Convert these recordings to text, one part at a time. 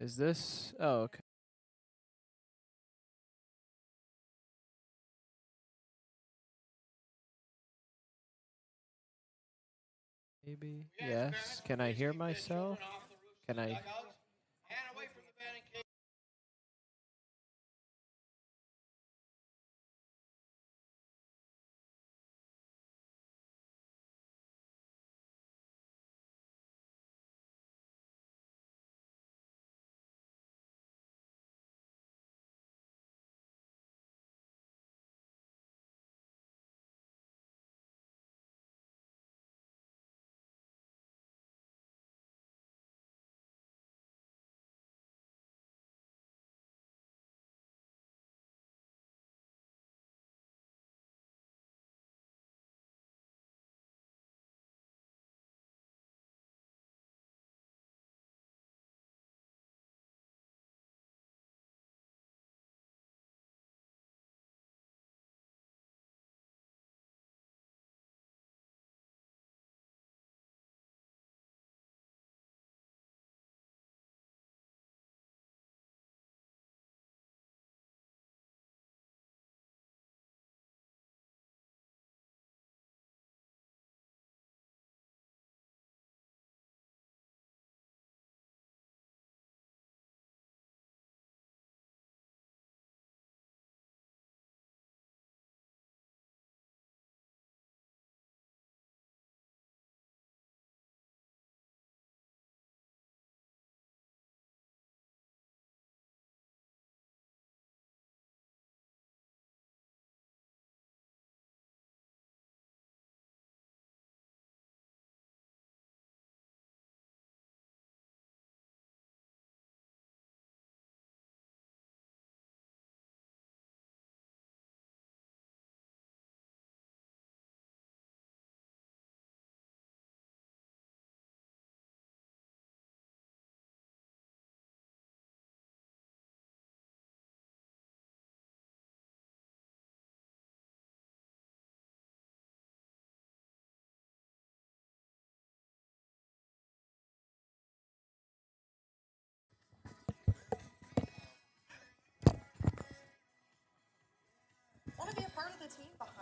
Is this? Oh, okay. Maybe. Yes. Can I hear myself? Can I?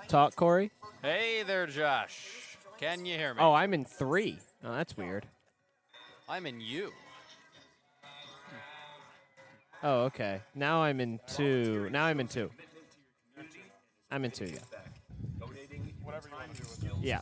Talk, Cory. Hey there, Josh. Can you hear me? Oh, I'm in 3. Oh, that's weird. I'm in you. Oh, okay. Now I'm in 2. Now I'm in 2. I'm in 2, yeah. Yeah.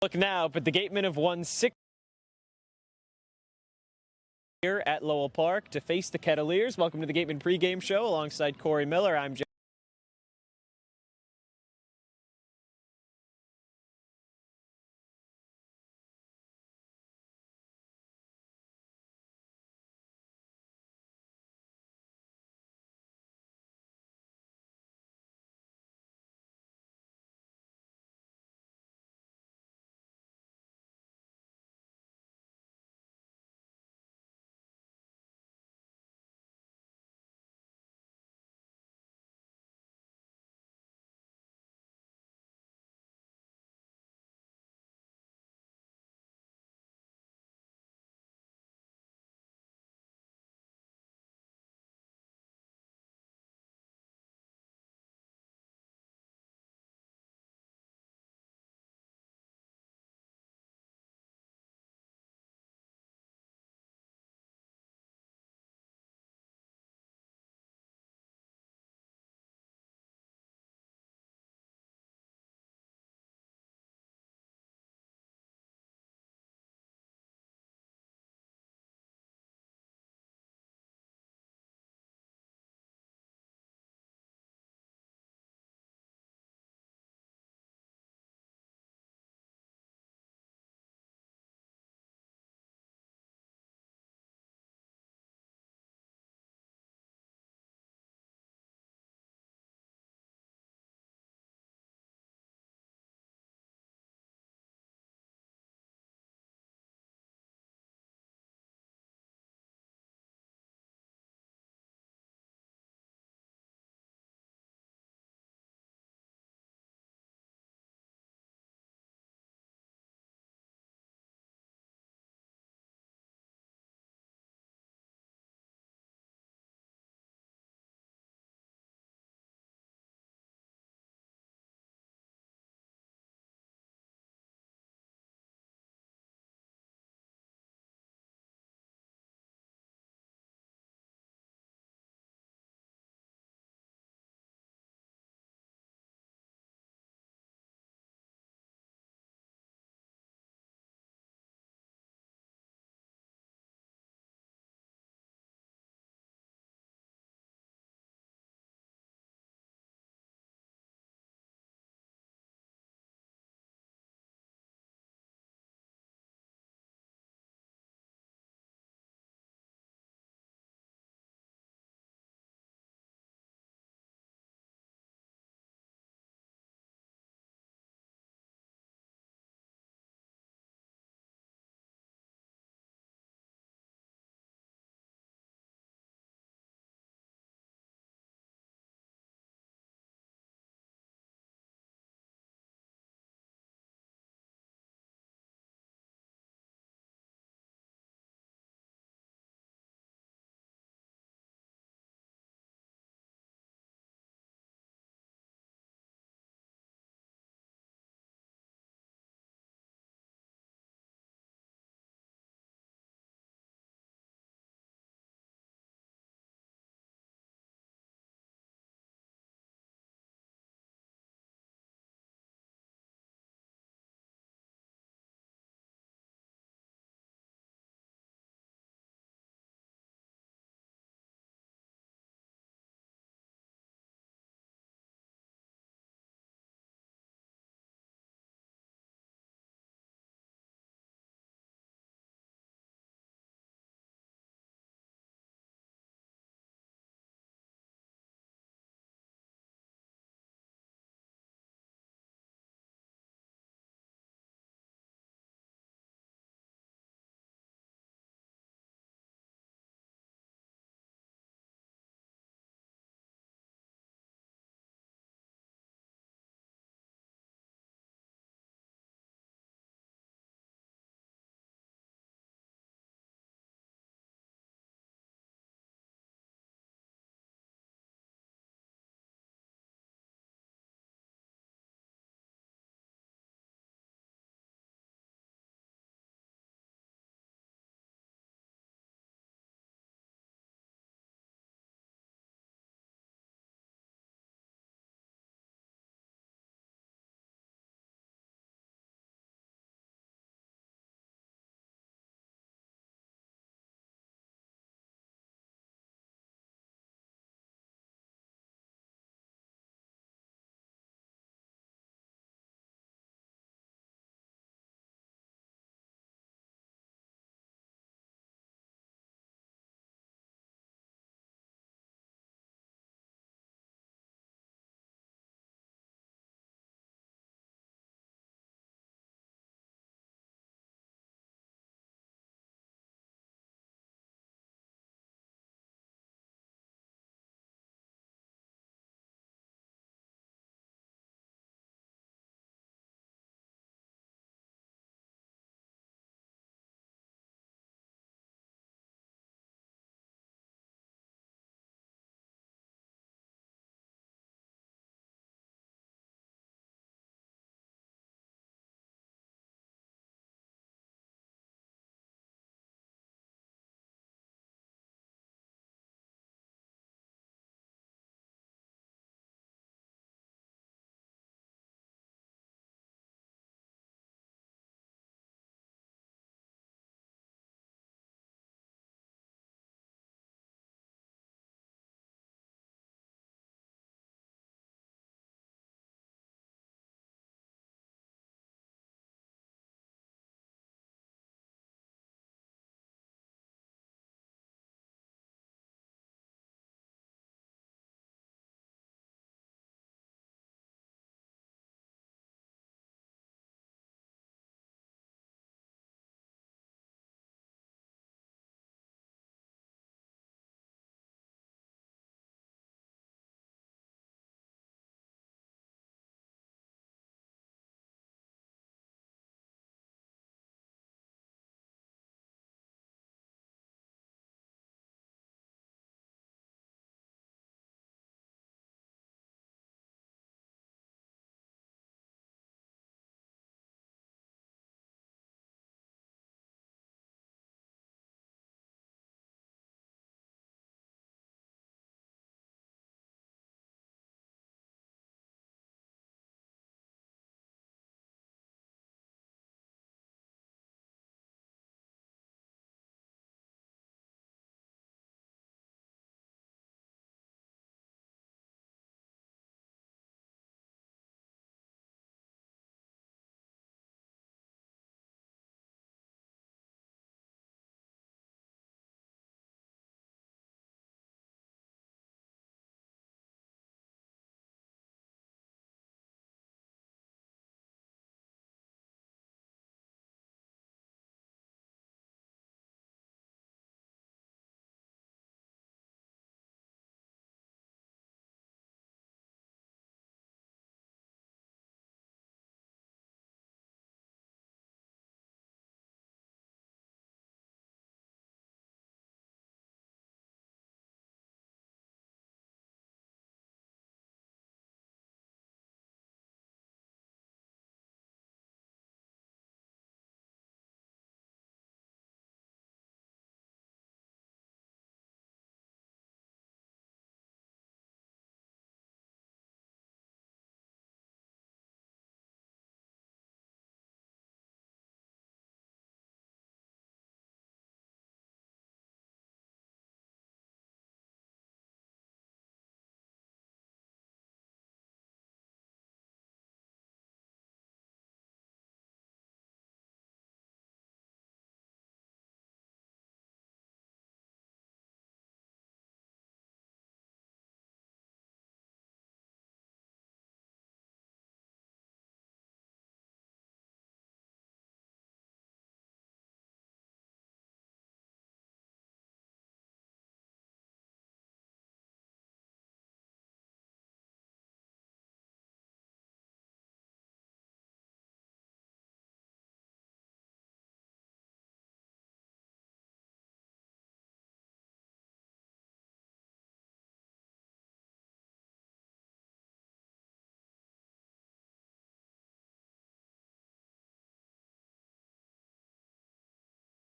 Look now, but the Gatemen have won 6 here at Lowell Park to face the Kettleers. Welcome to the Gatemen pregame show alongside Cory Miller. I'm Jeff.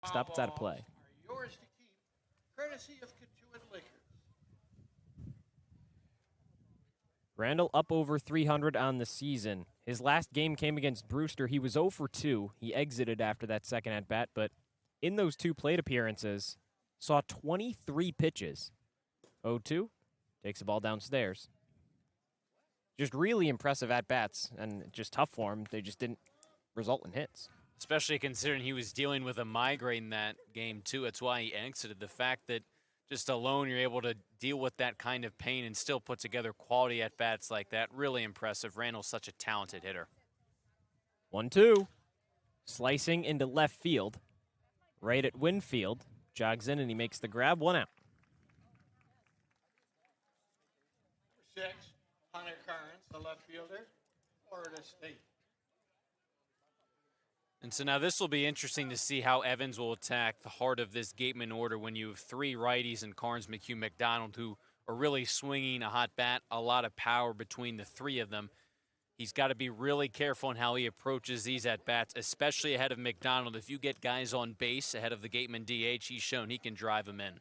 Stop, it's out of play. Yours to keep, courtesy of Cotuit Liquors. Randall up over 300 on the season. His last game came against Brewster. He was 0 for 2. He exited after that second at-bat, but in those 2 plate appearances, saw 23 pitches. 0-2, takes the ball downstairs. Just really impressive at-bats, and just tough for him. They just didn't result in hits. Especially considering he was dealing with a migraine that game, too. That's why he exited. The fact that just alone you're able to deal with that kind of pain and still put together quality at-bats like that, really impressive. Randall's such a talented hitter. 1-2, slicing into left field. Right at Winfield, jogs in and he makes the grab, 1 out. 6, Hunter Carnes, the left fielder, Florida State. And so now this will be interesting to see how Evans will attack the heart of this Gateman order when you have 3 righties in Carnes, McHugh, McDonald, who are really swinging a hot bat, a lot of power between the 3 of them. He's got to be really careful in how he approaches these at-bats, especially ahead of McDonald. If you get guys on base ahead of the Gateman DH, he's shown he can drive them in.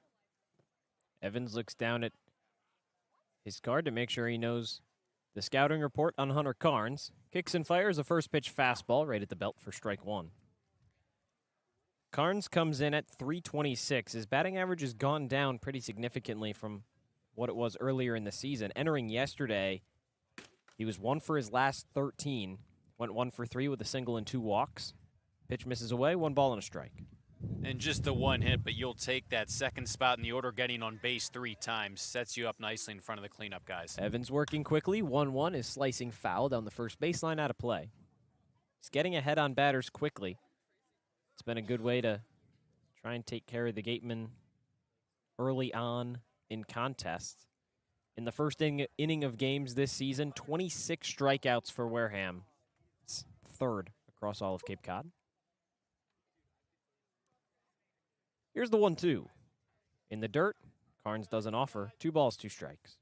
Evans looks down at his card to make sure he knows the scouting report on Hunter Carnes. Kicks and fires a first pitch fastball right at the belt for strike 1. Carnes comes in at 326. His batting average has gone down pretty significantly from what it was earlier in the season. Entering yesterday, he was 1 for his last 13. Went 1 for 3 with a single and 2 walks. Pitch misses away, 1 ball and a strike. And just the 1 hit, but you'll take that second spot in the order, getting on base 3 times. Sets you up nicely in front of the cleanup guys. Evans working quickly. 1-1 is slicing foul down the first baseline, out of play. He's getting ahead on batters quickly. It's been a good way to try and take care of the Gatemen early on in contests. In the first inning of games this season, 26 strikeouts for Wareham. It's 3rd across all of Cape Cod. Here's the 1-2. In the dirt, Carnes doesn't offer. 2 balls, 2 strikes.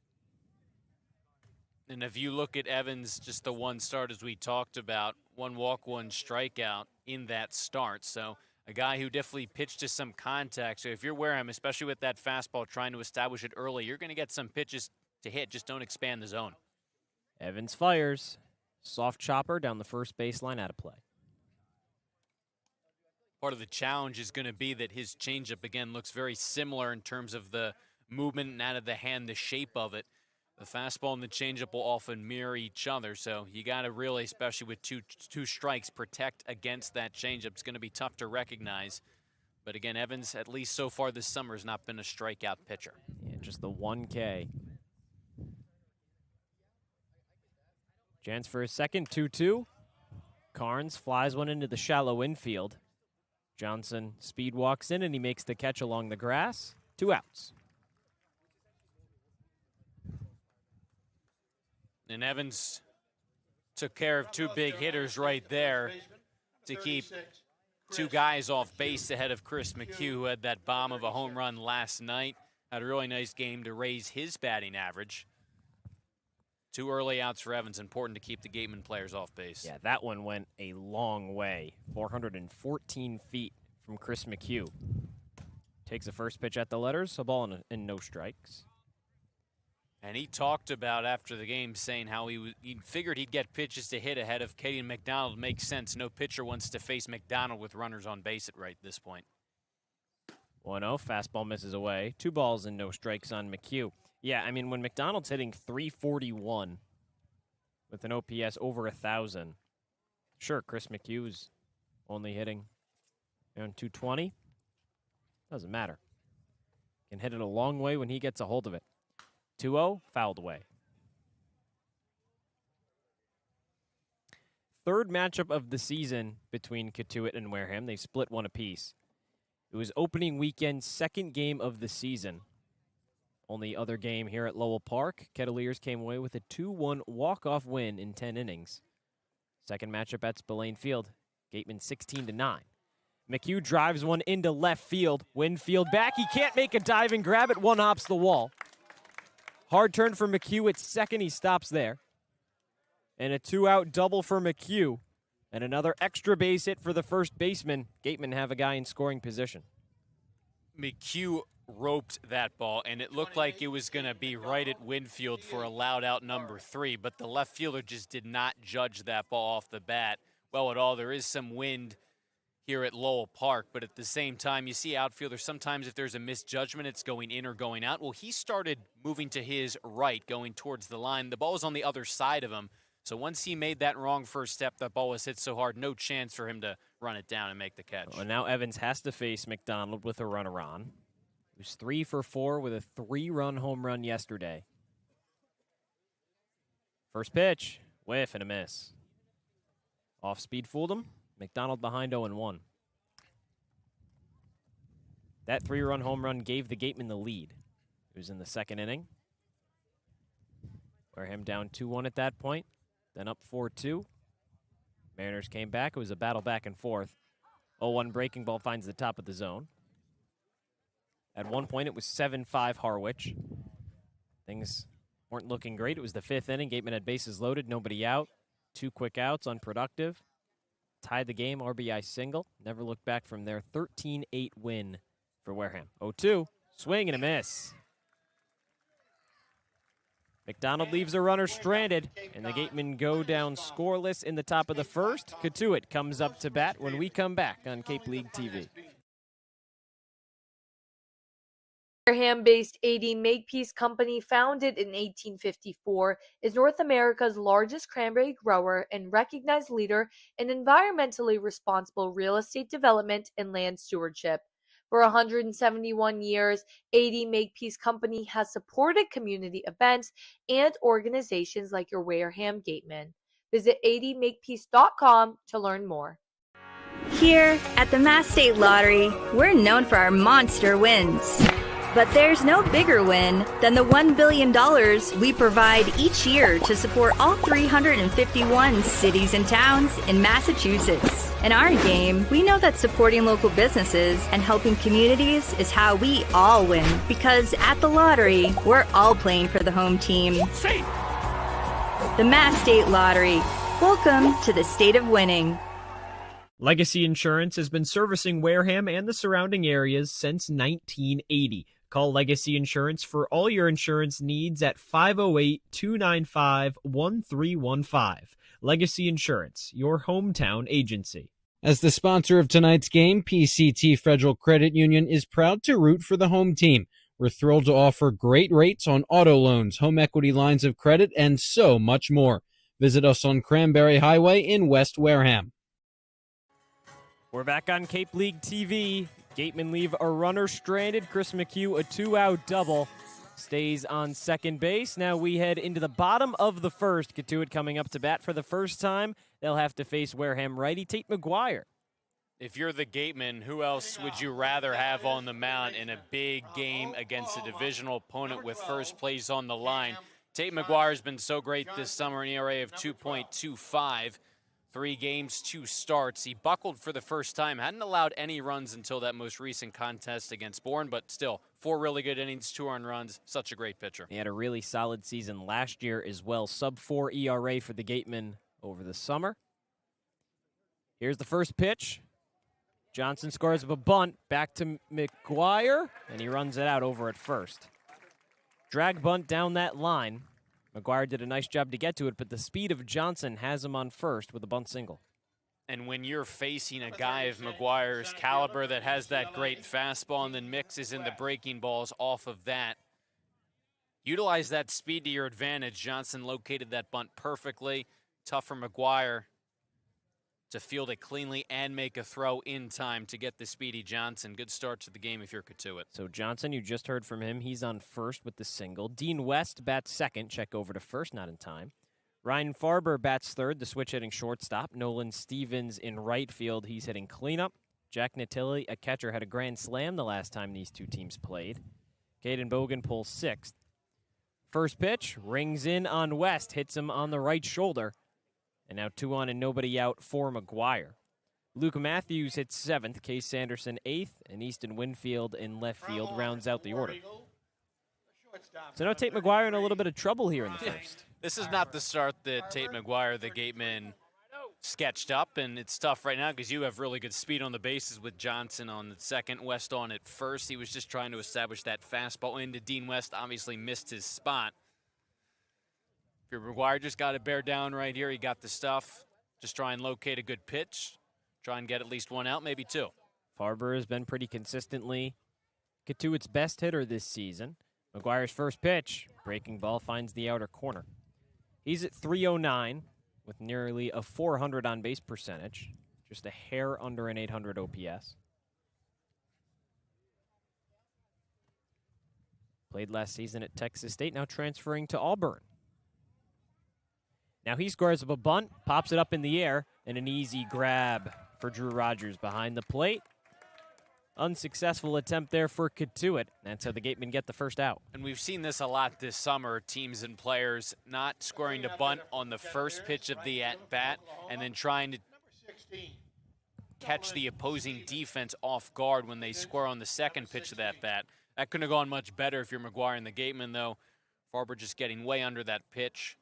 And if you look at Evans, just the 1 start as we talked about, 1 walk, 1 strikeout in that start. So a guy who definitely pitched to some contact. So if you're Wareham, especially with that fastball, trying to establish it early, you're going to get some pitches to hit. Just don't expand the zone. Evans fires. Soft chopper down the first baseline, out of play. Part of the challenge is going to be that his changeup, again, looks very similar in terms of the movement and out of the hand, the shape of it. The fastball and the changeup will often mirror each other, so you got to really, especially with two strikes, protect against that changeup. It's going to be tough to recognize. But again, Evans, at least so far this summer, has not been a strikeout pitcher. Yeah, just the 1K. Chance for a second, 2-2. Carnes flies one into the shallow infield. Johnson speed walks in, and he makes the catch along the grass. 2 outs. And Evans took care of 2 big hitters right there to keep 2 guys off base ahead of Chris McHugh, who had that bomb of a home run last night. Had a really nice game to raise his batting average. 2 early outs for Evans. Important to keep the Gateman players off base. Yeah, that one went a long way. 414 feet from Chris McHugh. Takes the first pitch at the letters, a ball and no strikes. And he talked about after the game saying how he figured he'd get pitches to hit ahead of Katie McDonald. Makes sense. No pitcher wants to face McDonald with runners on base at right this point. 1-0, fastball misses away. 2 balls and no strikes on McHugh. Yeah, I mean, when McDonald's hitting 341 with an OPS over 1,000, sure, Chris McHugh's only hitting around 220. Doesn't matter. Can hit it a long way when he gets a hold of it. 2-0, fouled away. Third matchup of the season between Cotuit and Wareham. They split 1 apiece. It was opening weekend, second game of the season. Only other game here at Lowell Park. Kettleers came away with a 2-1 walk-off win in 10 innings. Second matchup at Spillane Field. Gatemen 16-9. McHugh drives one into left field. Winfield back. He can't make a dive and grab it. 1 hops the wall. Hard turn for McHugh at second. He stops there. And a 2-out double for McHugh And another extra base hit for the first baseman. Gatemen have a guy in scoring position. McHugh roped that ball, and it looked like it was going to be right at Winfield for a loud out number 3, but the left fielder just did not judge that ball off the bat well at all. There is some wind here at Lowell Park, but at the same time, you see outfielders, sometimes if there's a misjudgment, it's going in or going out. Well, he started moving to his right, going towards the line. The ball was on the other side of him. So once he made that wrong first step, that ball was hit so hard, no chance for him to run it down and make the catch. Well, now Evans has to face McDonald with a runner on. He was 3 for 4 with a 3-run home run yesterday. First pitch, whiff and a miss. Off speed fooled him. McDonald behind 0-1. That 3-run home run gave the Gatemen the lead. It was in the second inning. Wareham down 2-1 at that point. Then up 4-2. Mariners came back. It was a battle back and forth. 0-1 breaking ball finds the top of the zone. At one point, it was 7-5 Harwich. Things weren't looking great. It was the 5th inning. Gatemen had bases loaded, nobody out. 2 quick outs, unproductive. Tied the game, RBI single. Never looked back from their 13-8 win for Wareham. 0-2, swing and a miss. McDonald leaves a runner stranded, and the Gatemen go down scoreless in the top of the first. Cotuit comes up to bat when we come back on Cape League TV. Wareham-based AD Makepeace Company, founded in 1854, is North America's largest cranberry grower and recognized leader in environmentally responsible real estate development and land stewardship. For 171 years, AD Makepeace Company has supported community events and organizations like your Wareham Gatemen. Visit admakepeace.com to learn more. Here at the Mass State Lottery, we're known for our monster wins. But there's no bigger win than the $1 billion we provide each year to support all 351 cities and towns in Massachusetts. In our game, we know that supporting local businesses and helping communities is how we all win. Because at the lottery, we're all playing for the home team. The Mass State Lottery. Welcome to the state of winning. Legacy Insurance has been servicing Wareham and the surrounding areas since 1980. Call Legacy Insurance for all your insurance needs at 508-295-1315. Legacy Insurance, your hometown agency. As the sponsor of tonight's game, PCT Federal Credit Union is proud to root for the home team. We're thrilled to offer great rates on auto loans, home equity lines of credit, and so much more. Visit us on Cranberry Highway in West Wareham. We're back on Cape League TV. Gatemen leave a runner stranded. Chris McHugh, a 2-out double, stays on second base. Now we head into the bottom of the first. Cotuit coming up to bat for the first time. They'll have to face Wareham righty Tate McGuire. If you're the Gatemen, who else would you rather have on the mound in a big game against a divisional opponent with first place on the line? Tate McGuire's been so great this summer, an ERA of 2.25. 3 games, 2 starts. He buckled for the first time. Hadn't allowed any runs until that most recent contest against Bourne, but still, 4 really good innings, 2 earned runs. Such a great pitcher. He had a really solid season last year as well. Sub-4 ERA for the Gatemen over the summer. Here's the first pitch. Johnson scores up a bunt. Back to McGuire, and he runs it out over at first. Drag bunt down that line. McGuire did a nice job to get to it, but the speed of Johnson has him on first with a bunt single. And when you're facing a guy of McGuire's caliber that has that great fastball and then mixes in the breaking balls off of that, utilize that speed to your advantage. Johnson located that bunt perfectly. Tough for McGuire to field it cleanly and make a throw in time to get the speedy Johnson. Good start to the game if you're Cotuit. So Johnson, you just heard from him. He's on first with the single. Dean West bats second. Check over to first, not in time. Ryan Farber bats third, the switch hitting shortstop. Nolan Stevens in right field. He's hitting cleanup. Jack Natilli, a catcher, had a grand slam the last time these two teams played. Caden Bogan pulls sixth. First pitch, rings in on West, hits him on the right shoulder. And now 2 on and nobody out for McGuire. Luke Matthews hits 7th, Case Sanderson 8th, and Easton Winfield in left field rounds out the order. So now Tate McGuire in a little bit of trouble here in the first. This is not the start that Tate McGuire, the Gatemen, sketched up, and it's tough right now because you have really good speed on the bases with Johnson on the second, West on at first. He was just trying to establish that fastball into Dean West, obviously missed his spot. McGuire just got to bear down right here. He got the stuff. Just try and locate a good pitch. Try and get at least one out, maybe two. Farber has been pretty consistently Cotuit's best hitter this season. McGuire's first pitch, breaking ball, finds the outer corner. He's at 309 with nearly a 400 on-base percentage, just a hair under an 800 OPS. Played last season at Texas State, now transferring to Auburn. Now he scores up a bunt, pops it up in the air, and an easy grab for Drew Rogers behind the plate. Unsuccessful attempt there for Cotuit. That's how the Gatemen get the first out. And we've seen this a lot this summer, teams and players not scoring to bunt on the first pitch of the at-bat and then trying to catch the opposing defense off guard when they score on the second pitch of that bat. That couldn't have gone much better if you're McGuire and the Gatemen, though. Farber just getting way under that pitch.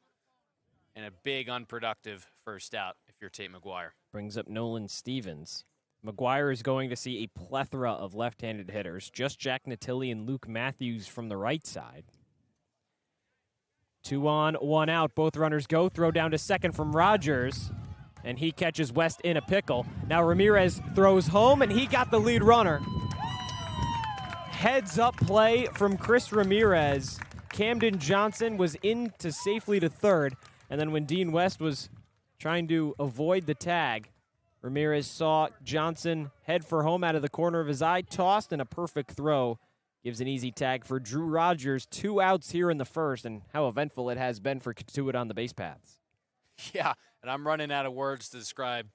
And a big unproductive first out if you're Tate McGuire. Brings up Nolan Stevens. McGuire is going to see a plethora of left-handed hitters. Just Jack Natilli and Luke Matthews from the right side. 2 on, 1 out. Both runners go. Throw down to second from Rogers. And he catches West in a pickle. Now Ramirez throws home, and he got the lead runner. Heads-up play from Chris Ramirez. Camden Johnson was in to safely to third. And then when Dean West was trying to avoid the tag, Ramirez saw Johnson head for home out of the corner of his eye, tossed, and a perfect throw gives an easy tag for Drew Rogers. 2 outs here in the first, and how eventful it has been for Cotuit on the base paths. Yeah, and I'm running out of words to describe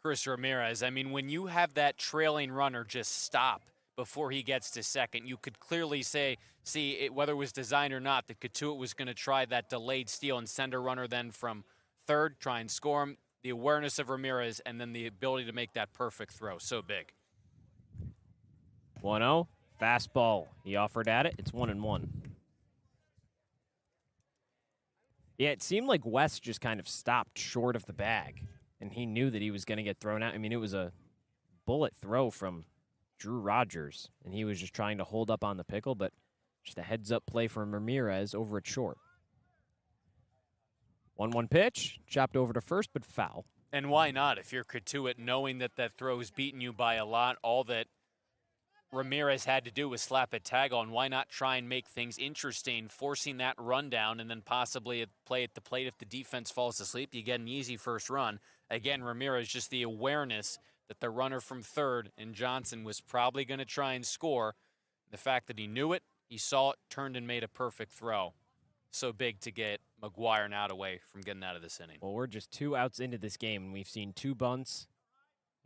Chris Ramirez. I mean, when you have that trailing runner just stop before he gets to second, you could clearly see it, whether it was designed or not, that Cotuit was going to try that delayed steal and send a runner then from third, try and score him. The awareness of Ramirez, and then the ability to make that perfect throw. So big. 1-0, fastball. He offered at it. It's 1-1. Yeah, it seemed like West just kind of stopped short of the bag, and he knew that he was going to get thrown out. I mean, it was a bullet throw from Drew Rogers, and he was just trying to hold up on the pickle, but just a heads-up play from Ramirez over at short. 1-1 pitch, chopped over to first, but foul. And why not? If you're Cotuit, knowing that that throw is beating you by a lot, all that Ramirez had to do was slap a tag on. Why not try and make things interesting, forcing that rundown, and then possibly play at the plate if the defense falls asleep? You get an easy first run. Again, Ramirez, just the awareness that the runner from third and Johnson was probably going to try and score. The fact that he knew it, he saw it, turned and made a perfect throw. So big to get McGuire and out away from getting out of this inning. Well, we're just 2 outs into this game, and we've seen 2 bunts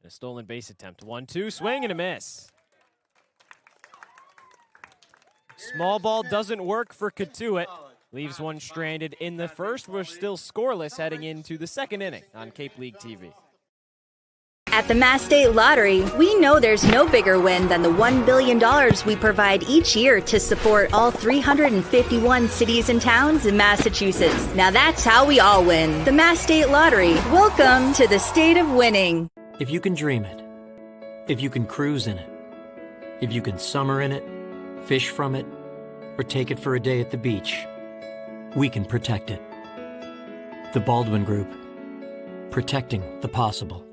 and a stolen base attempt. 1-2, swing and a miss. Small ball doesn't work for Cotuit. Leaves one stranded in the first. We're still scoreless heading into the second inning on Cape League TV. At the Mass State Lottery, we know there's no bigger win than the $1 billion we provide each year to support all 351 cities and towns in Massachusetts. Now that's how we all win. The Mass State Lottery. Welcome to the state of winning. If you can dream it, if you can cruise in it, if you can summer in it, fish from it, or take it for a day at the beach, we can protect it. The Baldwin Group. Protecting the possible.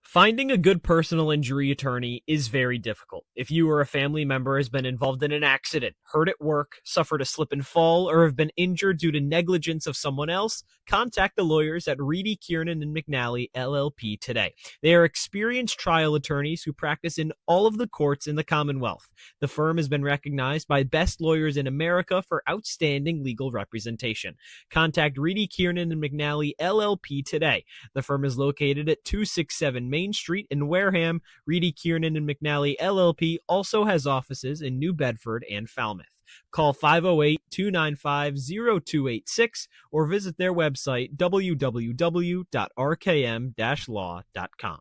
Finding a good personal injury attorney is very difficult. If you or a family member has been involved in an accident, hurt at work, suffered a slip and fall, or have been injured due to negligence of someone else, contact the lawyers at Reedy, Kiernan, and McNally, LLP today. They are experienced trial attorneys who practice in all of the courts in the Commonwealth. The firm has been recognized by Best Lawyers in America for outstanding legal representation. Contact Reedy, Kiernan, and McNally, LLP today. The firm is located at 267 Main Street in Wareham. Reedy, Kiernan, and McNally, LLP also has offices in New Bedford and Falmouth. Call 508-295-0286 or visit their website, www.rkm-law.com.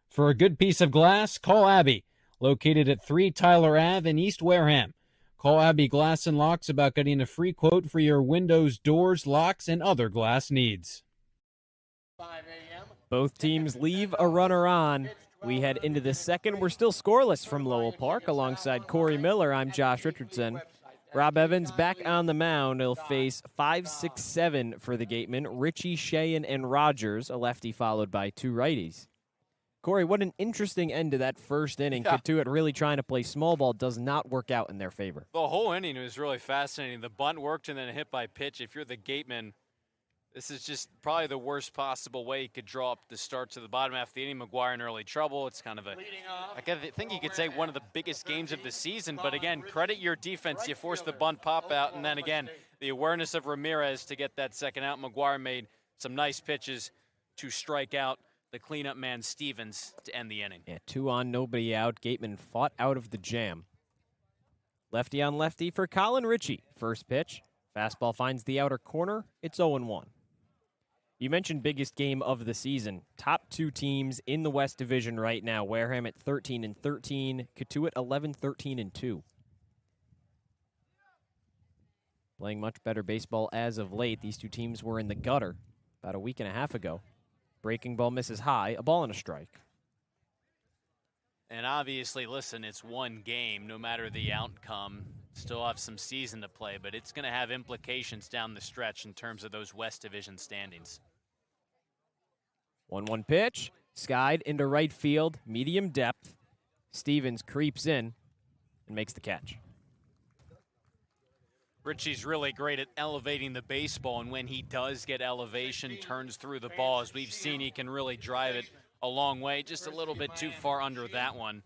For a good piece of glass, call Abby, located at 3 Tyler Ave in East Wareham. Call Abby Glass and Locks about getting a free quote for your windows, doors, locks, and other glass needs. 5 a.m. Both teams leave a runner on. We head into the second. We're still scoreless from Lowell Park. Alongside Cory Miller, I'm Josh Richardson. Rob Evans back on the mound. He'll face 5, 6, 7 for the Gatemen. Richie, Sheehan, and Rogers, a lefty followed by two righties. Cory, what an interesting end to that first inning. Yeah. Cotuit really trying to play small ball does not work out in their favor. The whole inning was really fascinating. The bunt worked and then a hit by pitch. If you're the Gatemen, this is just probably the worst possible way you could draw up the start to the bottom half of the inning. McGuire in early trouble. It's kind of I think you could say one of the biggest games of the season. But again, credit your defense. You forced the bunt pop out. And then again, the awareness of Ramirez to get that second out. McGuire made some nice pitches to strike out the cleanup man Stevens to end the inning. Yeah, 2 on, nobody out. Gatemen fought out of the jam. Lefty on lefty for Colin Ritchie. First pitch. Fastball finds the outer corner. It's 0-1. You mentioned biggest game of the season. Top 2 teams in the West Division right now. Wareham at 13-13. Cotuit 11-13-2. Playing much better baseball as of late. These two teams were in the gutter about a week and a half ago. Breaking ball misses high. A ball and a strike. And obviously, listen, it's one game. No matter the outcome, still have some season to play, but it's going to have implications down the stretch in terms of those West Division standings. 1-1 pitch, skied into right field, medium depth. Stevens creeps in and makes the catch. Richie's really great at elevating the baseball, and when he does get elevation, turns through the ball. As we've seen, he can really drive it a long way, just a little bit too far under that one.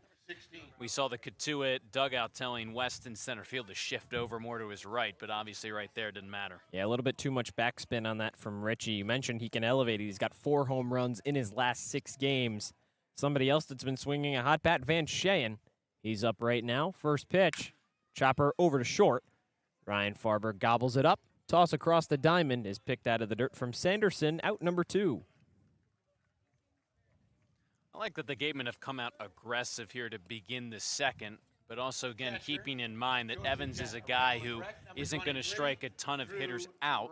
We saw the Cotuit dugout telling Weston center field to shift over more to his right, but obviously right there didn't matter. Yeah, a little bit too much backspin on that from Richie. You mentioned he can elevate it. He's got 4 home runs in his last 6 games. Somebody else that's been swinging a hot bat, Van Sheehan. He's up right now. First pitch, chopper over to short. Ryan Farber gobbles it up. Toss across the diamond is picked out of the dirt from Sanderson, out number 2. I like that the Gatemen have come out aggressive here to begin the second, but also, again, keeping in mind that Evans is a guy who isn't going to strike a ton of hitters out.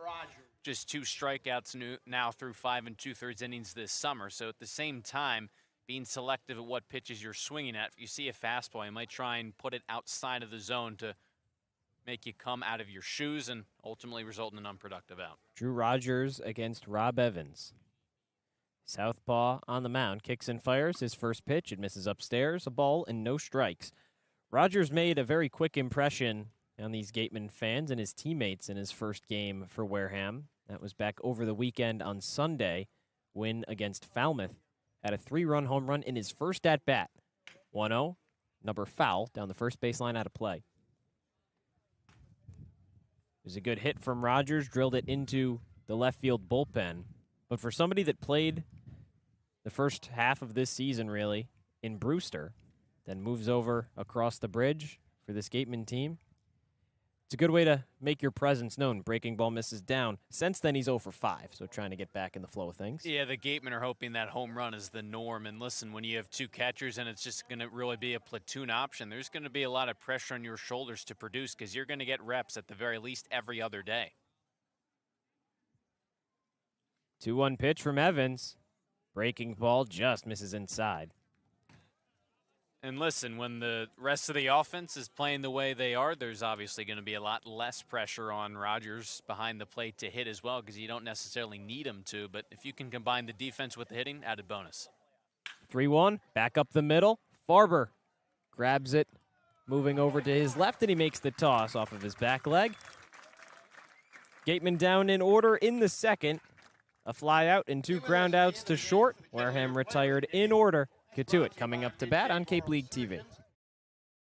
Just 2 strikeouts now through 5 2/3 innings this summer. So at the same time, being selective at what pitches you're swinging at. If you see a fastball, you might try and put it outside of the zone to make you come out of your shoes and ultimately result in an unproductive out. Drew Rogers against Rob Evans. Southpaw on the mound, kicks and fires. His first pitch, it misses upstairs, a ball and no strikes. Rogers made a very quick impression on these Gatemen fans and his teammates in his first game for Wareham. That was back over the weekend on Sunday, win against Falmouth. Had a 3-run home run in his first at-bat. 1-0, number foul, down the first baseline out of play. It was a good hit from Rogers, drilled it into the left field bullpen. But for somebody that played the first half of this season, really, in Brewster, then moves over across the bridge for this Gatemen team, it's a good way to make your presence known. Breaking ball misses down. Since then, he's 0 for 5, so trying to get back in the flow of things. Yeah, the Gatemen are hoping that home run is the norm. And listen, when you have 2 catchers and it's just going to really be a platoon option, there's going to be a lot of pressure on your shoulders to produce because you're going to get reps at the very least every other day. 2-1 pitch from Evans. Breaking ball just misses inside. And listen, when the rest of the offense is playing the way they are, there's obviously going to be a lot less pressure on Rogers behind the plate to hit as well because you don't necessarily need him to. But if you can combine the defense with the hitting, added bonus. 3-1, back up the middle. Farber grabs it, moving over to his left, and he makes the toss off of his back leg. Gatemen down in order in the second. A fly out and 2 ground outs to short. Wareham retired in order. Cotuit coming up to bat on Cape League TV.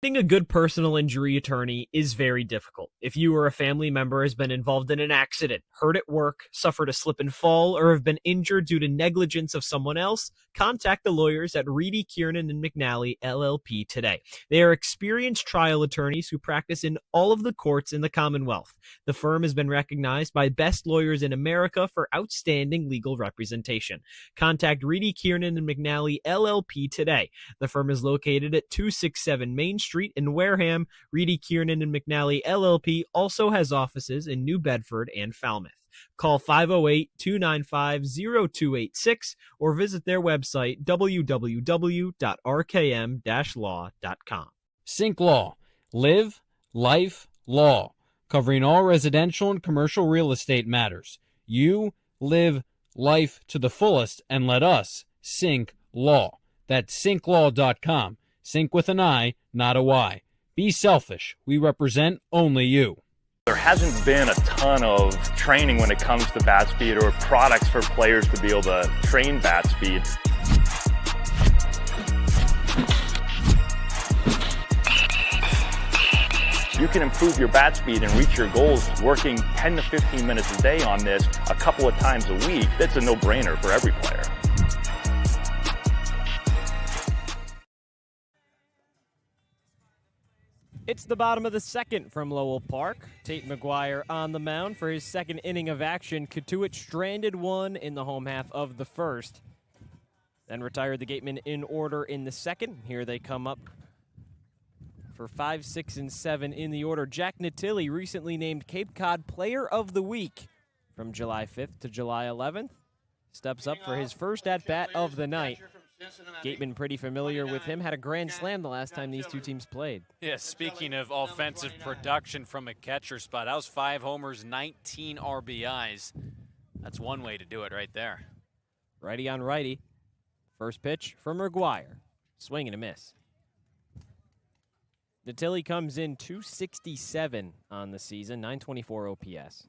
Finding a good personal injury attorney is very difficult. If you or a family member has been involved in an accident, hurt at work, suffered a slip and fall, or have been injured due to negligence of someone else, contact the lawyers at Reedy, Kiernan, and McNally, LLP today. They are experienced trial attorneys who practice in all of the courts in the Commonwealth. The firm has been recognized by Best Lawyers in America for outstanding legal representation. Contact Reedy, Kiernan, and McNally, LLP today. The firm is located at 267 Main Street in Wareham. Reedy, Kiernan, and McNally, LLP also has offices in New Bedford and Falmouth. Call 508-295-0286 or visit their website www.rkm-law.com. Sync Law. Live, life, law. Covering all residential and commercial real estate matters. You live life to the fullest and let us Sync Law. That's synclaw.com. Sync with an I, not a Y. Be selfish. We represent only you. There hasn't been a ton of training when it comes to bat speed or products for players to be able to train bat speed. You can improve your bat speed and reach your goals working 10 to 15 minutes a day on this a couple of times a week. That's a no-brainer for every player. It's the bottom of the second from Lowell Park. Tate McGuire on the mound for his second inning of action. Cotuit stranded one in the home half of the first. Then retired the Gatemen in order in the second. Here they come up for 5, 6, and 7 in the order. Jack Natilli, recently named Cape Cod Player of the Week from July 5th to July 11th. Steps up for his first at-bat of the night. Gateman pretty familiar with him. Had a grand slam the last time these two teams played. Yeah, speaking of offensive production from a catcher spot, that was 5 homers, 19 RBIs. That's one way to do it right there. Righty on righty. First pitch from McGuire. Swing and a miss. Natilli comes in 267 on the season, 924 OPS.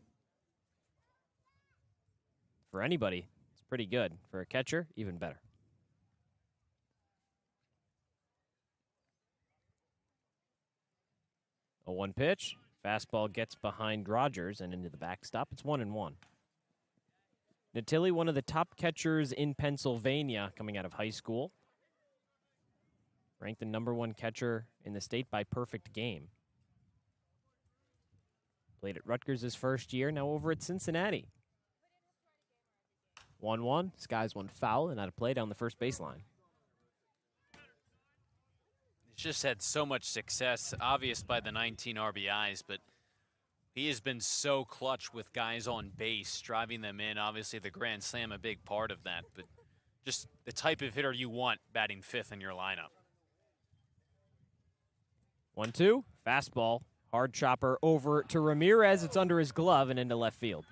For anybody, it's pretty good. For a catcher, even better. 0-1 pitch. Fastball gets behind Rogers and into the backstop. It's 1-1. Natilli, one of the top catchers in Pennsylvania coming out of high school. Ranked the #1 catcher in the state by perfect game. Played at Rutgers his first year, now over at Cincinnati. 1-1. Skies one foul and out of play down the first baseline. Just had so much success, obvious by the 19 RBIs, but he has been so clutch with guys on base, driving them in. Obviously, the grand slam, a big part of that, but just the type of hitter you want batting 5th in your lineup. 1-2. Fastball. Hard chopper over to Ramirez. It's under his glove and into left field.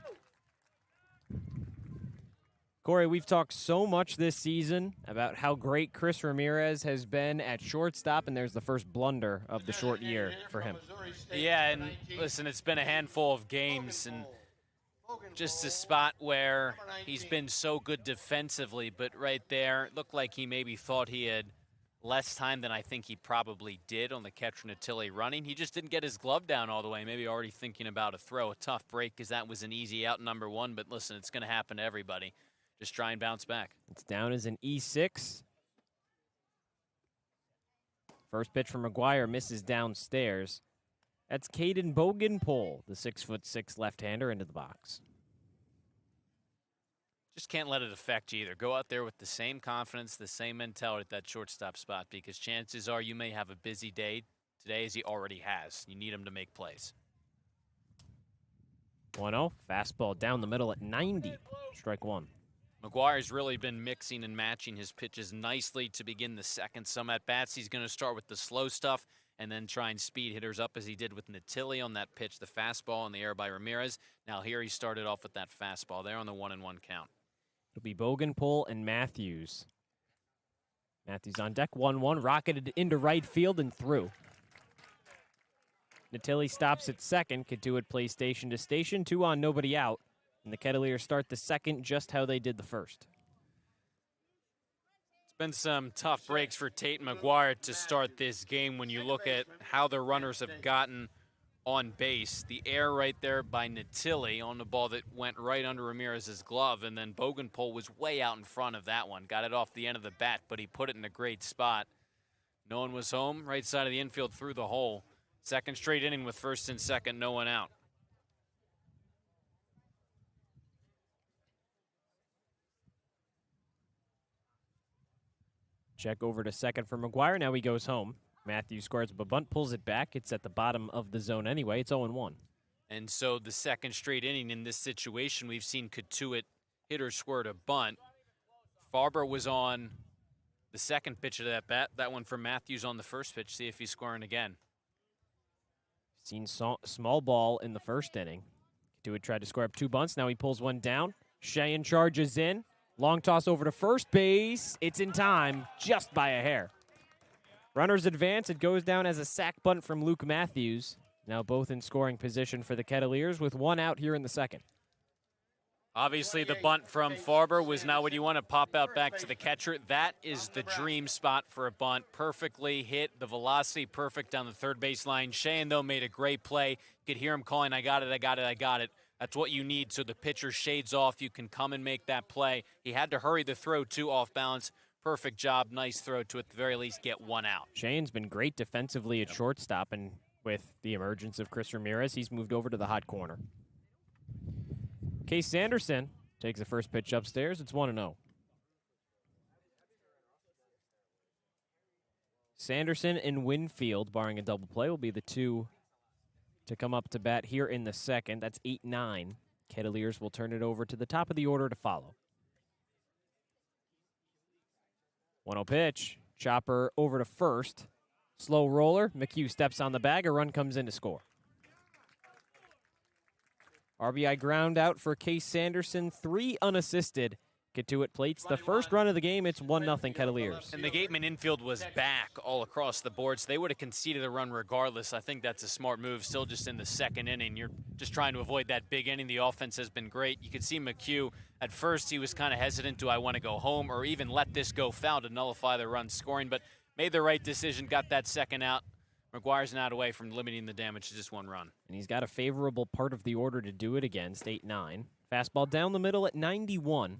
Cory, we've talked so much this season about how great Chris Ramirez has been at shortstop, and there's the first blunder of the short year for him. Yeah, and listen, it's been a handful of games, and just a spot where he's been so good defensively, but right there, it looked like he maybe thought he had less time than I think he probably did on the catcher Natilli running. He just didn't get his glove down all the way, maybe already thinking about a throw. A tough break because that was an easy out #1, but listen, it's going to happen to everybody. Just try and bounce back. It's down as an E6. First pitch from McGuire misses downstairs. That's Caden Bogenpole, the 6'6" left-hander, into the box. Just can't let it affect you either. Go out there with the same confidence, the same mentality at that shortstop spot, because chances are you may have a busy day today, as he already has. You need him to make plays. 1-0. Fastball down the middle at 90. Strike one. McGuire's really been mixing and matching his pitches nicely to begin the second. Some at-bats, he's going to start with the slow stuff and then try and speed hitters up as he did with Natilli on that pitch, the fastball in the air by Ramirez. Now here he started off with that fastball there on the 1-1 count. It'll be Bogenpole and Matthews. Matthews on deck, 1-1, rocketed into right field and through. Natilli stops at second. Cotuit plays station to station, 2 on, nobody out. And the Kettleers start the second just how they did the first. It's been some tough breaks for Tate McGuire to start this game when you look at how the runners have gotten on base. The air right there by Natilli on the ball that went right under Ramirez's glove, and then Bogenpole was way out in front of that one. Got it off the end of the bat, but he put it in a great spot. No one was home, right side of the infield through the hole. Second straight inning with first and second, no one out. Check over to second for McGuire. Now he goes home. Matthews squares up a bunt, pulls it back. It's at the bottom of the zone anyway. It's 0-1. And so the second straight inning in this situation, we've seen Cotuit hit or squirt a bunt. Farber was on the second pitch of that bat. That one from Matthews on the first pitch. See if he's scoring again. Seen small ball in the first inning. Cotuit tried to score up 2 bunts. Now he pulls one down. Cheyenne charges in. Long toss over to first base. It's in time, just by a hair. Runners advance. It goes down as a sac bunt from Luke Matthews. Now both in scoring position for the Kettleers with 1 out here in the second. Obviously, the bunt from Farber was not what you want to pop out back to the catcher. That is the dream spot for a bunt. Perfectly hit, the velocity perfect down the third baseline. Cheyenne, though, made a great play. You could hear him calling, I got it, I got it, I got it. That's what you need so the pitcher shades off. You can come and make that play. He had to hurry the throw, too, off balance. Perfect job, nice throw to at the very least get 1 out. Cheyenne's been great defensively at shortstop, and with the emergence of Chris Ramirez, he's moved over to the hot corner. Case Sanderson takes the first pitch upstairs. It's 1-0. Sanderson and Winfield, barring a double play, will be the 2 to come up to bat here in the second. That's 8-9. Kettleers will turn it over to the top of the order to follow. 1-0 pitch. Chopper over to first. Slow roller. McHugh steps on the bag. A run comes in to score. RBI ground out for Case Sanderson. 3 unassisted. Cotuit plates the first run of the game. It's 1-0 Kettleers. And the Gatemen infield was back all across the board, so they would have conceded a run regardless. I think that's a smart move. Still just in the second inning. You're just trying to avoid that big inning. The offense has been great. You could see McHugh, at first he was kind of hesitant. Do I want to go home or even let this go foul to nullify the run scoring? But made the right decision, got that second out. McGuire's not away from limiting the damage to just 1 run. And he's got a favorable part of the order to do it against, 8-9. Fastball down the middle at 91.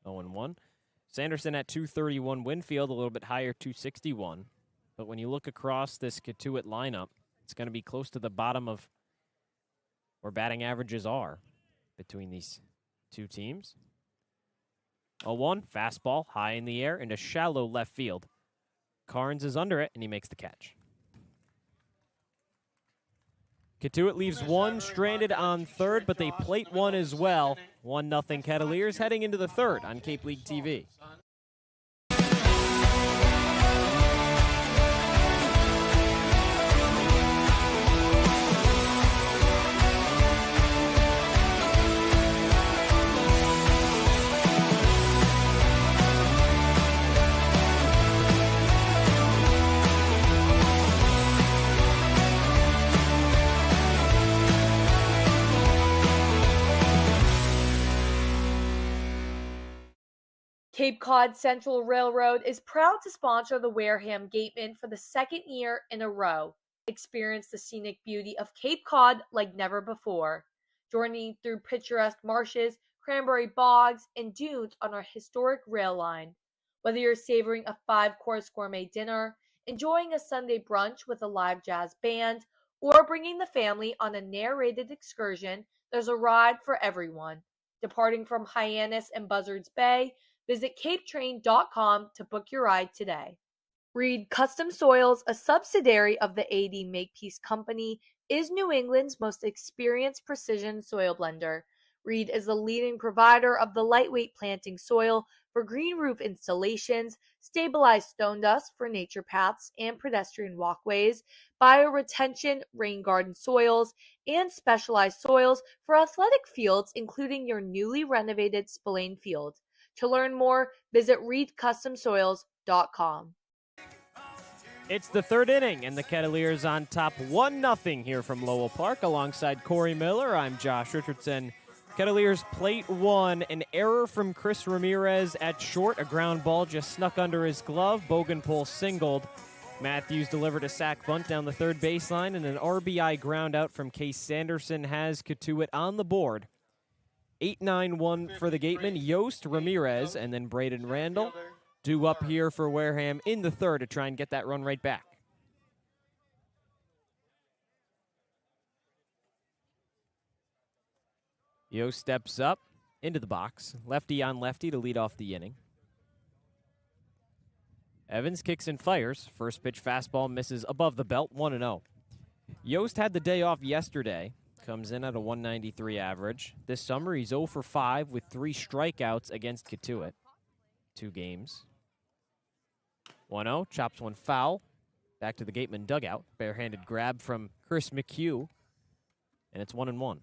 0-1. Sanderson at 231. Winfield a little bit higher, 261. But when you look across this Cotuit lineup, it's going to be close to the bottom of where batting averages are between these two teams. 0-1. Fastball high in the air into shallow left field. Carnes is under it, and he makes the catch. Cotuit leaves 1 stranded on third, but they plate 1 as well. 1-0 Kettleers heading into the third on Cape League TV. Cape Cod Central Railroad is proud to sponsor the Wareham Gatemen for the 2nd year in a row. Experience the scenic beauty of Cape Cod like never before. Journey through picturesque marshes, cranberry bogs, and dunes on our historic rail line. Whether you're savoring a 5-course gourmet dinner, enjoying a Sunday brunch with a live jazz band, or bringing the family on a narrated excursion, there's a ride for everyone. Departing from Hyannis and Buzzards Bay, visit capetrain.com to book your ride today. Reed Custom Soils, a subsidiary of the AD Makepeace Company, is New England's most experienced precision soil blender. Reed is the leading provider of the lightweight planting soil for green roof installations, stabilized stone dust for nature paths and pedestrian walkways, bioretention rain garden soils, and specialized soils for athletic fields, including your newly renovated Spillane Field. To learn more, visit reedcustomsoils.com. It's the third inning, and the Kettleers on top 1-0 here from Lowell Park. Alongside Cory Miller, I'm Josh Richardson. Kettleers plate 1, an error from Chris Ramirez at short. A ground ball just snuck under his glove. Bogenpol singled. Matthews delivered a sac bunt down the third baseline, and an RBI ground out from Case Sanderson has Cotuit on the board. 8-9-1 for the Gatemen. Yost, Ramirez, and then Braden Randall due up here for Wareham in the third to try and get that run right back. Yost steps up into the box. Lefty on lefty to lead off the inning. Evans kicks and fires. First pitch fastball misses above the belt, 1-0. Yost had the day off yesterday. comes in at a 193 average. This summer, he's 0 for 5 with 3 strikeouts against Cotuit. 2 games. 1-0, chops one foul. Back to the Gatemen dugout. Barehanded grab from Chris McHugh. And it's 1-1.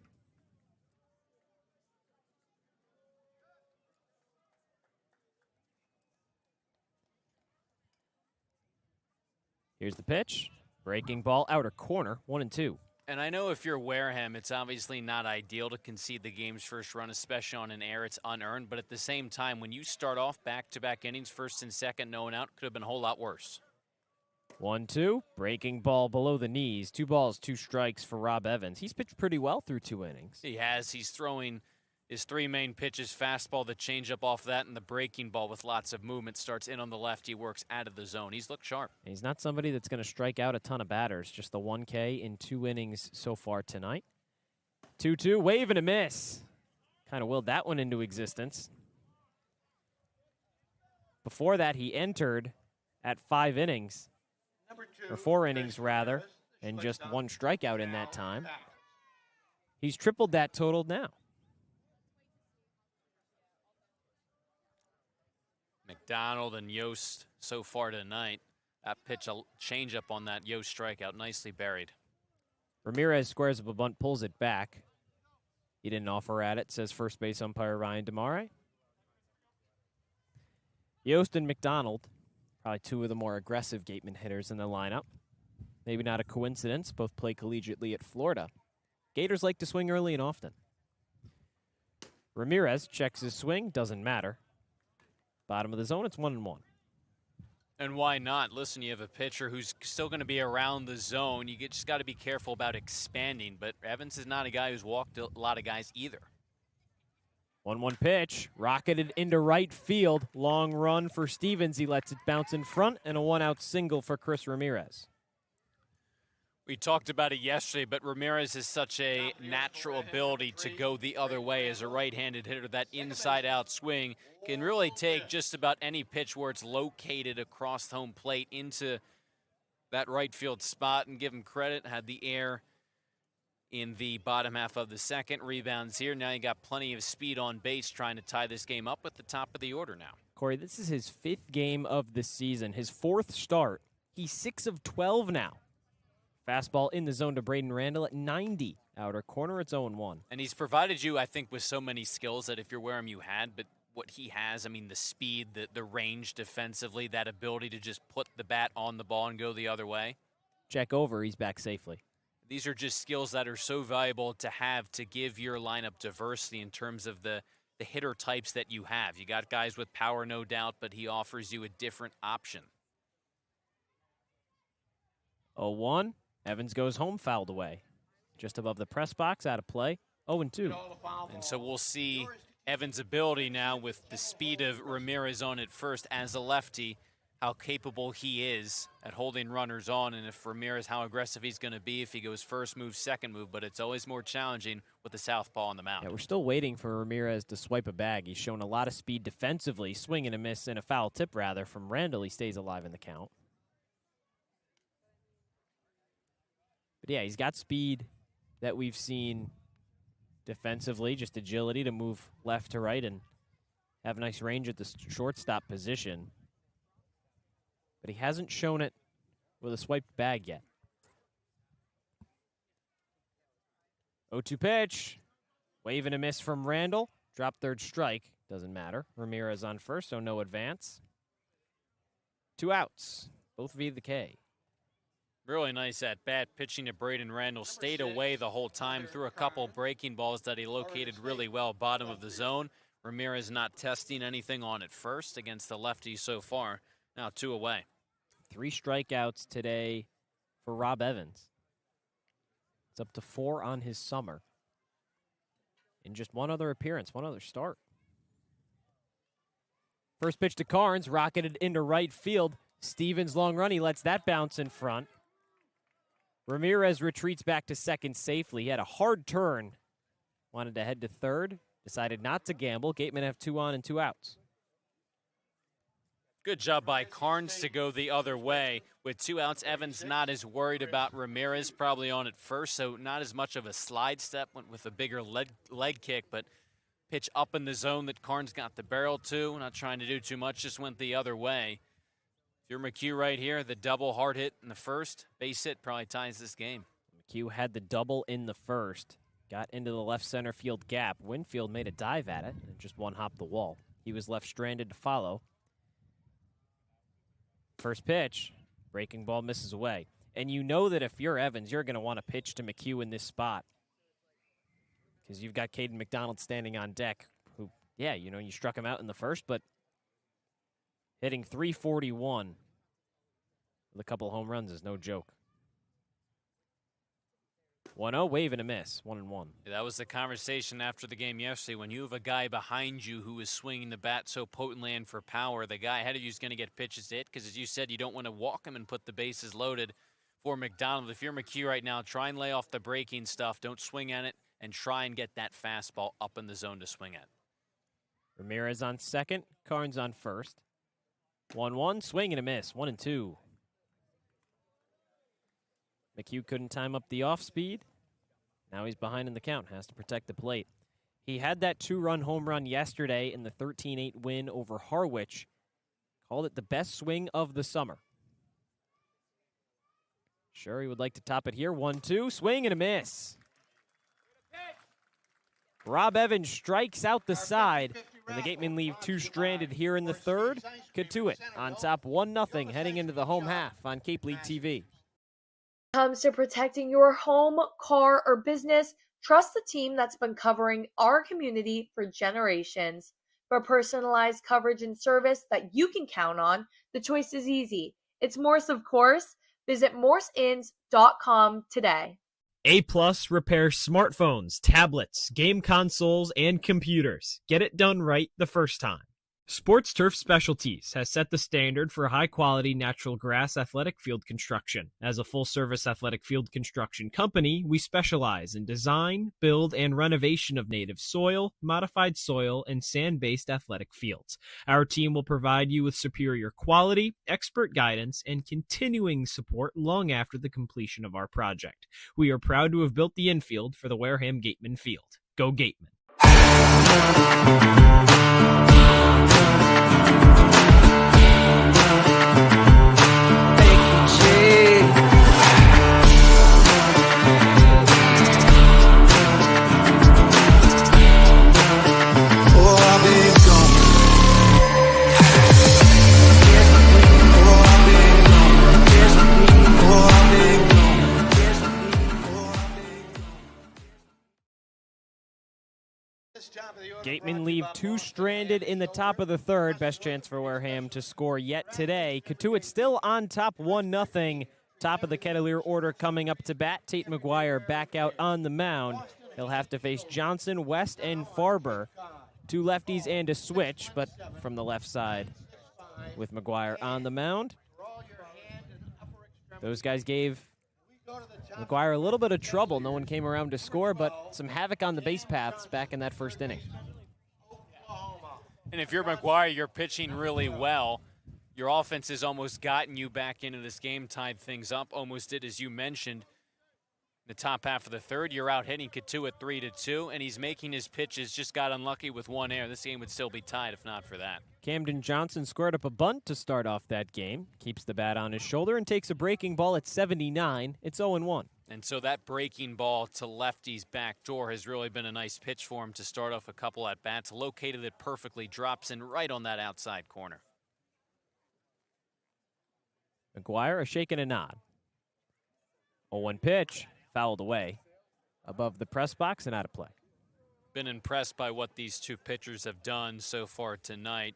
Here's the pitch. Breaking ball, outer corner, 1-2. And I know if you're Wareham, it's obviously not ideal to concede the game's first run, especially on an error it's unearned. But at the same time, when you start off back-to-back innings, first and second, no one out, could have been a whole lot worse. 1-2, breaking ball below the knees. 2 balls, 2 strikes for Rob Evans. He's pitched pretty well through 2 innings. He has. He's throwing his 3 main pitches, fastball, the changeup off that, and the breaking ball with lots of movement. Starts in on the left. He works out of the zone. He's looked sharp. And he's not somebody that's going to strike out a ton of batters. Just the 1K in 2 innings so far tonight. 2-2, wave and a miss. Kind of willed that one into existence. Before that, he entered at 5 innings. Or 4 innings, rather, and just 1 strikeout in that time. He's tripled that total now. McDonald and Yost so far tonight. That pitch, a changeup on that Yost strikeout, nicely buried. Ramirez squares up a bunt, pulls it back. He didn't offer at it, says first base umpire Ryan DeMare. Yost and McDonald, probably 2 of the more aggressive Gatemen hitters in the lineup. Maybe not a coincidence. Both play collegiately at Florida. Gators like to swing early and often. Ramirez checks his swing. Doesn't matter. Bottom of the zone, it's 1-1. And why not? Listen, you have a pitcher who's still going to be around the zone. You just got to be careful about expanding. But Evans is not a guy who's walked a lot of guys either. 1-1 pitch, rocketed into right field. Long run for Stevens. He lets it bounce in front, and a 1-out single for Chris Ramirez. We talked about it yesterday, but Ramirez has such a natural ability to go the other way as a right-handed hitter. That inside-out swing can really take just about any pitch where it's located across home plate into that right field spot. And give him credit, had the air in the bottom half of the second. Rebounds here. Now you got plenty of speed on base trying to tie this game up at the top of the order now. Cory, this is his 5th game of the season, his 4th start. He's 6 of 12 now. Fastball in the zone to Braden Randall at 90. Outer corner, it's 0-1. And he's provided you, I think, with so many skills that if you're Wareham, you had. But what he has, I mean, the speed, the range defensively, that ability to just put the bat on the ball and go the other way. Check over, he's back safely. These are just skills that are so valuable to have to give your lineup diversity in terms of the hitter types that you have. You got guys with power, no doubt, but he offers you a different option. 0-1. Evans goes home, fouled away. Just above the press box, out of play. 0-2. And so we'll see Evans' ability now with the speed of Ramirez on at first as a lefty, how capable he is at holding runners on, and if Ramirez, how aggressive he's going to be if he goes first move, second move, but it's always more challenging with the southpaw on the mound. Yeah, we're still waiting for Ramirez to swipe a bag. He's shown a lot of speed defensively, swing and a miss, and a foul tip, rather, from Randall. He stays alive in the count. But yeah, he's got speed that we've seen defensively, just agility to move left to right and have nice range at the shortstop position. But he hasn't shown it with a swiped bag yet. 0-2 pitch. Wave and a miss from Randall. Drop third strike. Doesn't matter. Ramirez on first, so no advance. 2 outs, both via the K. Really nice at bat, pitching to Braden Randall. Stayed away the whole time, threw a couple breaking balls that he located really well, bottom of the zone. Ramirez not testing anything on at first against the lefty so far. Now 2 away. 3 strikeouts today for Rob Evans. It's up to 4 on his summer. In just 1 other appearance, 1 other start. First pitch to Carnes, rocketed into right field. Stevens long run, he lets that bounce in front. Ramirez retreats back to second safely. He had a hard turn. Wanted to head to third. Decided not to gamble. Gatemen have 2 on and 2 outs. Good job by Carnes to go the other way. With 2 outs, Evans not as worried about Ramirez, probably on at first, so not as much of a slide step, went with a bigger leg kick, but pitch up in the zone that Carnes got the barrel to. Not trying to do too much, just went the other way. If you're McHugh right here, the double hard hit in the first, base hit probably ties this game. McHugh had the double in the first, got into the left center field gap. Winfield made a dive at it and just one hop the wall. He was left stranded to follow. First pitch, breaking ball misses away. And you know that if you're Evans, you're going to want to pitch to McHugh in this spot, because you've got Caden McDonald standing on deck, who, yeah, you know, you struck him out in the first, but hitting .341 with a couple home runs is no joke. 1-0, wave and a miss, 1-1. Yeah, that was the conversation after the game yesterday. When you have a guy behind you who is swinging the bat so potently and for power, the guy ahead of you is going to get pitches to hit, because as you said, you don't want to walk him and put the bases loaded for McDonald. If you're McHugh right now, try and lay off the breaking stuff. Don't swing at it, and try and get that fastball up in the zone to swing at. Ramirez on second, Carnes on first. 1-1, swing and a miss, 1-2. McHugh couldn't time up the off speed. Now he's behind in the count, has to protect the plate. He had that 2-run home run yesterday in the 13-8 win over Harwich. Called it the best swing of the summer. Sure, he would like to top it here. 1-2, swing and a miss. Rob Evans strikes out the side, and the Gatemen leave 2 stranded here in the third. Cotuit on top 1-0 heading into the home half on Cape League TV. Comes to protecting your home, car, or business, trust the team that's been covering our community for generations. For personalized coverage and service that you can count on, the choice is easy. It's Morse, of course. Visit morseins.com today. A+ repairs smartphones, tablets, game consoles, and computers. Get it done right the first time. Sports Turf Specialties has set the standard for high-quality natural grass athletic field construction. As a full-service athletic field construction company, we specialize in design, build, and renovation of native soil, modified soil, and sand-based athletic fields. Our team will provide you with superior quality, expert guidance, and continuing support long after the completion of our project. We are proud to have built the infield for the Wareham Gatemen field. Go Gatemen! Gatemen leave 2 stranded in the top of the third. Best chance for Wareham to score yet today. Cotuit still on top 1-0. Top of the Kettleer order coming up to bat. Tate McGuire back out on the mound. He'll have to face Johnson, West, and Farber. 2 lefties and a switch, but from the left side with McGuire on the mound. Those guys gave McGuire a little bit of trouble. No one came around to score, but some havoc on the base paths back in that first inning. And if you're McGuire, you're pitching really well. Your offense has almost gotten you back into this game, tied things up, almost did, as you mentioned. The top half of the third, you're out hitting Cotuit 3-2, and he's making his pitches, just got unlucky with 1 error. This game would still be tied if not for that. Camden Johnson squared up a bunt to start off that game, keeps the bat on his shoulder, and takes a breaking ball at 79. It's 0-1. And so that breaking ball to lefty's back door has really been a nice pitch for him to start off a couple at-bats. Located it perfectly, drops in right on that outside corner. McGuire, a shake and a nod. 0-1 pitch. Fouled away above the press box and out of play. Been impressed by what these 2 pitchers have done so far tonight.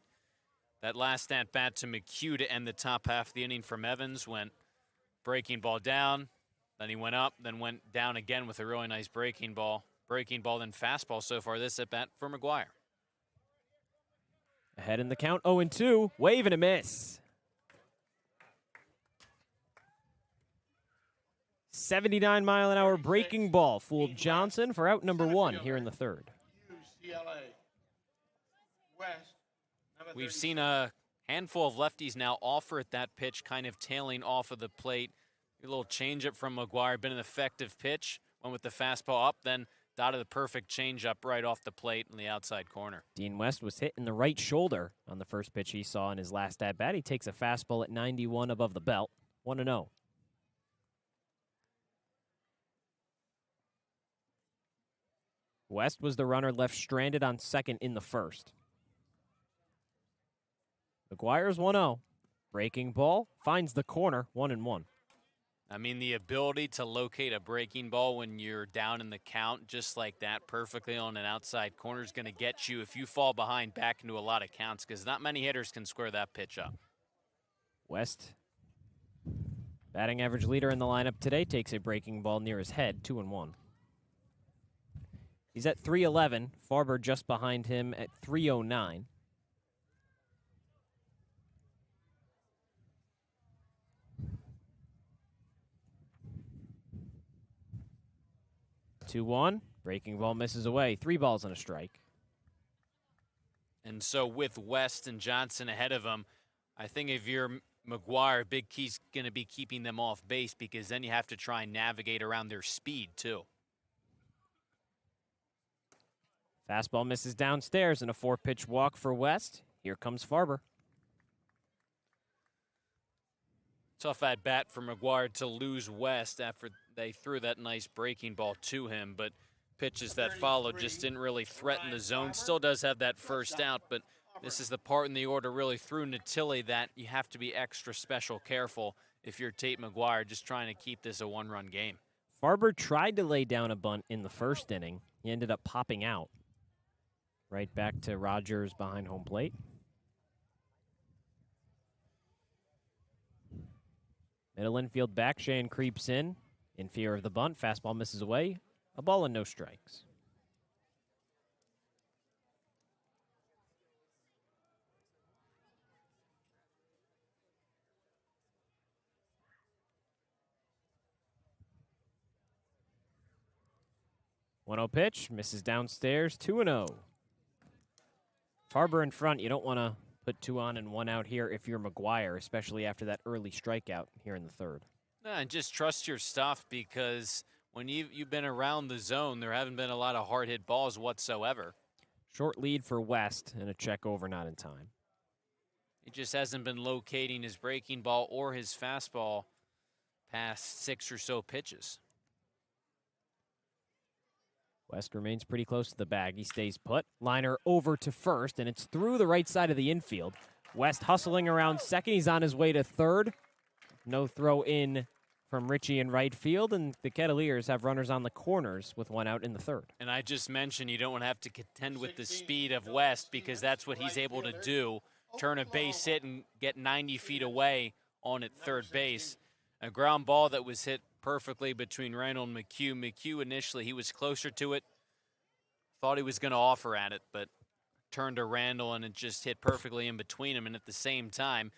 That last at-bat to McHugh to end the top half of the inning from Evans went breaking ball down, then he went up, then went down again with a really nice breaking ball. Breaking ball, then fastball so far this at-bat for McGuire. Ahead in the count, 0-2, wave and a miss. 79-mile-an-hour breaking ball fooled Johnson for out number 1 here in the third. We've seen a Handful of lefties now offer at that pitch, kind of tailing off of the plate. A little changeup from Maguire, been an effective pitch. Went with the fastball up, then dotted the perfect changeup right off the plate in the outside corner. Dean West was hit in the right shoulder on the first pitch he saw in his last at-bat. He takes a fastball at 91 above the belt, 1-0. West was the runner left stranded on second in the first. Maguire's 1-0. Breaking ball finds the corner, 1-1. I mean, the ability to locate a breaking ball when you're down in the count just like that perfectly on an outside corner is going to get you, if you fall behind, back into a lot of counts because not many hitters can square that pitch up. West, batting average leader in the lineup today, takes a breaking ball near his head, 2-1. He's at 311. Farber just behind him at 309. Two-one. Breaking ball misses away. 3 balls and a strike. And so with West and Johnson ahead of him, I think if you're Maguire, big key's going to be keeping them off base because then you have to try and navigate around their speed too. Fastball misses downstairs and a 4-pitch walk for West. Here comes Farber. Tough at bat for Maguire to lose West after they threw that nice breaking ball to him, but pitches that followed just didn't really threaten the zone. Still does have that first out, but this is the part in the order really through Natilli that you have to be extra special careful if you're Tate Maguire, just trying to keep this a 1-run game. Farber tried to lay down a bunt in the first inning. He ended up popping out. Right back to Rogers behind home plate. Middle infield back, Shane creeps in fear of the bunt. Fastball misses away. A ball and no strikes. One-0 pitch, misses downstairs, 2-0. Farber in front, you don't want to put 2 on and 1 out here if you're Maguire, especially after that early strikeout here in the third. No, and just trust your stuff because when you've been around the zone, there haven't been a lot of hard hit balls whatsoever. Short lead for West and a check over not in time. He just hasn't been locating his breaking ball or his fastball past 6 or so pitches. West remains pretty close to the bag. He stays put. Liner over to first, and it's through the right side of the infield. West hustling around second. He's on his way to third. No throw in from Richie in right field, and the Kettleers have runners on the corners with 1 out in the third. And I just mentioned you don't want to have to contend with the speed of West because that's what he's able to do, turn a base hit and get 90 feet away on at third base. A ground ball that was hit perfectly between Rayna and McHugh. McHugh initially, he was closer to it, thought he was going to offer at it, but turned to Randall and it just hit perfectly in between him. And at the same time,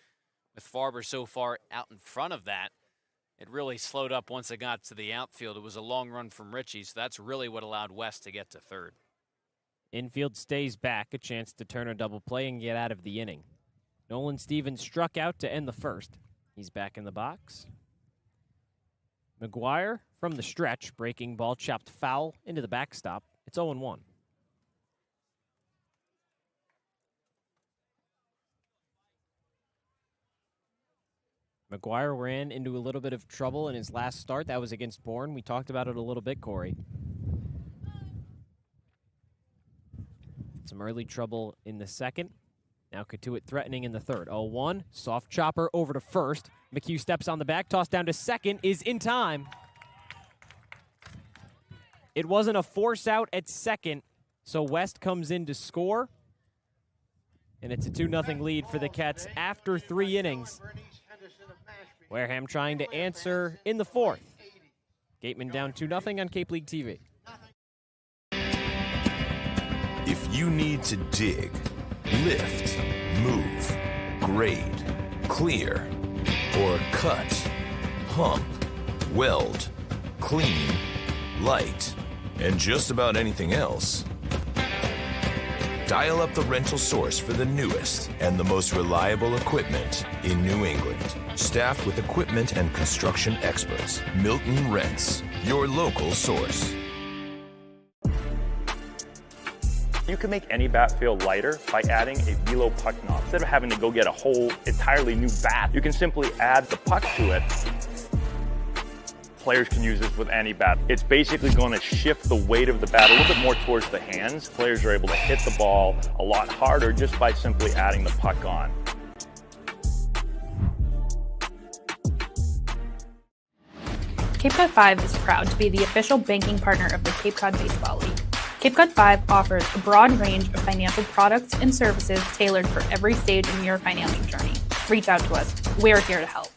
with Farber so far out in front of that, it really slowed up once it got to the outfield. It was a long run from Richie, so that's really what allowed West to get to third. Infield stays back, a chance to turn a double play and get out of the inning. Nolan Stevens struck out to end the first. He's back in the box. Maguire from the stretch, breaking ball chopped foul into the backstop. It's 0-1. Maguire ran into a little bit of trouble in his last start. That was against Bourne. We talked about it a little bit, Cory. Some early trouble in the second. Now Cotuit threatening in the third. 0-1, soft chopper over to first. McHugh steps on the back, toss down to second, is in time. It wasn't a force out at second, so West comes in to score. And it's a 2-0 lead for the Cats after 3 innings. Wareham trying to answer in the fourth. Gatemen down 2-0 on Cape League TV. If you need to dig, lift, move, grade, clear, or cut, pump, weld, clean, light, and just about anything else, Dial up the rental source for the newest and the most reliable equipment in New England. Staffed with equipment and construction experts. Milton Rents, your local source. You can make any bat feel lighter by adding a velo puck knob. Instead of having to go get a whole entirely new bat, you can simply add the puck to it. Players can use this with any bat. It's basically going to shift the weight of the bat a little bit more towards the hands. Players are able to hit the ball a lot harder just by simply adding the puck on. Cape Cod 5 is proud to be the official banking partner of the Cape Cod Baseball League. Cape Cod 5 offers a broad range of financial products and services tailored for every stage in your financing journey. Reach out to us. We're here to help.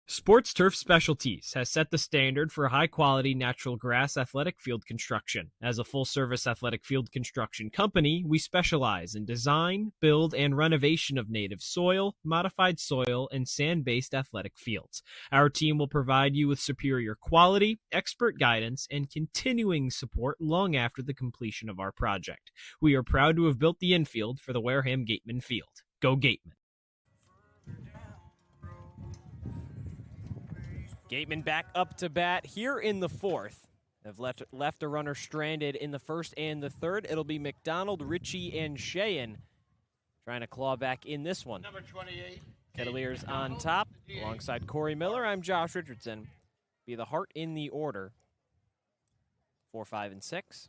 Sports Turf Specialties has set the standard for high-quality natural grass athletic field construction. As a full-service athletic field construction company, we specialize in design, build, and renovation of native soil, modified soil, and sand-based athletic fields. Our team will provide you with superior quality, expert guidance, and continuing support long after the completion of our project. We are proud to have built the infield for the Wareham Gatemen field. Go Gatemen! Gatemen back up to bat here in the fourth. They've left a runner stranded in the first and the third. It'll be McDonald, Ritchie, and Sheehan trying to claw back in this one. Number 28. Kettleers on top alongside Cory Miller. I'm Josh Richardson. Be the heart in the order. 4, 5, and 6.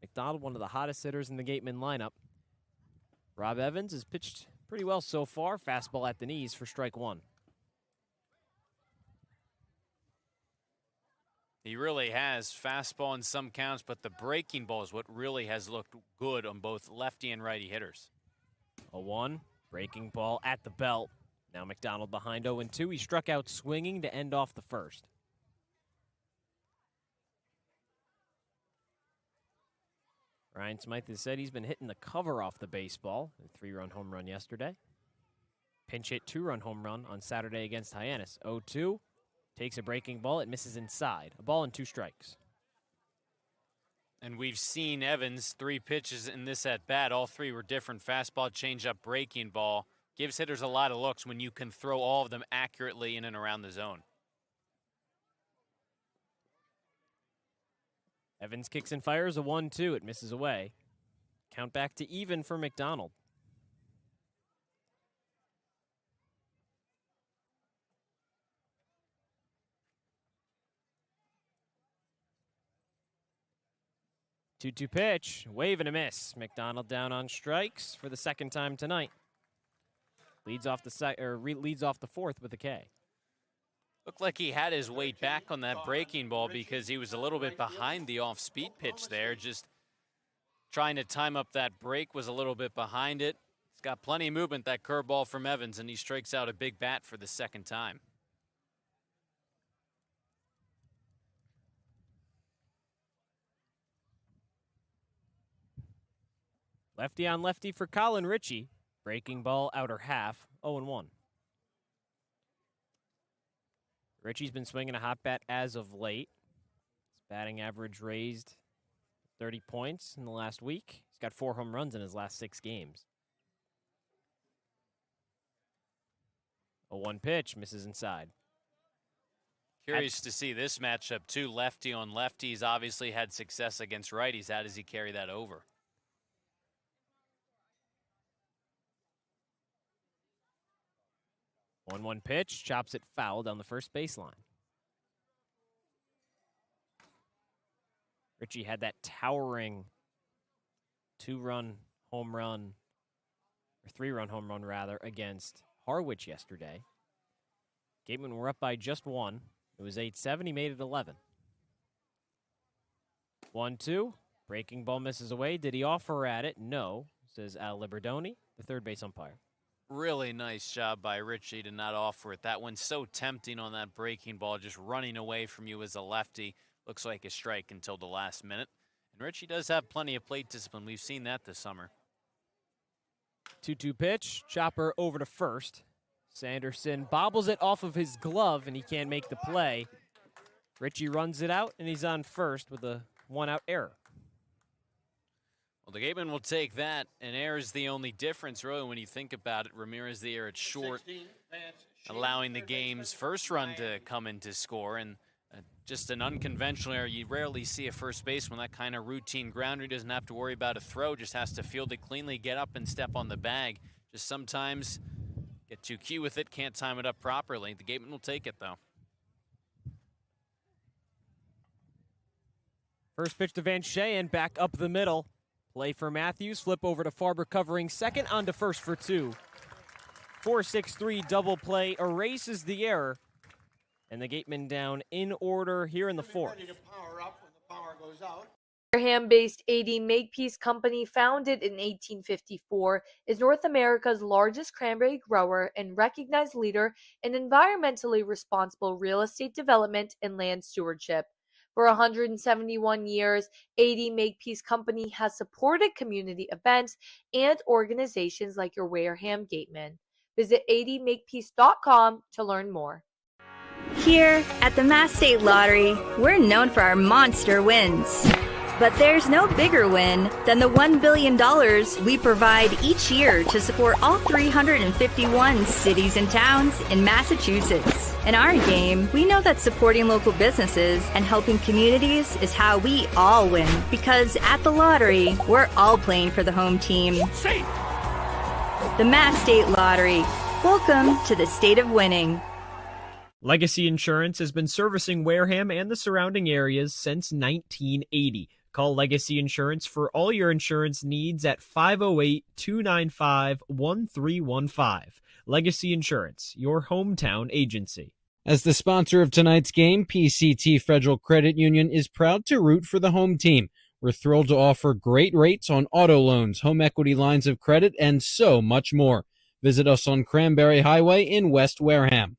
McDonald, one of the hottest hitters in the Gatemen lineup. Rob Evans has pitched pretty well so far. Fastball at the knees for strike one. He really has fastball in some counts, but the breaking ball is what really has looked good on both lefty and righty hitters. 0-1, breaking ball at the belt. Now McDonald behind 0-2. He struck out swinging to end off the first. Ryan Smythe has said he's been hitting the cover off the baseball. A 3-run home run yesterday. Pinch hit 2-run home run on Saturday against Hyannis. 0-2. Takes a breaking ball. It misses inside. A ball and 2 strikes. And we've seen Evans 3 pitches in this at bat. All 3 were different. Fastball, changeup, breaking ball. Gives hitters a lot of looks when you can throw all of them accurately in and around the zone. Evans kicks and fires a 1-2. It misses away. Count back to even for McDonald. Two-two pitch, wave and a miss. McDonald down on strikes for the second time tonight. Leads off the fourth with a K. Looked like he had his weight back on that breaking ball because he was a little bit behind the off-speed pitch there. Just trying to time up that break, was a little bit behind it. It's got plenty of movement, that curveball from Evans, and he strikes out a big bat for the second time. Lefty on lefty for Colin Ritchie. Breaking ball outer half, 0-1. Ritchie's been swinging a hot bat as of late. His batting average raised 30 points in the last week. He's got 4 home runs in his last 6 games. A 1 pitch, misses inside. Curious to see this matchup too. Lefty on lefty. He's obviously had success against righties. How does he carry that over? 1-1 pitch, chops it foul down the first baseline. Ritchie had that towering 2-run home run, or 3-run home run rather, against Harwich yesterday. Gatemen were up by just 1. It was 8-7. He made it 11. 1-2. Breaking ball misses away. Did he offer at it? No, says Al Liberdoni, the third base umpire. Really nice job by Ritchie to not offer it. That one's so tempting on that breaking ball, just running away from you as a lefty. Looks like a strike until the last minute. And Ritchie does have plenty of plate discipline. We've seen that this summer. 2-2 pitch, chopper over to first. Sanderson bobbles it off of his glove, and he can't make the play. Ritchie runs it out, and he's on first with a 1-out error. Well, the Gatemen will take that, and air is the only difference, really, when you think about it. Ramirez the air at short, allowing the game's first run to come in to score, and just an unconventional error. You rarely see a first baseman that kind of routine grounder. He doesn't have to worry about a throw, just has to field it cleanly, get up and step on the bag. Just sometimes get too cute with it, can't time it up properly. The Gatemen will take it, though. First pitch to Van Sheen, back up the middle. Play for Matthews, flip over to Farber covering second, on to first for two. 4-6-3 double play erases the error. And the Gatemen down in order here in the fourth. Wareham-based 80 Makepeace Company, founded in 1854, is North America's largest cranberry grower and recognized leader in environmentally responsible real estate development and land stewardship. For 171 years, 80 Makepeace Company has supported community events and organizations like your Wareham Gatemen. Visit 80makepeace.com to learn more. Here at the Mass State Lottery, we're known for our monster wins. But there's no bigger win than the $1 billion we provide each year to support all 351 cities and towns in Massachusetts. In our game, we know that supporting local businesses and helping communities is how we all win. Because at the lottery, we're all playing for the home team. Safe. The Mass State Lottery. Welcome to the state of winning. Legacy Insurance has been servicing Wareham and the surrounding areas since 1980. Call Legacy Insurance for all your insurance needs at 508-295-1315. Legacy Insurance, your hometown agency. As the sponsor of tonight's game, PCT Federal Credit Union is proud to root for the home team. We're thrilled to offer great rates on auto loans, home equity lines of credit, and so much more. Visit us on Cranberry Highway in West Wareham.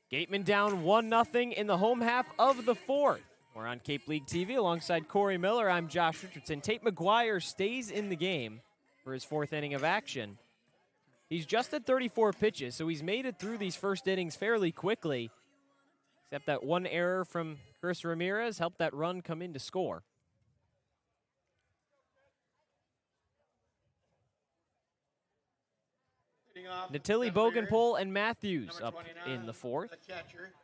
Gatemen down 1-0 in the home half of the fourth. We're on Cape League TV alongside Cory Miller. I'm Josh Richardson. Tate McGuire stays in the game for his fourth inning of action. He's just at 34 pitches, so he's made it through these first innings fairly quickly. Except that one error from Chris Ramirez helped that run come in to score. Natilli, Bogenpol, and Matthews up in the fourth.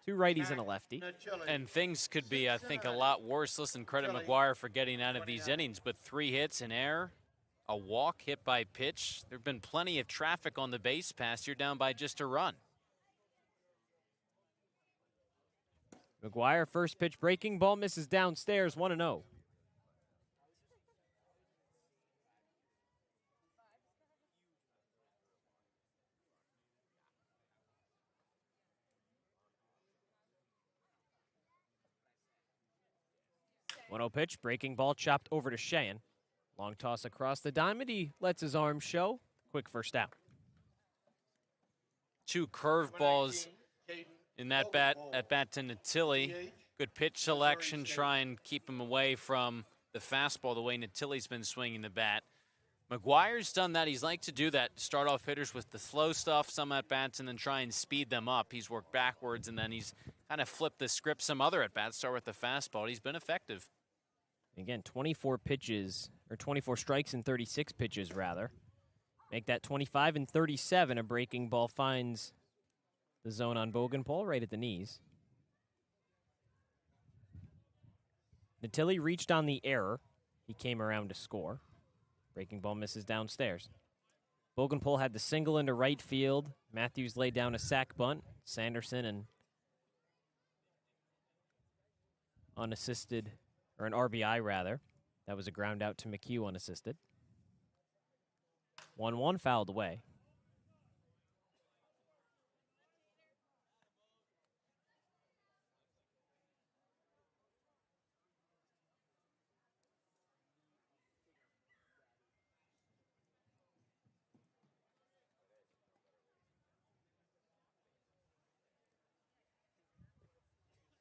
Two righties and a lefty. And things could be, I think, a lot worse. Listen, credit McGuire for getting out of these innings, but 3 hits, an error, a walk, hit by pitch. There have been plenty of traffic on the base pass. You're down by just a run. McGuire, first pitch breaking ball, misses downstairs, 1-0. Pitch, breaking ball chopped over to Sheen. Long toss across the diamond. He lets his arm show. Quick first out. 2 curveballs in that bat to Natilli. Good pitch selection. Try and keep him away from the fastball the way Natilli's been swinging the bat. McGuire's done that. He's liked to do that. Start off hitters with the slow stuff, some at-bats, and then try and speed them up. He's worked backwards, and then he's kind of flipped the script some other at-bats. Start with the fastball. He's been effective. Again, 24 pitches, or 24 strikes and 36 pitches, rather. Make that 25 and 37. A breaking ball finds the zone on Bogenpol right at the knees. Natilli reached on the error. He came around to score. Breaking ball misses downstairs. Bogenpol had the single into right field. Matthews laid down a sac bunt. Sanderson and unassisted, or an RBI rather. That was a ground out to McHugh unassisted. 1-1 fouled away.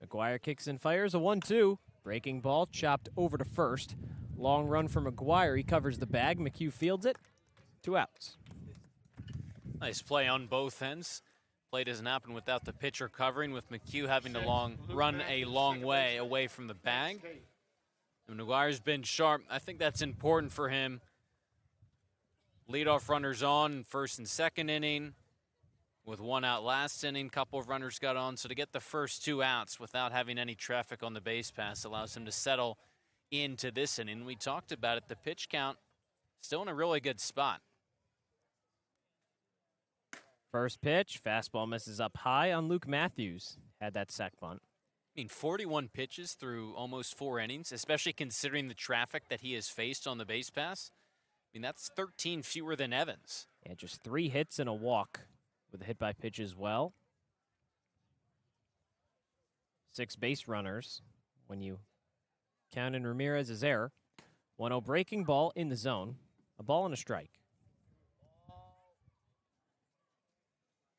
McGuire kicks and fires a 1-2. Breaking ball chopped over to first. Long run for McGuire. He covers the bag. McHugh fields it. 2 outs. Nice play on both ends. Play doesn't happen without the pitcher covering, with McHugh having to run a long way away from the bag. McGuire's been sharp. I think that's important for him. Leadoff runners on first and second inning. With one out last inning, couple of runners got on. So to get the first 2 outs without having any traffic on the base pass allows him to settle into this inning. We talked about it. The pitch count still in a really good spot. First pitch, fastball misses up high on Luke Matthews. Had that sac bunt. I mean, 41 pitches through almost 4 innings, especially considering the traffic that he has faced on the base pass. I mean, that's 13 fewer than Evans. Yeah, just 3 hits and a walk with a hit by pitch as well. 6 base runners when you count in Ramirez's error. 1-0 breaking ball in the zone. A ball and a strike.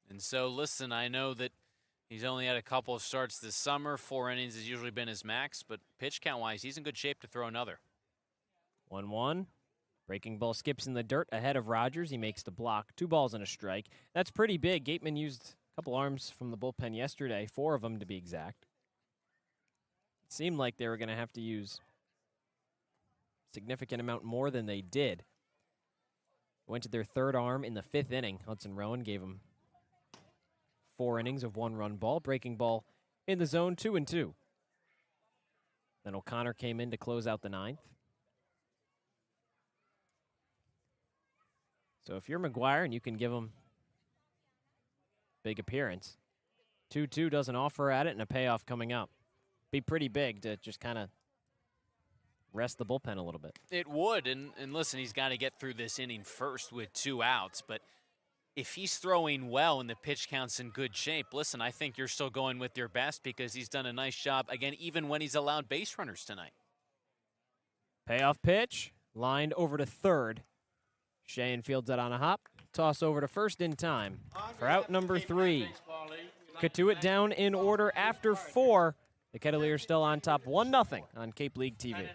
And so, listen, I know that he's only had a couple of starts this summer. 4 innings has usually been his max, but pitch count-wise, he's in good shape to throw another. 1-1. Breaking ball skips in the dirt ahead of Rogers. He makes the block. 2 balls and a strike. That's pretty big. Gatemen used a couple arms from the bullpen yesterday, 4 of them to be exact. It seemed like they were going to have to use a significant amount more than they did. Went to their 3rd arm in the 5th inning. Hudson Rowan gave him 4 innings of 1-run ball. Breaking ball in the zone, 2-2. Then O'Connor came in to close out the 9th. So if you're McGuire and you can give him big appearance, 2-2 doesn't offer at it and a payoff coming up. Be pretty big to just kind of rest the bullpen a little bit. It would, and listen, he's got to get through this inning first with 2 outs, but if he's throwing well and the pitch count's in good shape, listen, I think you're still going with your best because he's done a nice job, again, even when he's allowed base runners tonight. Payoff pitch, lined over to third. Sheehan fields it on a hop. Toss over to first in time for out number 3. Cotuit down in order after 4. The Kettleers still on top 1-0 on Cape League TV.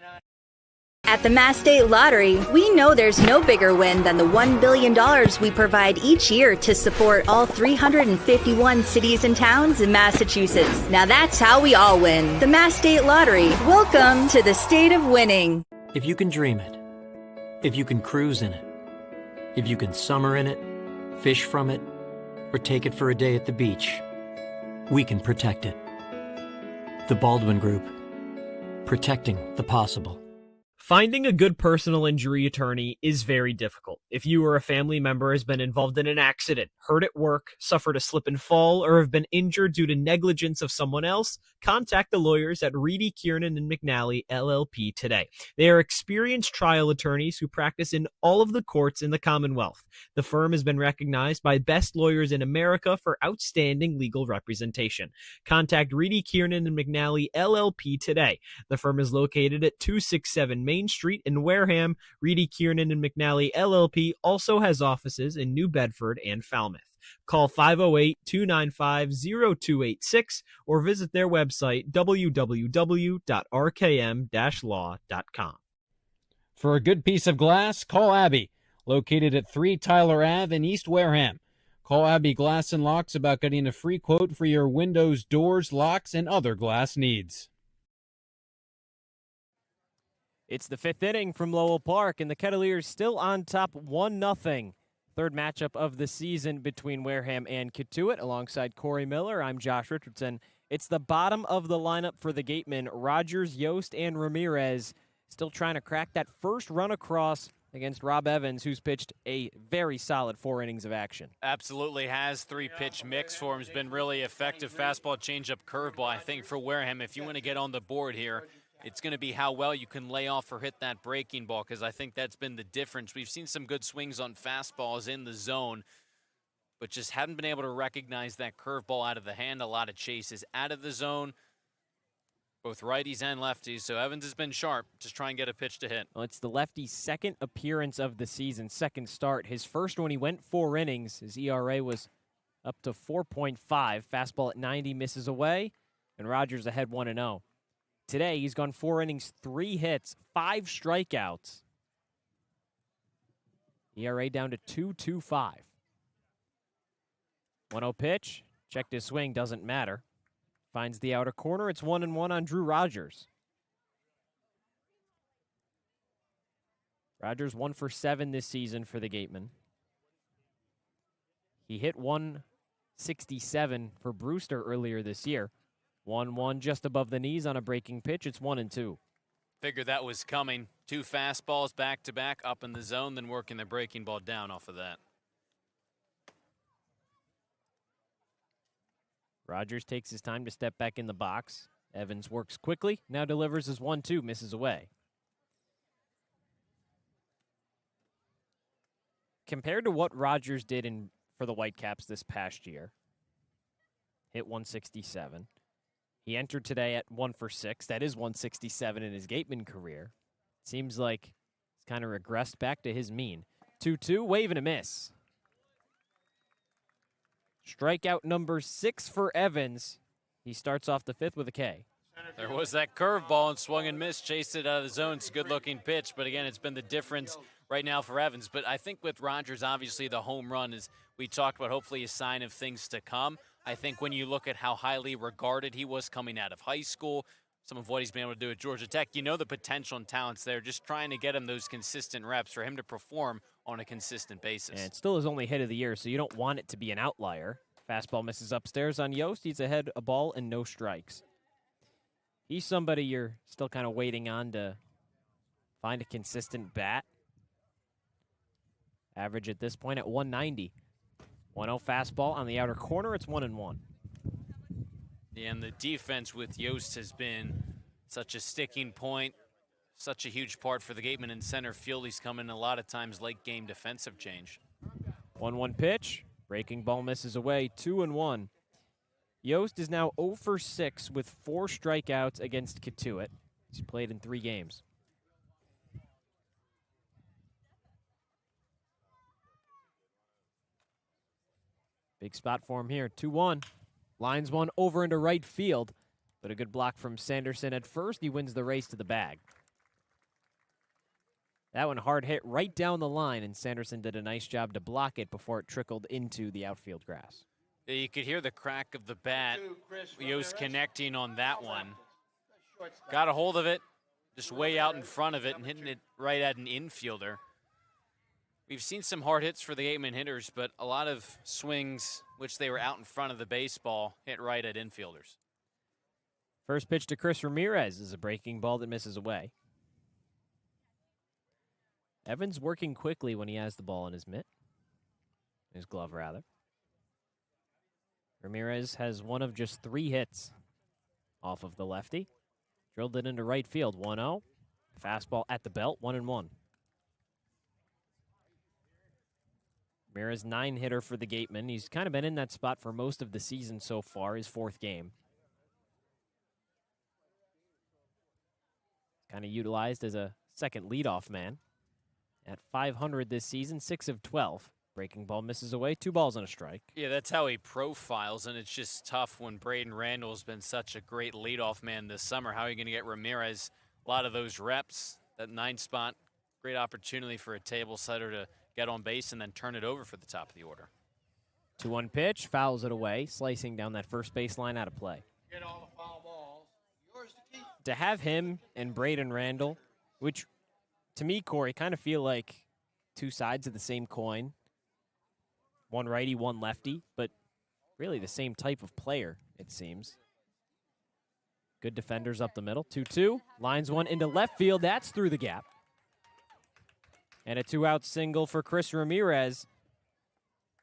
At the Mass State Lottery, we know there's no bigger win than the $1 billion we provide each year to support all 351 cities and towns in Massachusetts. Now that's how we all win. The Mass State Lottery. Welcome to the state of winning. If you can dream it, if you can cruise in it, if you can summer in it, fish from it, or take it for a day at the beach, we can protect it. The Baldwin Group. Protecting the possible. Finding a good personal injury attorney is very difficult. If you or a family member has been involved in an accident, hurt at work, suffered a slip and fall, or have been injured due to negligence of someone else, contact the lawyers at Reedy, Kiernan, and McNally, LLP today. They are experienced trial attorneys who practice in all of the courts in the Commonwealth. The firm has been recognized by Best Lawyers in America for outstanding legal representation. Contact Reedy, Kiernan, and McNally, LLP today. The firm is located at 267 Main Street in Wareham. Reedy, Kiernan, and McNally, LLP also has offices in New Bedford and Falmouth. Call 508-295-0286 or visit their website, www.rkm-law.com. For a good piece of glass, call Abby, located at 3 Tyler Ave in East Wareham. Call Abby Glass and Locks about getting a free quote for your windows, doors, locks, and other glass needs. It's the 5th inning from Lowell Park, and the Kettleers still on top 1-0. Third matchup of the season between Wareham and Cotuit. Alongside Cory Miller, I'm Josh Richardson. It's the bottom of the lineup for the Gatemen. Rogers, Yost, and Ramirez still trying to crack that first run across against Rob Evans, who's pitched a very solid 4 innings of action. Absolutely has 3-pitch mix for him. Has been really effective. Fastball, changeup, curveball. I think for Wareham, if you want to get on the board here, it's going to be how well you can lay off or hit that breaking ball, because I think that's been the difference. We've seen some good swings on fastballs in the zone, but just haven't been able to recognize that curveball out of the hand. A lot of chases out of the zone, both righties and lefties. So Evans has been sharp. Just try and get a pitch to hit. Well, it's the lefty's second appearance of the season, second start. His first when he went 4 innings, his ERA was up to 4.5. Fastball at 90 misses away, and Rogers ahead 1-0. Today, he's gone 4 innings, 3 hits, 5 strikeouts. ERA down to 2.25. 1-0 pitch. Checked his swing, doesn't matter. Finds the outer corner. It's 1-1 on Drew Rogers. Rogers 1 for 7 this season for the Gatemen. He hit 167 for Brewster earlier this year. 1-1 just above the knees on a breaking pitch. It's 1-2. Figured that was coming. 2 fastballs back-to-back up in the zone, then working the breaking ball down off of that. Rogers takes his time to step back in the box. Evans works quickly, now delivers his 1-2, misses away. Compared to what Rogers did for the Whitecaps this past year, hit 167. He entered today at 1 for 6. That is 167 in his Gateman career. Seems like he's kind of regressed back to his mean. 2-2, wave and a miss. Strikeout number 6 for Evans. He starts off the 5th with a K. There was that curveball and swung and missed, chased it out of the zone. It's a good-looking pitch, but again, it's been the difference right now for Evans. But I think with Rogers, obviously the home run is, we talked about, hopefully a sign of things to come. I think when you look at how highly regarded he was coming out of high school, some of what he's been able to do at Georgia Tech, you know the potential and talent's there, just trying to get him those consistent reps for him to perform on a consistent basis. And it's still his only hit of the year, so you don't want it to be an outlier. Fastball misses upstairs on Yost. He's ahead a ball and no strikes. He's somebody you're still kind of waiting on to find a consistent bat. Average at this point at 190. 1-0 fastball on the outer corner. It's 1-1. Yeah, and the defense with Yost has been such a sticking point, such a huge part for the Gatemen in center field. He's come in a lot of times late game defensive change. 1-1 pitch. Breaking ball misses away. 2-1. Yost is now 0 for 6 with 4 strikeouts against Cotuit. He's played in 3 games. Big spot for him here. 2-1. Lines one over into right field, but a good block from Sanderson at first. He wins the race to the bag. That one hard hit right down the line, and Sanderson did a nice job to block it before it trickled into the outfield grass. Yeah, you could hear the crack of the bat. Yost connecting on that one. Got a hold of it, just way out in front of it and hitting it right at an infielder. We've seen some hard hits for the Gatemen hitters, but a lot of swings, which they were out in front of the baseball, hit right at infielders. First pitch to Chris Ramirez is a breaking ball that misses away. Evans working quickly when he has the ball in his mitt. His glove, rather. Ramirez has one of just 3 hits off of the lefty. Drilled it into right field, 1-0. Fastball at the belt, 1-1. Ramirez, 9-hitter for the Gatemen. He's kind of been in that spot for most of the season so far, his 4th game. Kind of utilized as a second leadoff man. At 500 this season, 6 of 12. Breaking ball misses away, 2 balls and a strike. Yeah, that's how he profiles, and it's just tough when Braden Randall's been such a great leadoff man this summer. How are you going to get Ramirez a lot of those reps? That 9 spot, great opportunity for a table setter to get on base and then turn it over for the top of the order. 2-1 pitch, fouls it away, slicing down that first baseline out of play. Get all the foul balls. Yours to keep. To have him and Braden Randall, which to me, Cory, kind of feel like 2 sides of the same coin. One righty, one lefty, but really the same type of player, it seems. Good defenders up the middle. 2-2. Lines one into left field. That's through the gap. And a 2-out single for Chris Ramirez.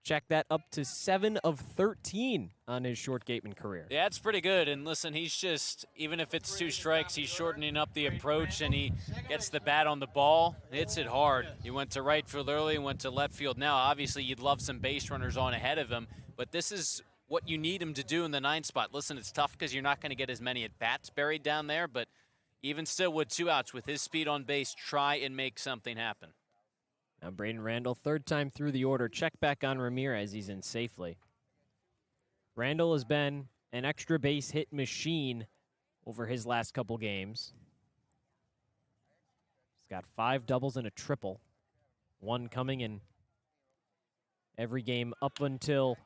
Check that up to 7 of 13 on his short Gateman career. Yeah, it's pretty good. And listen, he's just, even if it's 2 strikes, he's shortening up the approach and he gets the bat on the ball, hits it hard. He went to right field early and went to left field now. Obviously, you'd love some base runners on ahead of him, but this is what you need him to do in the 9 spot. Listen, it's tough because you're not going to get as many at-bats buried down there, but even still with 2 outs, with his speed on base, try and make something happen. Now Braden Randall, 3rd time through the order. Check back on Ramirez. He's in safely. Randall has been an extra base hit machine over his last couple games. He's got 5 doubles and a triple. 1 coming in every game up until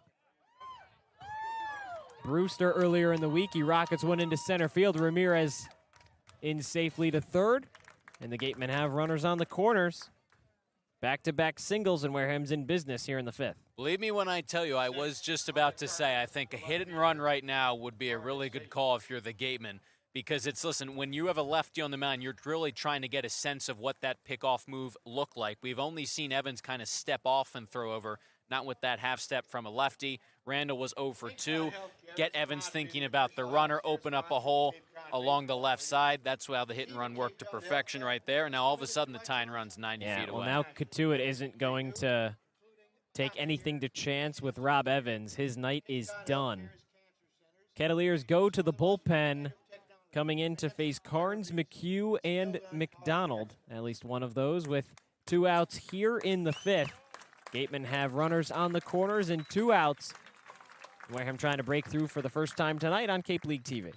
Brewster earlier in the week. He rockets one into center field. Ramirez in safely to 3rd. And the Gatemen have runners on the corners. Back-to-back singles, and Wareham's in business here in the 5th. Believe me when I tell you, I was just about to say, I think a hit and run right now would be a really good call if you're the Gatemen, because listen, when you have a lefty on the mound, you're really trying to get a sense of what that pickoff move looked like. We've only seen Evans kind of step off and throw over, not with that half step from a lefty. Randall was 0 for 2. Get Evans thinking about the runner, open up a hole along the left side. That's how the hit and run worked to perfection right there. And now all of a sudden the tie and run's 90 feet away. Well, now Cotuit isn't going to take anything to chance with Rob Evans. His night is done. Kettleers go to the bullpen, coming in to face Carnes, McHugh, and McDonald. At least one of those with 2 outs here in the 5th. Gatemen have runners on the corners and 2 outs. Wareham trying to break through for the first time tonight on Cape League TV.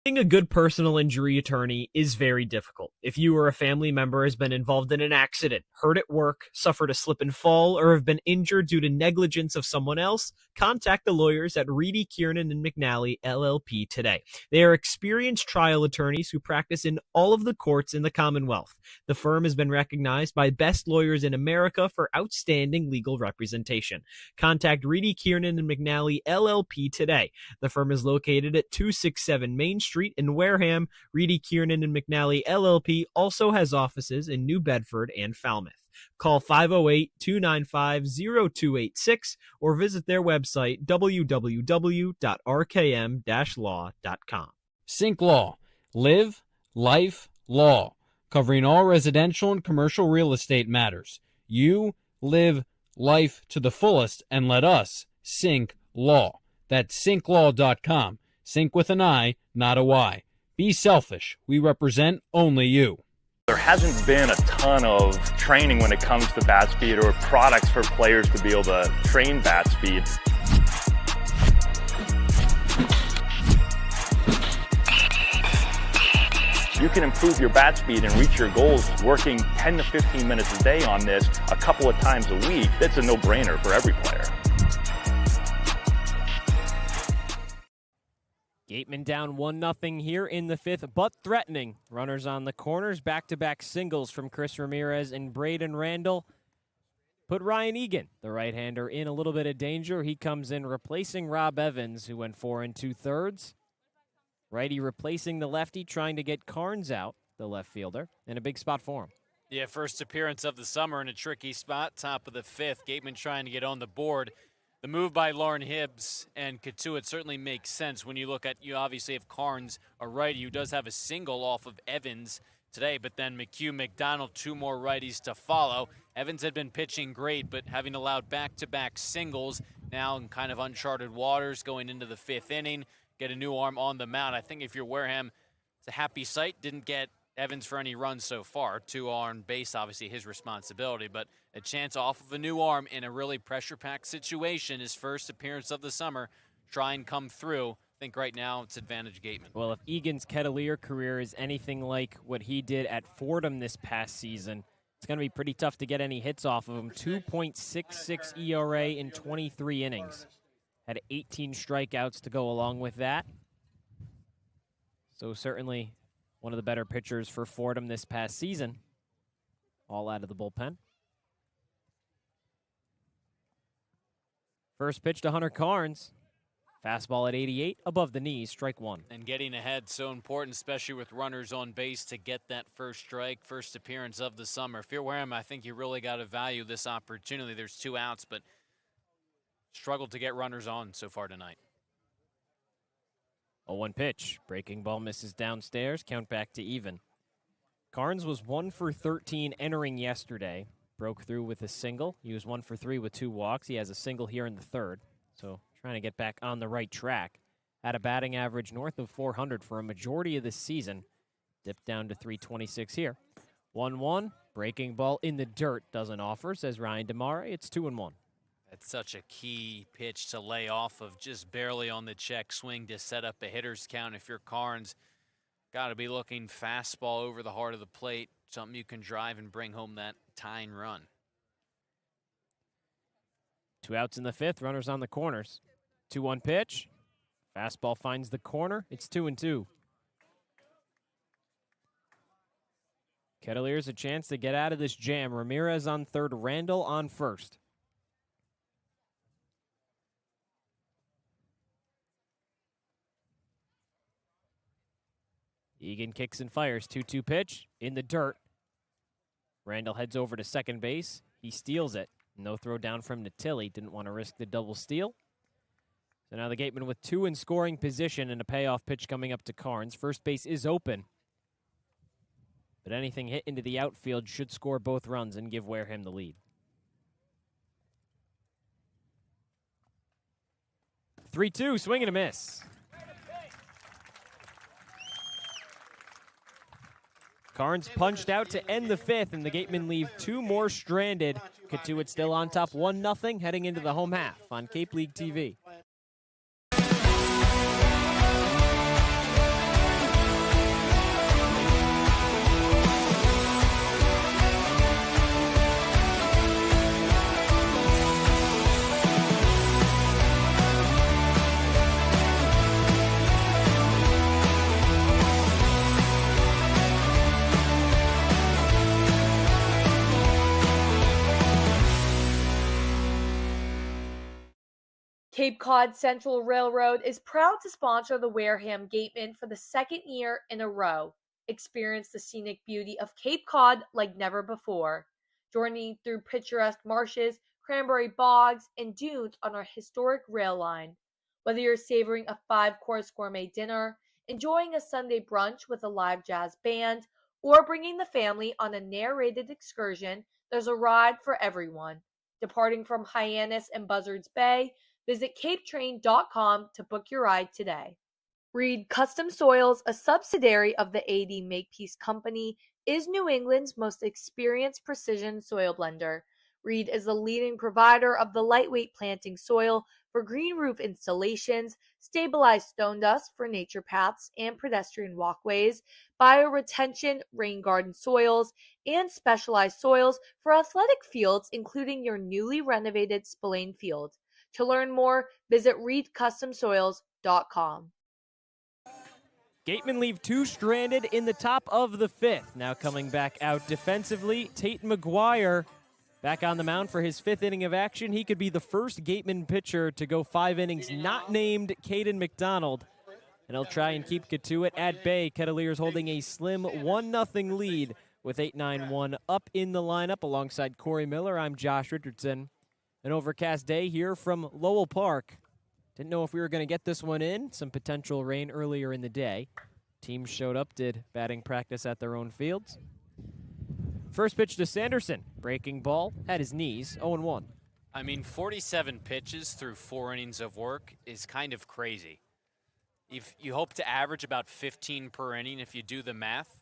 Being a good personal injury attorney is very difficult. If you or a family member has been involved in an accident, hurt at work, suffered a slip and fall, or have been injured due to negligence of someone else, contact the lawyers at Reedy, Kiernan, and McNally, LLP today. They are experienced trial attorneys who practice in all of the courts in the Commonwealth. The firm has been recognized by Best Lawyers in America for outstanding legal representation. Contact Reedy, Kiernan, and McNally, LLP today. The firm is located at 267 Main Street in Wareham. Reedy, Kiernan, and McNally LLP also has offices in New Bedford and Falmouth. Call 508-295-0286 or visit their website www.rkm-law.com. Sync Law. Live, life, law. Covering all residential and commercial real estate matters. You live life to the fullest and let us Sync Law. That's synclaw.com. Sync with an I, not a Y. Be selfish. We represent only you. There hasn't been a ton of training when it comes to bat speed or products for players to be able to train bat speed. You can improve your bat speed and reach your goals working 10 to 15 minutes a day on this a couple of times a week. That's a no-brainer for every player. Gatemen down 1-0 here in the 5th, but threatening. Runners on the corners, back-to-back singles from Chris Ramirez and Braden Randall. Put Ryan Egan, the right-hander, in a little bit of danger. He comes in replacing Rob Evans, who went 4 2/3. Righty replacing the lefty, trying to get Carnes out, the left fielder, in a big spot for him. Yeah, first appearance of the summer in a tricky spot, top of the 5th. Gatemen trying to get on the board. The move by Lauren Hibbs and Cotuit certainly makes sense when you look at, you obviously have Carnes, a righty who does have a single off of Evans today, but then McHugh, McDonald, 2 more righties to follow. Evans had been pitching great, but having allowed back-to-back singles, now in kind of uncharted waters going into the 5th inning, get a new arm on the mound. I think if you're Wareham, it's a happy sight. Didn't get Evans for any runs so far. 2 on base, obviously his responsibility, but a chance off of a new arm in a really pressure-packed situation, his first appearance of the summer, try and come through. I think right now it's advantage Gatemen. Well, if Egan's Kettleer career is anything like what he did at Fordham this past season, it's going to be pretty tough to get any hits off of him. 2.66 ERA in 23 innings. Had 18 strikeouts to go along with that. So certainly one of the better pitchers for Fordham this past season. All out of the bullpen. First pitch to Hunter Carnes. Fastball at 88, above the knees, strike 1. And getting ahead so important, especially with runners on base, to get that first strike, first appearance of the summer. If you're Wareham, I think you really got to value this opportunity. There's 2 outs, but struggled to get runners on so far tonight. 0-1 pitch. Breaking ball misses downstairs. Count back to even. Carnes was 1 for 13 entering yesterday. Broke through with a single. He was 1 for 3 with 2 walks. He has a single here in the 3rd. So trying to get back on the right track. Had a batting average north of 400 for a majority of the season. Dipped down to 326 here. 1-1. Breaking ball in the dirt. Doesn't offer, says Ryan DeMare. It's 2-1. That's such a key pitch to lay off of, just barely on the check swing to set up a hitter's count. If you're Carnes, got to be looking fastball over the heart of the plate, something you can drive and bring home that tying run. 2 outs in the 5th, runners on the corners. 2-1 pitch. Fastball finds the corner. It's 2-2. Kettleers a chance to get out of this jam. Ramirez on third, Randall on first. Egan kicks and fires. 2-2 pitch in the dirt. Randall heads over to second base. He steals it. No throw down from Natilli. Didn't want to risk the double steal. So now the Gatemen with 2 in scoring position and a payoff pitch coming up to Carnes. First base is open. But anything hit into the outfield should score both runs and give Wareham the lead. 3-2, swing and a miss. Carnes punched out to end the 5th, and the Gatemen leave 2 more stranded. Cotuit still on top 1-0 heading into the home half on Cape League TV. Cape Cod Central Railroad is proud to sponsor the Wareham Gatemen for the 2nd year in a row. Experience the scenic beauty of Cape Cod like never before. Journey through picturesque marshes, cranberry bogs, and dunes on our historic rail line. Whether you're savoring a 5-course gourmet dinner, enjoying a Sunday brunch with a live jazz band, or bringing the family on a narrated excursion, there's a ride for everyone. Departing from Hyannis and Buzzards Bay, visit capetrain.com to book your ride today. Reed Custom Soils, a subsidiary of the AD Makepeace Company, is New England's most experienced precision soil blender. Reed is the leading provider of the lightweight planting soil for green roof installations, stabilized stone dust for nature paths and pedestrian walkways, bioretention rain garden soils, and specialized soils for athletic fields, including your newly renovated Spillane Field. To learn more, visit reedcustomsoils.com. Gatemen leave 2 stranded in the top of the 5th. Now coming back out defensively, Tate McGuire back on the mound for his 5th inning of action. He could be the first Gatemen pitcher to go 5 innings not named Caden McDonald. And he'll try and keep Cotuit at bay. Kettleers holding a slim 1-0 lead with 8-9-1 up in the lineup. Alongside Cory Miller, I'm Josh Richardson. An overcast day here from Lowell Park. Didn't know if we were going to get this one in. Some potential rain earlier in the day. Teams showed up, did batting practice at their own fields. First pitch to Sanderson. Breaking ball at his knees, 0-1. I mean, 47 pitches through 4 innings of work is kind of crazy. If you hope to average about 15 per inning if you do the math.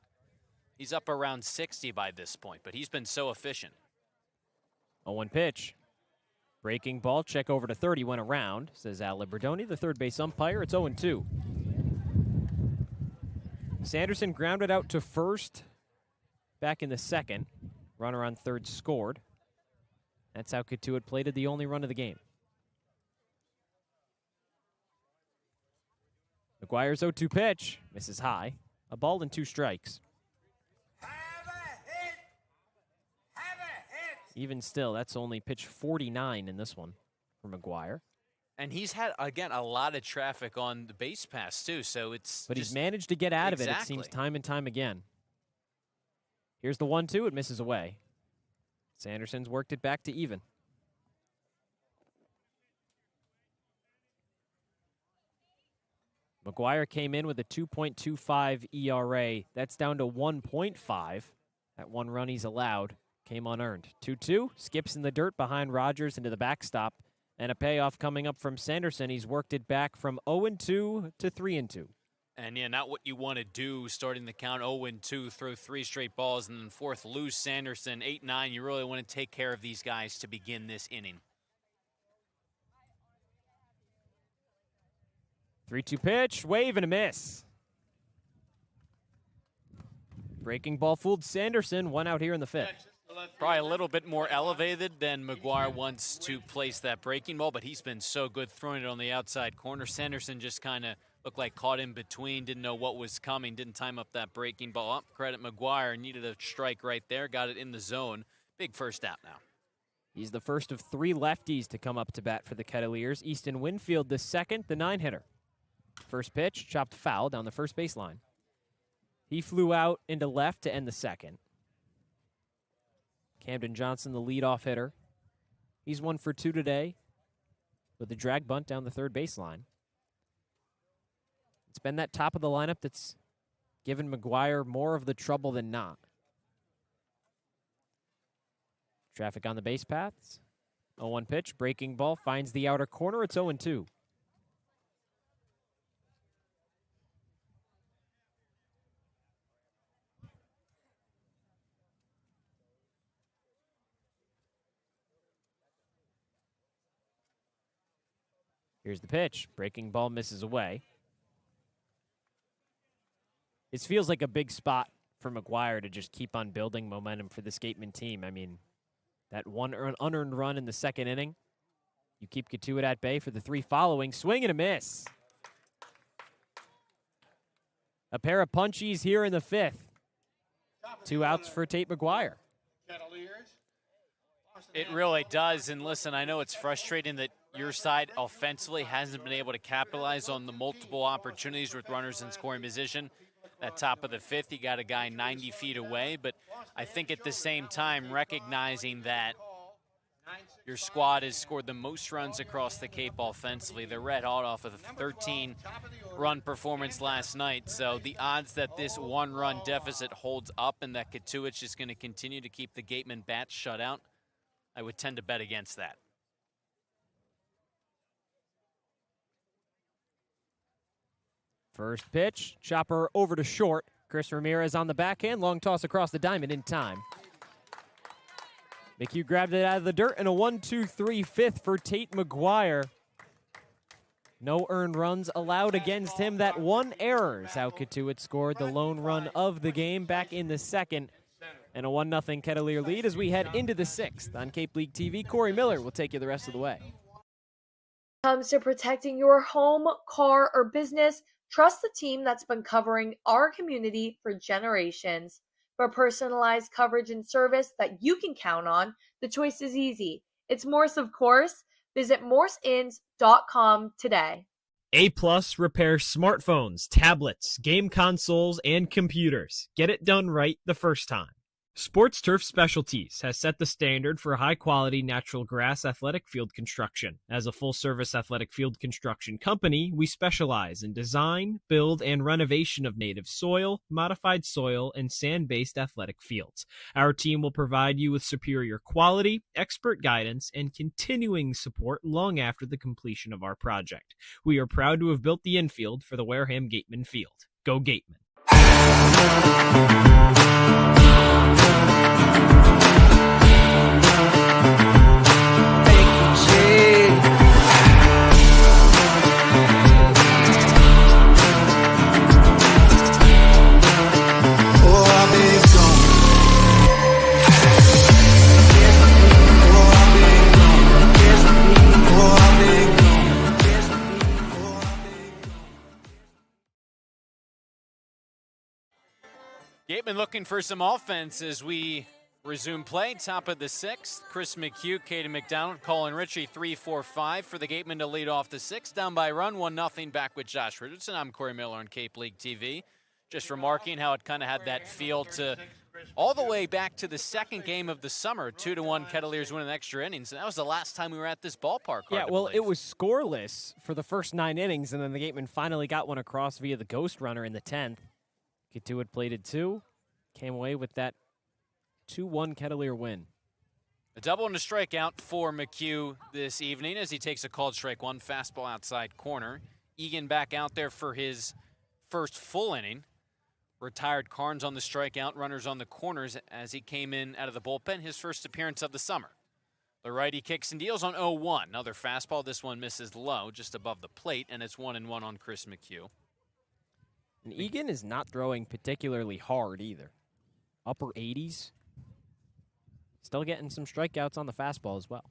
He's up around 60 by this point, but he's been so efficient. 0-1 pitch. Breaking ball, check over to 30, went around, says Al Liberdoni, the third base umpire. It's 0-2. Sanderson grounded out to first back in the 2nd. Runner on third scored. That's how Cotuit plated the only run of the game. McGuire's 0-2 pitch. Misses high. A ball and 2 strikes. Even still, that's only pitch 49 in this one for McGuire. And he's had, again, a lot of traffic on the base pass, too, so it's But he's managed to get out of it, it seems, time and time again. Here's the 1-2. It misses away. Sanderson's worked it back to even. McGuire came in with a 2.25 ERA. That's down to 1.5. That 1 run he's allowed came unearned. 2-2, skips in the dirt behind Rogers into the backstop, and a payoff coming up from Sanderson. He's worked it back from 0-2 to 3-2. And yeah, not what you want to do starting the count 0-2, throw 3 straight balls, and then 4th lose Sanderson 8-9. You really want to take care of these guys to begin this inning. 3-2 pitch, wave and a miss. Breaking ball fooled Sanderson, 1 out here in the 5th. Probably a little bit more elevated than McGuire wants to place that breaking ball, but he's been so good throwing it on the outside corner. Sanderson just kind of looked like caught in between, didn't know what was coming, didn't time up that breaking ball. Up, credit McGuire, needed a strike right there, got it in the zone. Big first out now. He's the first of 3 lefties to come up to bat for the Kettleers. Easton Winfield the second, the 9-hitter. First pitch, chopped foul down the first baseline. He flew out into left to end the second. Camden Johnson, the leadoff hitter. He's 1 for 2 today with a drag bunt down the third baseline. It's been that top of the lineup that's given McGuire more of the trouble than not. Traffic on the base paths. 0-1 pitch, breaking ball, finds the outer corner. It's 0-2. Here's the pitch. Breaking ball misses away. This feels like a big spot for McGuire to just keep on building momentum for this Gatemen team. I mean, that one unearned run in the second inning. You keep Cotuit at bay for the 3 following. Swing and a miss. A pair of punchies here in the 5th. 2 outs for Tate McGuire. It really does. And listen, I know it's frustrating that your side offensively hasn't been able to capitalize on the multiple opportunities with runners in scoring position. That top of the 5th, you got a guy 90 feet away. But I think at the same time, recognizing that your squad has scored the most runs across the Cape offensively. They're red hot off of a 13-run performance last night. So the odds that this 1-run deficit holds up and that Cotuit's just going to continue to keep the Gatemen bats shut out, I would tend to bet against that. First pitch, chopper over to short. Chris Ramirez on the backhand, long toss across the diamond in time. McHugh grabbed it out of the dirt, and a 1-2-3 5th for Tate McGuire. No earned runs allowed against him. That 1 error is how Cotuit scored the lone run of the game back in the second. And a 1-0 Kettleer lead as we head into the 6th. On Cape League TV, Cory Miller will take you the rest of the way. When it comes to protecting your home, car, or business, trust the team that's been covering our community for generations. For personalized coverage and service that you can count on, the choice is easy. It's Morse, of course. Visit morseins.com today. A+ repairs smartphones, tablets, game consoles, and computers. Get it done right the first time. Sports Turf Specialties has set the standard for high-quality natural grass athletic field construction. As a full-service athletic field construction company, we specialize in design, build, and renovation of native soil, modified soil, and sand-based athletic fields. Our team will provide you with superior quality, expert guidance, and continuing support long after the completion of our project. We are proud to have built the infield for the Wareham Gatemen field. Go Gatemen! Gatemen looking for some offense as we resume play. Top of the 6th, Chris McHugh, Caden McDonald, Colin Ritchie, 3-4-5 for the Gatemen to lead off the 6th. Down by a run, 1-0 back with Josh Richardson. I'm Cory Miller on Cape League TV. Just remarking how it kind of had that feel to all the way back to the second game of the summer. 2-1 Kettleers winning extra innings. And that was the last time we were at this ballpark. Yeah, well, it was scoreless for the first 9 innings, and then the Gatemen finally got one across via the ghost runner in the 10th. Cotuit plated 2, came away with that 2-1 Kettleer win. A double and a strikeout for McHugh this evening as he takes a called strike 1, fastball outside corner. Egan back out there for his first full inning. Retired Carnes on the strikeout, runners on the corners as he came in out of the bullpen, his first appearance of the summer. The righty kicks and deals on 0-1. Another fastball. This one misses low, just above the plate, and it's 1-1 on Chris McHugh. And Egan is not throwing particularly hard either. Upper 80s. Still getting some strikeouts on the fastball as well.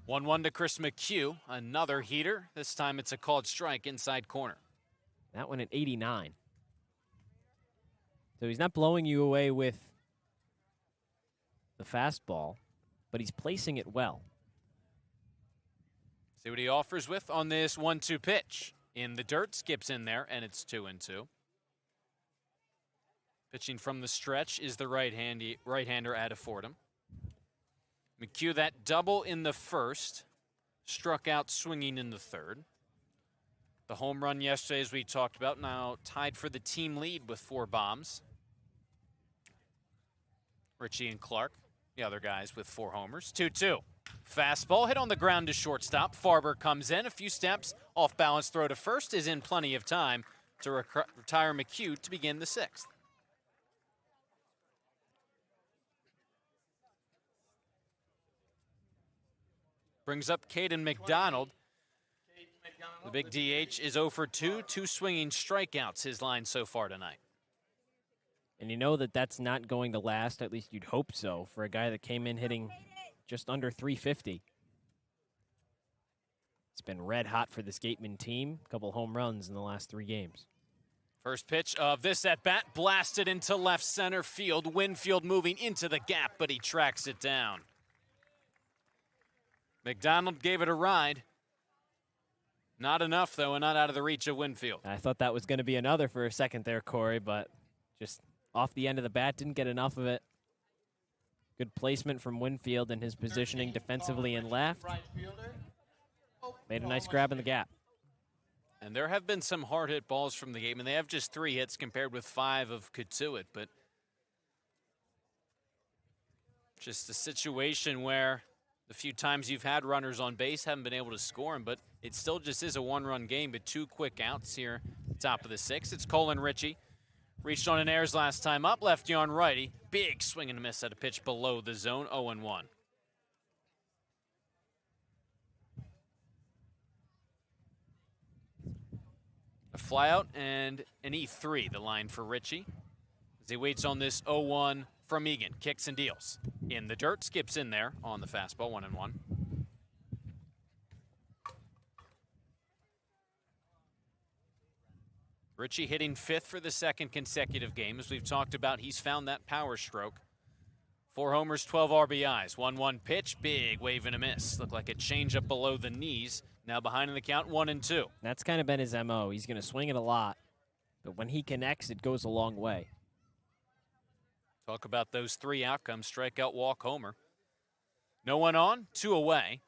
1-1 to Chris McHugh. Another heater. This time it's a called strike inside corner. That one at 89. So he's not blowing you away with the fastball, but he's placing it well. See what he offers with on this 1-2 pitch. In the dirt, skips in there, and it's 2-2. Pitching from the stretch is the right-hander Ada Fordham. McHugh, that double in the first, struck out swinging in the third. The home run yesterday, as we talked about, now tied for the team lead with 4 bombs. Richie and Clark, the other guys with 4 homers. 2-2. Fastball hit on the ground to shortstop. Farber comes in a few steps. Off balance throw to first is in plenty of time to retire McHugh to begin the 6th. Brings up Caden McDonald. The big DH is 0 for 2, 2 swinging strikeouts, his line so far tonight. And you know that that's not going to last, at least you'd hope so, for a guy that came in hitting just under 350. It's been red hot for this Gatemen team. A couple home runs in the last 3 games. First pitch of this at-bat blasted into left center field. Winfield moving into the gap, but he tracks it down. McDonald gave it a ride. Not enough, though, and not out of the reach of Winfield. I thought that was going to be another for a second there, Cory, but just off the end of the bat, didn't get enough of it. Good placement from Winfield and his positioning defensively and left. Made a nice grab in the gap. And there have been some hard-hit balls from the Gatemen. They have just 3 hits compared with 5 of Cotuit, but just a situation where the few times you've had runners on base haven't been able to score them, but it still just is a 1-run game, but 2 quick outs here, top of the 6th. It's Colin Ritchie. Reached on an airs last time up, lefty on righty. Big swing and a miss at a pitch below the zone, 0-1. A flyout and an E3, the line for Ritchie. As he waits on this 0-1 from Egan, kicks and deals. In the dirt, skips in there on the fastball, 1-1. Ritchie hitting 5th for the 2nd consecutive game. As we've talked about, he's found that power stroke. 4 homers, 12 RBIs. 1-1 pitch, big wave and a miss. Looked like a changeup below the knees. Now behind in the count, 1-2. That's kind of been his MO. He's going to swing it a lot, but when he connects, it goes a long way. Talk about those 3 outcomes, strikeout, walk, homer. No one on, 2 away.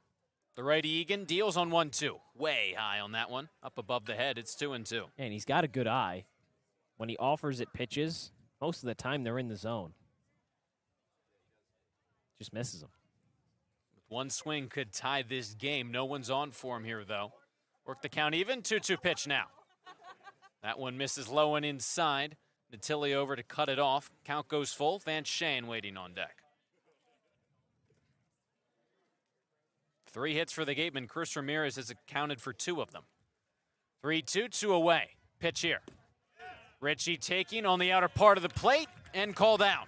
The righty Egan deals on 1-2. Way high on that one. Up above the head, it's 2-2. And he's got a good eye. When he offers it pitches, most of the time they're in the zone. Just misses them. One swing could tie this game. No one's on for him here, though. Work the count even. 2-2 pitch now. That one misses low and inside. Natilli over to cut it off. Count goes full. Van Shane waiting on deck. 3 hits for the Gatemen. Chris Ramirez has accounted for 2 of them. 3-2, 2 away. Pitch here. Ritchie taking on the outer part of the plate and called out.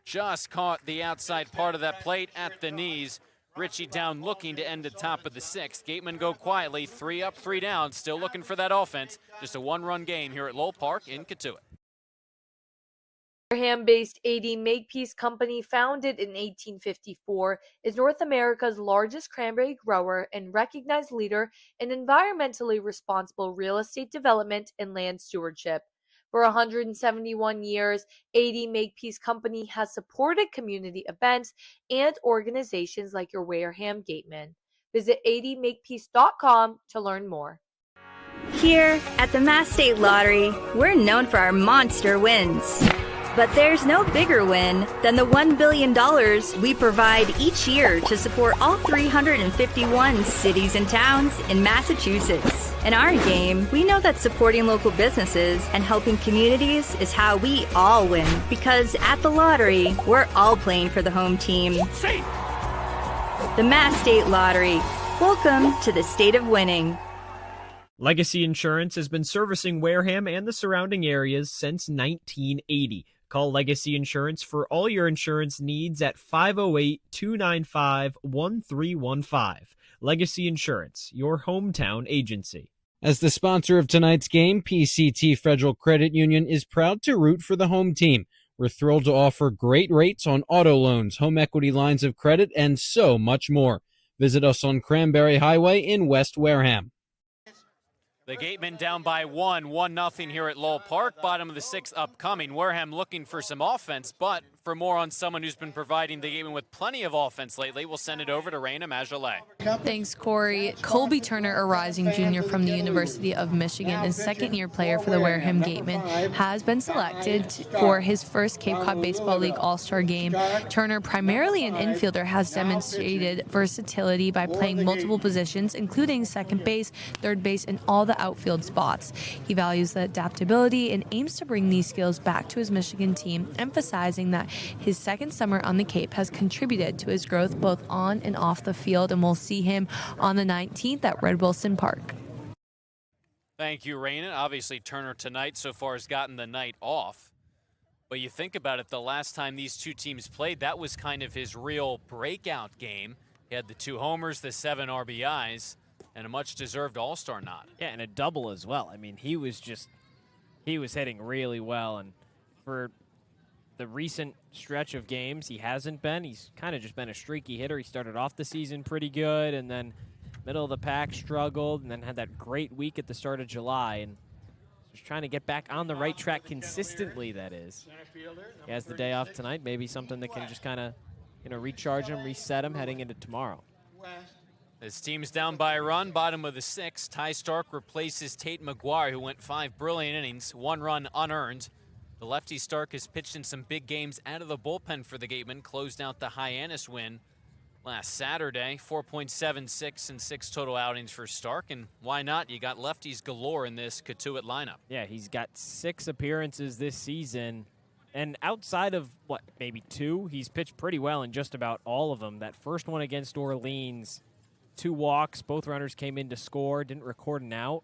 Just caught the outside part of that plate at the knees. Ritchie down looking to end the top of the 6th. Gatemen go quietly, 3 up, 3 down. Still looking for that offense. Just a 1-run game here at Lowell Park in Cotuit. Wareham-based AD Makepeace Company, founded in 1854, is North America's largest cranberry grower and recognized leader in environmentally responsible real estate development and land stewardship. For 171 years, AD Makepeace Company has supported community events and organizations like your Wareham Gatemen. Visit admakepeace.com to learn more. Here at the Mass State Lottery, we're known for our monster wins. But there's no bigger win than the $1 billion we provide each year to support all 351 cities and towns in Massachusetts. In our game, we know that supporting local businesses and helping communities is how we all win. Because at the lottery, we're all playing for the home team. The Mass State Lottery. Welcome to the state of winning. Legacy Insurance has been servicing Wareham and the surrounding areas since 1980. Call Legacy Insurance for all your insurance needs at 508-295-1315. Legacy Insurance, your hometown agency. As the sponsor of tonight's game, PCT Federal Credit Union is proud to root for the home team. We're thrilled to offer great rates on auto loans, home equity lines of credit, and so much more. Visit us on Cranberry Highway in West Wareham. The Gatemen down by 1-0 here at Lowell Park. Bottom of the sixth upcoming. Wareham looking for some offense, but for more on someone who's been providing the Gatemen with plenty of offense lately, we'll send it over to Rayna Maggelet. Thanks, Cory. Colby Turner, a rising junior from the University of Michigan and second-year player for the Wareham Gatemen, has been selected for his first Cape Cod Baseball League All-Star game. Turner, primarily an infielder, has demonstrated versatility by playing multiple positions, including second base, third base, and all the outfield spots. He values the adaptability and aims to bring these skills back to his Michigan team, emphasizing that his second summer on the Cape has contributed to his growth both on and off the field, and we'll see him on the 19th at Red Wilson Park. Thank you, Rayna. Obviously, Turner tonight so far has gotten the night off. But you think about it, the last time these two teams played, that was kind of his real breakout game. He had the 2 homers, the 7 RBIs, and a much-deserved All-Star nod. Yeah, and a double as well. I mean, he was hitting really well, and for the recent stretch of games, he hasn't been. He's kind of just been a streaky hitter. He started off the season pretty good, and then middle of the pack struggled, and then had that great week at the start of July, and just trying to get back on the right track consistently, that is. He has the day off tonight, maybe something that can just kind of, recharge him, reset him heading into tomorrow. This team's down by a run, bottom of the sixth. Ty Stark replaces Tate McGuire, who went 5 brilliant innings, 1 run unearned. The lefty Stark has pitched in some big games out of the bullpen for the Gatemen, closed out the Hyannis win last Saturday. 4.76 and 6 total outings for Stark, and why not? You got lefties galore in this Cotuit lineup. Yeah, he's got 6 appearances this season, and outside of, maybe 2, he's pitched pretty well in just about all of them. That first one against Orleans, 2 walks, both runners came in to score, didn't record an out.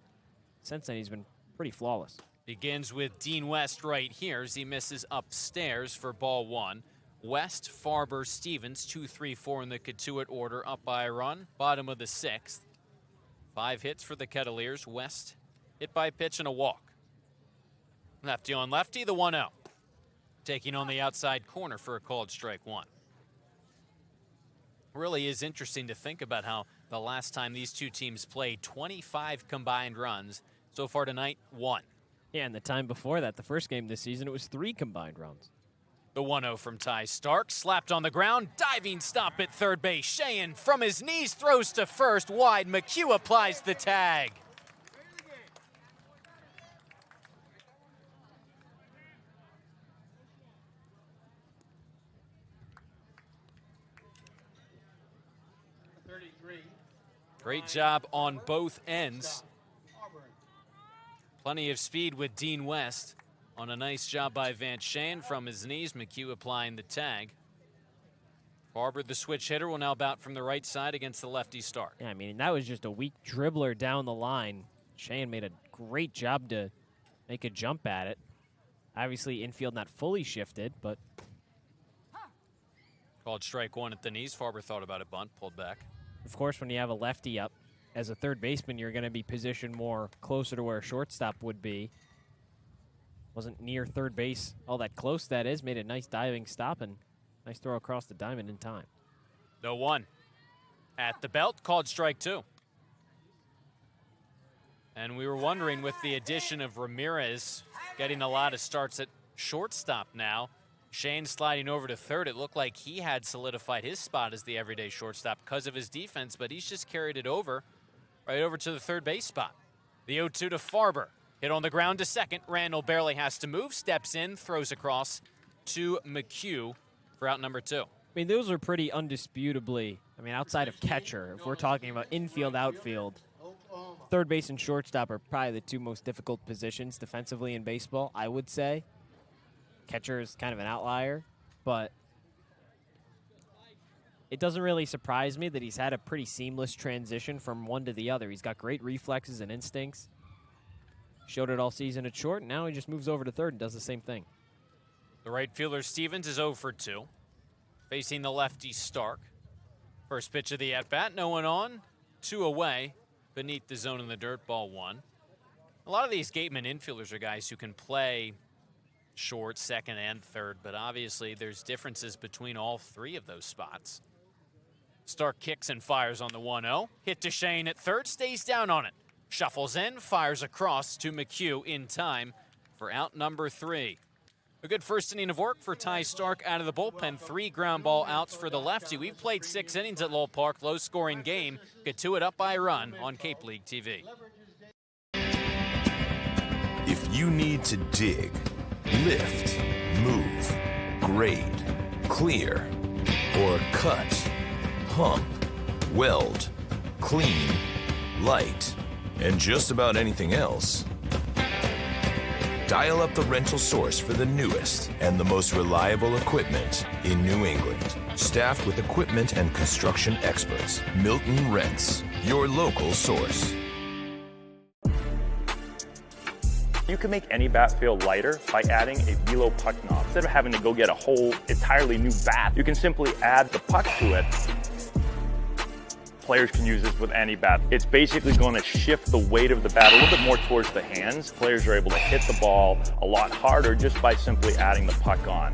Since then, he's been pretty flawless. Begins with Dean West right here as he misses upstairs for ball 1. West, Farber, Stevens, 2, 3, 4 in the Cotuit order, up by a run. Bottom of the sixth. 5 hits for the Kettleers. West hit by a pitch and a walk. Lefty on lefty, the 1-0. Taking on the outside corner for a called strike 1. Really is interesting to think about how the last time these two teams played, 25 combined runs. So far tonight, 1. Yeah, and the time before that, the first game this season, it was 3 combined runs. The 1-0 from Ty Stark, slapped on the ground, diving stop at third base. Sheehan from his knees throws to first, wide. McHugh applies the tag. Great job on both ends. Plenty of speed with Dean West on a nice job by Van Sheehan from his knees. McHugh applying the tag. Farber, the switch hitter, will now bat from the right side against the lefty Stark. Yeah, I mean, that was just a weak dribbler down the line. Sheehan made a great job to make a jump at it. Obviously, infield not fully shifted, but... Called strike 1 at the knees. Farber thought about it, bunt, pulled back. Of course, when you have a lefty up, as a third baseman, you're going to be positioned more closer to where a shortstop would be. Wasn't near third base all that close, that is. Made a nice diving stop and nice throw across the diamond in time. No 1. At the belt, called strike 2. And we were wondering, with the addition of Ramirez getting a lot of starts at shortstop now, Shane sliding over to third, it looked like he had solidified his spot as the everyday shortstop because of his defense, but he's just carried it over, right over to the third base spot. The 0-2 to Farber. Hit on the ground to second. Randall barely has to move, steps in, throws across to McHugh for out number 2. I mean, those are pretty undisputably, outside of catcher, if we're talking about infield, outfield, third base and shortstop are probably the 2 most difficult positions defensively in baseball, I would say. Catcher is kind of an outlier, but it doesn't really surprise me that he's had a pretty seamless transition from one to the other. He's got great reflexes and instincts. Showed it all season at short, and now he just moves over to third and does the same thing. The right fielder Stevens is 0 for 2. Facing the lefty Stark. First pitch of the at-bat, no one on. 2 away, beneath the zone in the dirt, ball 1. A lot of these Gatemen infielders are guys who can play short, second, and third, but obviously there's differences between all three of those spots. Stark kicks and fires on the 1-0. Hit to Shane at third, stays down on it. Shuffles in, fires across to McHugh in time for out number 3. A good first inning of work for Ty Stark out of the bullpen. 3 ground ball outs for the lefty. We've played 6 innings at Lowell Park. Low-scoring game. Cotuit up by a run on Cape League TV. If you need to dig, lift, move, grade, clear, or cut, pump, weld, clean, light, and just about anything else, dial up the rental source for the newest and the most reliable equipment in New England. Staffed with equipment and construction experts, Milton Rents, your local source. You can make any bat feel lighter by adding a velo puck knob. Instead of having to go get a whole entirely new bat, you can simply add the puck to it. Players can use this with any bat. It's basically going to shift the weight of the bat a little bit more towards the hands. Players are able to hit the ball a lot harder just by simply adding the puck on.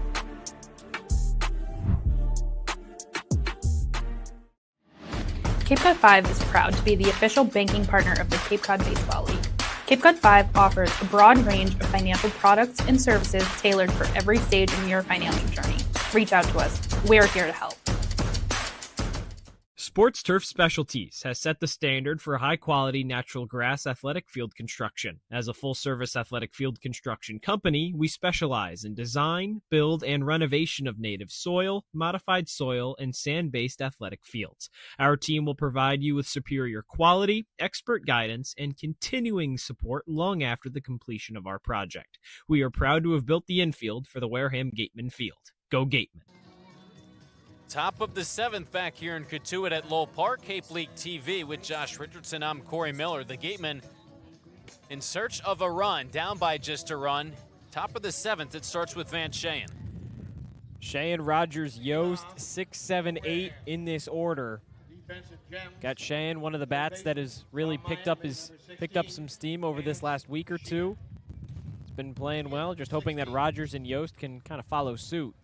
Cape Cod 5 is proud to be the official banking partner of the Cape Cod Baseball League. Cape Cod 5 offers a broad range of financial products and services tailored for every stage in your financial journey. Reach out to us. We're here to help. Sports Turf Specialties has set the standard for high-quality natural grass athletic field construction. As a full-service athletic field construction company, we specialize in design, build, and renovation of native soil, modified soil, and sand-based athletic fields. Our team will provide you with superior quality, expert guidance, and continuing support long after the completion of our project. We are proud to have built the infield for the Wareham Gatemen field. Go Gatemen! Top of the 7th back here in Cotuit at Lowell Park. Cape League TV with Josh Richardson. I'm Cory Miller. The Gatemen in search of a run, down by just a run. Top of the 7th, it starts with Van Shayen. Shayen, Rogers, Yost, 6, 7, 8 in this order. Got Shayen, one of the bats that has really picked up some steam over this last week or two. He's been playing well, just hoping that Rogers and Yost can kind of follow suit.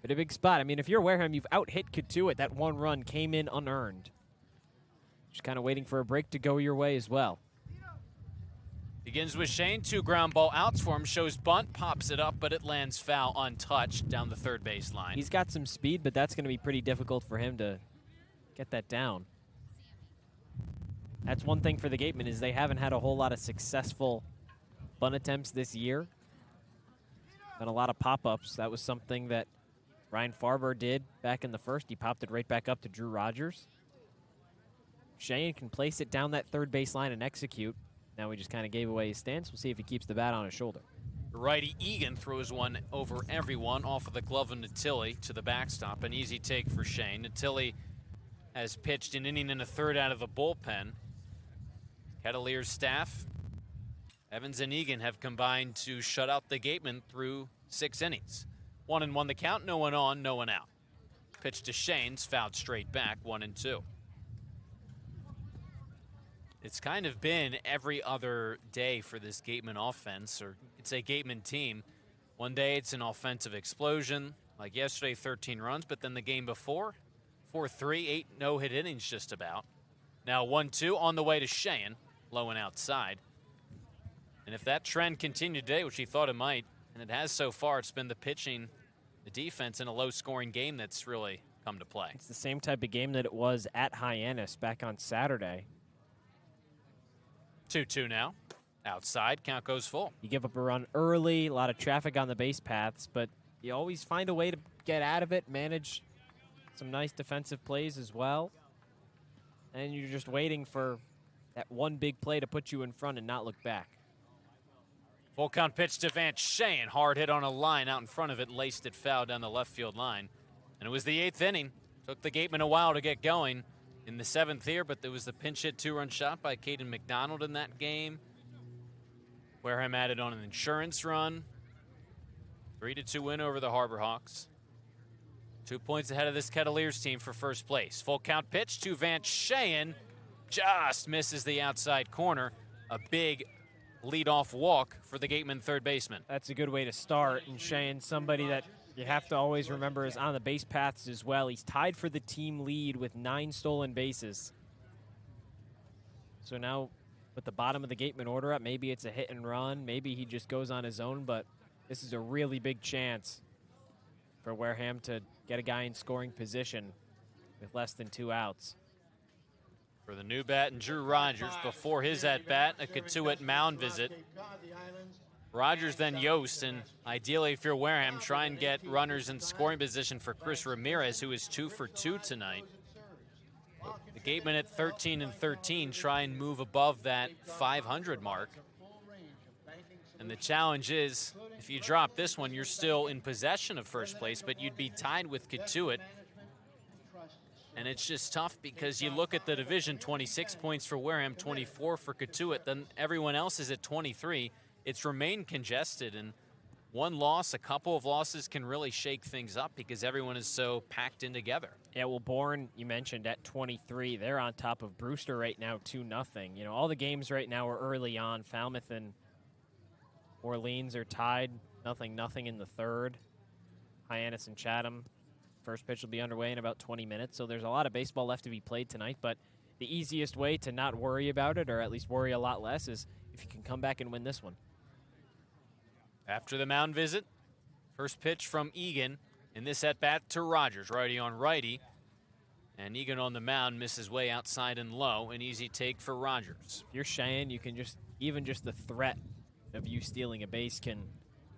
But a big spot. I mean, if you're Wareham, you've out-hit Cotuit. That one run came in unearned. Just kind of waiting for a break to go your way as well. Begins with Shane. 2 ground ball outs for him. Shows bunt, pops it up, but it lands foul untouched down the third base line. He's got some speed, but that's going to be pretty difficult for him to get that down. That's one thing for the Gatemen is they haven't had a whole lot of successful bunt attempts this year. Been a lot of pop-ups. That was something that Ryan Farber did back in the first. He popped it right back up to Drew Rogers. Shane can place it down that third base line and execute. Now we just kind of gave away his stance. We'll see if he keeps the bat on his shoulder. Righty Egan throws one over everyone off of the glove of Natilli to the backstop. An easy take for Shane. Natilli has pitched an inning and a third out of the bullpen. Kettleers staff, Evans and Egan, have combined to shut out the Gatemen through 6 innings. 1-1 the count, no one on, no one out. Pitch to Shane's, fouled straight back, 1-2. It's kind of been every other day for this Gatemen offense, or it's a Gatemen team. One day it's an offensive explosion, like yesterday, 13 runs, but then the game before, 4-3, 8 no-hit innings just about. Now 1-2 on the way to Shane, low and outside. And if that trend continued today, which he thought it might, and it has so far, it's been the pitching, the defense in a low-scoring game that's really come to play. It's the same type of game that it was at Hyannis back on Saturday. 2-2 now. Outside, count goes full. You give up a run early, a lot of traffic on the base paths, but you always find a way to get out of it, manage some nice defensive plays as well. And you're just waiting for that one big play to put you in front and not look back. Full count pitch to Van Shayen. Hard hit on a line out in front of it. Laced it foul down the left field line. And it was the 8th inning. Took the Gatemen a while to get going in the 7th here, but there was the pinch hit 2-run shot by Caden McDonald in that game. Wareham added on an insurance run. 3-2 win over the Harbor Hawks. 2 points ahead of this Kettleers team for first place. Full count pitch to Van Shayen. Just misses the outside corner. A big leadoff walk for the Gatemen third baseman. That's a good way to start. And Shayen, somebody that you have to always remember is on the base paths as well. He's tied for the team lead with 9 stolen bases. So now with the bottom of the Gatemen order up, maybe it's a hit and run. Maybe he just goes on his own, but this is a really big chance for Wareham to get a guy in scoring position with less than 2 outs. For the new bat and Drew Rogers, before his at-bat, a Cotuit mound visit. Rogers then Yost, and ideally if you're Wareham, try and get runners in scoring position for Chris Ramirez, who is 2 for 2 tonight. The Gatemen at 13-13 try and move above that 500 mark. And the challenge is, if you drop this one, you're still in possession of first place, but you'd be tied with Cotuit. And it's just tough because you look at the division, 26 points for Wareham, 24 for Cotuit, then everyone else is at 23. It's remained congested, and one loss, a couple of losses can really shake things up because everyone is so packed in together. Yeah, well, Bourne, you mentioned at 23, they're on top of Brewster right now, 2-0. You know, all the games right now are early on. Falmouth and Orleans are tied, 0-0 in the third. Hyannis and Chatham. First pitch will be underway in about 20 minutes, so there's a lot of baseball left to be played tonight, but the easiest way to not worry about it, or at least worry a lot less, is if you can come back and win this one. After the mound visit, first pitch from Egan, in this at-bat to Rogers, righty on righty, and Egan on the mound misses way outside and low, an easy take for Rogers. If you're Cheyenne, you can even just the threat of you stealing a base can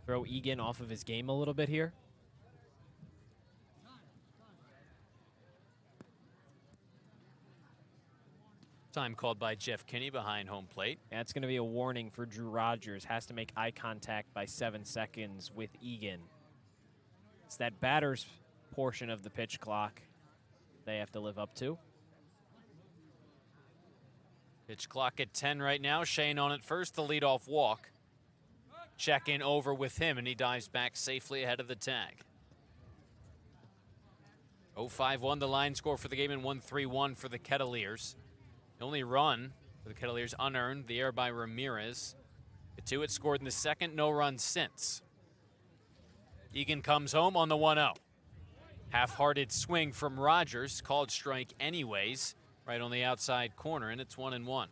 throw Egan off of his game a little bit here. Time called by Jeff Kinney behind home plate. Yeah, it's going to be a warning for Drew Rogers. Has to make eye contact by 7 seconds with Egan. It's that batter's portion of the pitch clock they have to live up to. Pitch clock at 10 right now. Shane on it first, the leadoff walk. Check in over with him, and he dives back safely ahead of the tag. 0-5-1 the line score for the game, and 1-3-1 for the Kettleers. The only run for the Kettleers unearned, the error by Ramirez. Cotuit scored in the second, no runs since. Egan comes home on the 1-0. Half-hearted swing from Rogers, called strike anyways, right on the outside corner, and it's 1-1.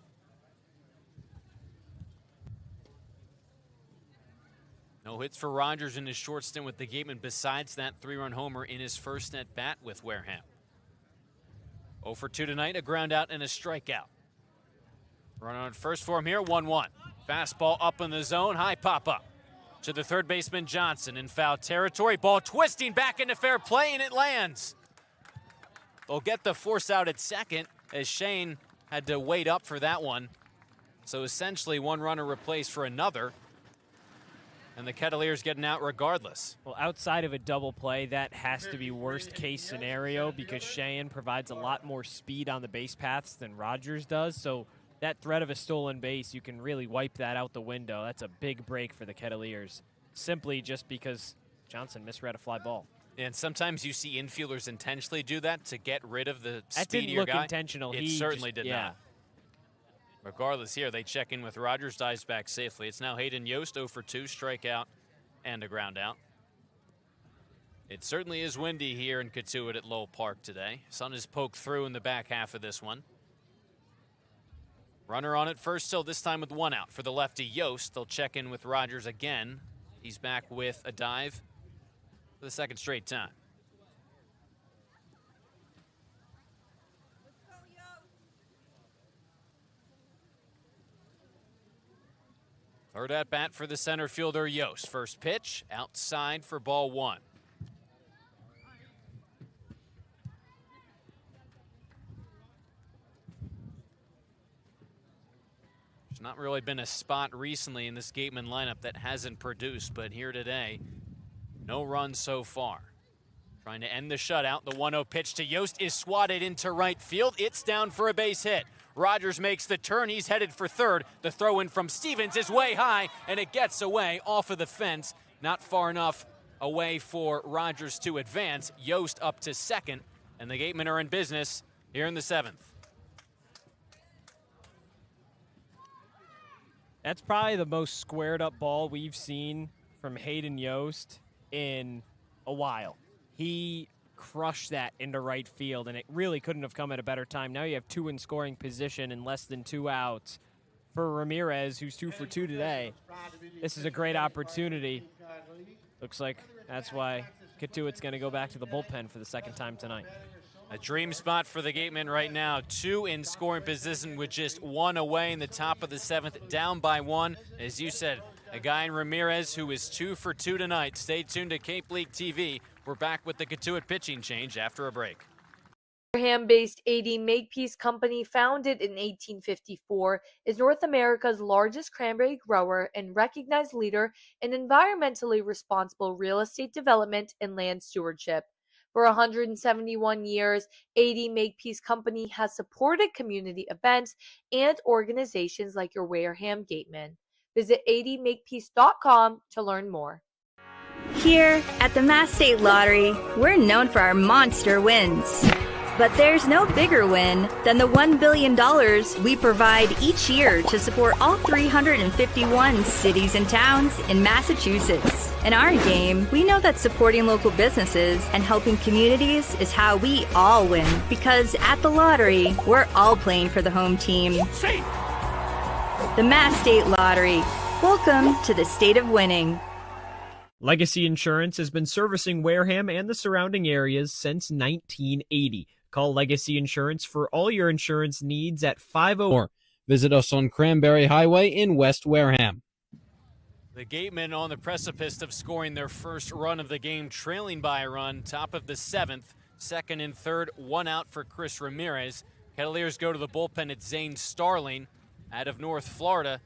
No hits for Rogers in his short stint with the Gatemen besides that 3-run homer in his first at-bat with Wareham. 0 for 2 tonight, a ground out and a strikeout. Run on first for him here, 1-1. Fastball up in the zone, high pop-up to the third baseman Johnson in foul territory. Ball twisting back into fair play, and it lands. They'll get the force out at second as Shane had to wait up for that one. So essentially one runner replaced for another. And the Kettleers getting out regardless. Well, outside of a double play, that has to be worst case scenario because Cheyenne provides a lot more speed on the base paths than Rogers does. So that threat of a stolen base, you can really wipe that out the window. That's a big break for the Kettleers, simply just because Johnson misread a fly ball. And sometimes you see infielders intentionally do that to get rid of the that speedier didn't look guy. intentional. It certainly did not. Regardless here, they check in with Rogers, dives back safely. It's now Hayden Yost, 0 for 2, strikeout and a ground out. It certainly is windy here in Cotuit at Lowell Park today. Sun is poked through in the back half of this one. Runner on it first still, this time with 1 out for the lefty Yost. They'll check in with Rogers again. He's back with a dive for the second straight time. Third at bat for the center fielder Yost. First pitch outside for ball 1. There's not really been a spot recently in this Gatemen lineup that hasn't produced, but here today, no runs so far. Trying to end the shutout. The 1-0 pitch to Yost is swatted into right field. It's down for a base hit. Rogers makes the turn. He's headed for third. The throw in from Stevens is way high, and it gets away off of the fence. Not far enough away for Rogers to advance. Yost up to second, and the Gatemen are in business here in the 7th. That's probably the most squared up ball we've seen from Hayden Yost in a while. He crushed that into right field, and it really couldn't have come at a better time. Now you have 2 in scoring position and less than 2 outs for Ramirez, who's 2 for 2 today. This is a great opportunity. Looks like that's why Cotuit's going to go back to the bullpen for the second time tonight. A dream spot for the Gatemen right now. 2 in scoring position with just 1 away in the top of the 7th, down by 1. As you said, a guy in Ramirez who is 2 for 2 tonight. Stay tuned to Cape League TV. We're back with the Cotuit pitching change after a break. Wareham-based 80 Makepeace Company, founded in 1854, is North America's largest cranberry grower and recognized leader in environmentally responsible real estate development and land stewardship. For 171 years, 80 Makepeace Company has supported community events and organizations like your Wareham Gatemen. Visit 80makepeace.com to learn more. Here at the Mass State Lottery, we're known for our monster wins. But there's no bigger win than the $1 billion we provide each year to support all 351 cities and towns in Massachusetts. In our game, we know that supporting local businesses and helping communities is how we all win. Because at the lottery, we're all playing for the home team. The Mass State Lottery. Welcome to the state of winning. Legacy Insurance has been servicing Wareham and the surrounding areas since 1980. Call Legacy Insurance for all your insurance needs at 504. Visit us on Cranberry Highway in West Wareham. The Gatemen on the precipice of scoring their first run of the game, trailing by a run, top of the 7th, second and third, 1 out for Chris Ramirez. Kettleers go to the bullpen at Zane Starling out of North Florida.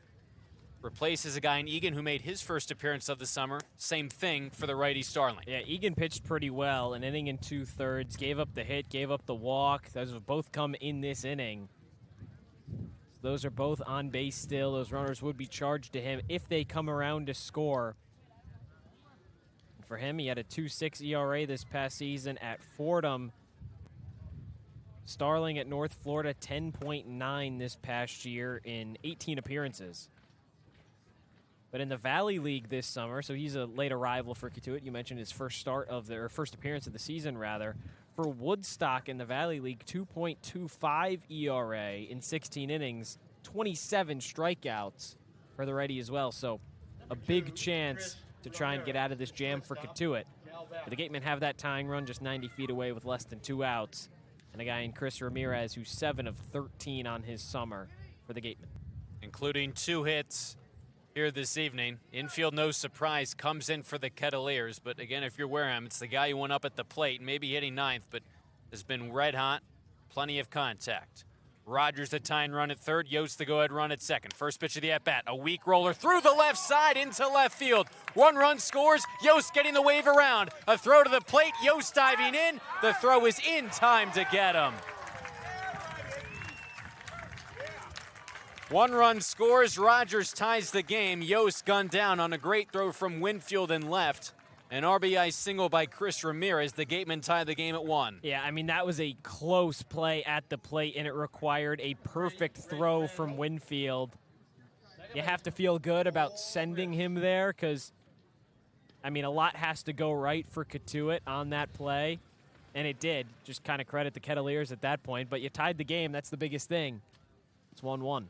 Replaces a guy in Egan who made his first appearance of the summer. Same thing for the righty Starling. Yeah, Egan pitched pretty well, an inning and 2/3, gave up the hit, gave up the walk. Those have both come in this inning. Those are both on base still. Those runners would be charged to him if they come around to score. For him, he had a 2.6 ERA this past season at Fordham. Starling at North Florida, 10.9 this past year in 18 appearances. But in the Valley League this summer, so he's a late arrival for Cotuit. You mentioned his first first appearance of the season, rather. For Woodstock in the Valley League, 2.25 ERA in 16 innings, 27 strikeouts for the righty as well. So a big chance to try and get out of this jam for Cotuit. But the Gatemen have that tying run just 90 feet away with less than 2 outs. And a guy in Chris Ramirez, who's 7 of 13 on his summer for the Gatemen. Including 2 hits here this evening. Infield, no surprise, comes in for the Kettleers. But again, if you're Wareham, it's the guy who went up at the plate, maybe hitting 9th, but has been red hot, plenty of contact. Rogers the tying run at third, Yost the go-ahead run at second. First pitch of the at-bat, a weak roller through the left side into left field. 1 run scores, Yost getting the wave around. A throw to the plate, Yost diving in. The throw is in time to get him. 1 run scores, Rogers ties the game. Yost gunned down on a great throw from Winfield and left. An RBI single by Chris Ramirez. The Gatemen tie the game at 1. Yeah, I mean, that was a close play at the plate, and it required a perfect throw from Winfield. You have to feel good about sending him there because, I mean, a lot has to go right for Cotuit on that play, and it did. Just kind of credit the Kettleers at that point, but you tied the game. That's the biggest thing. It's 1-1.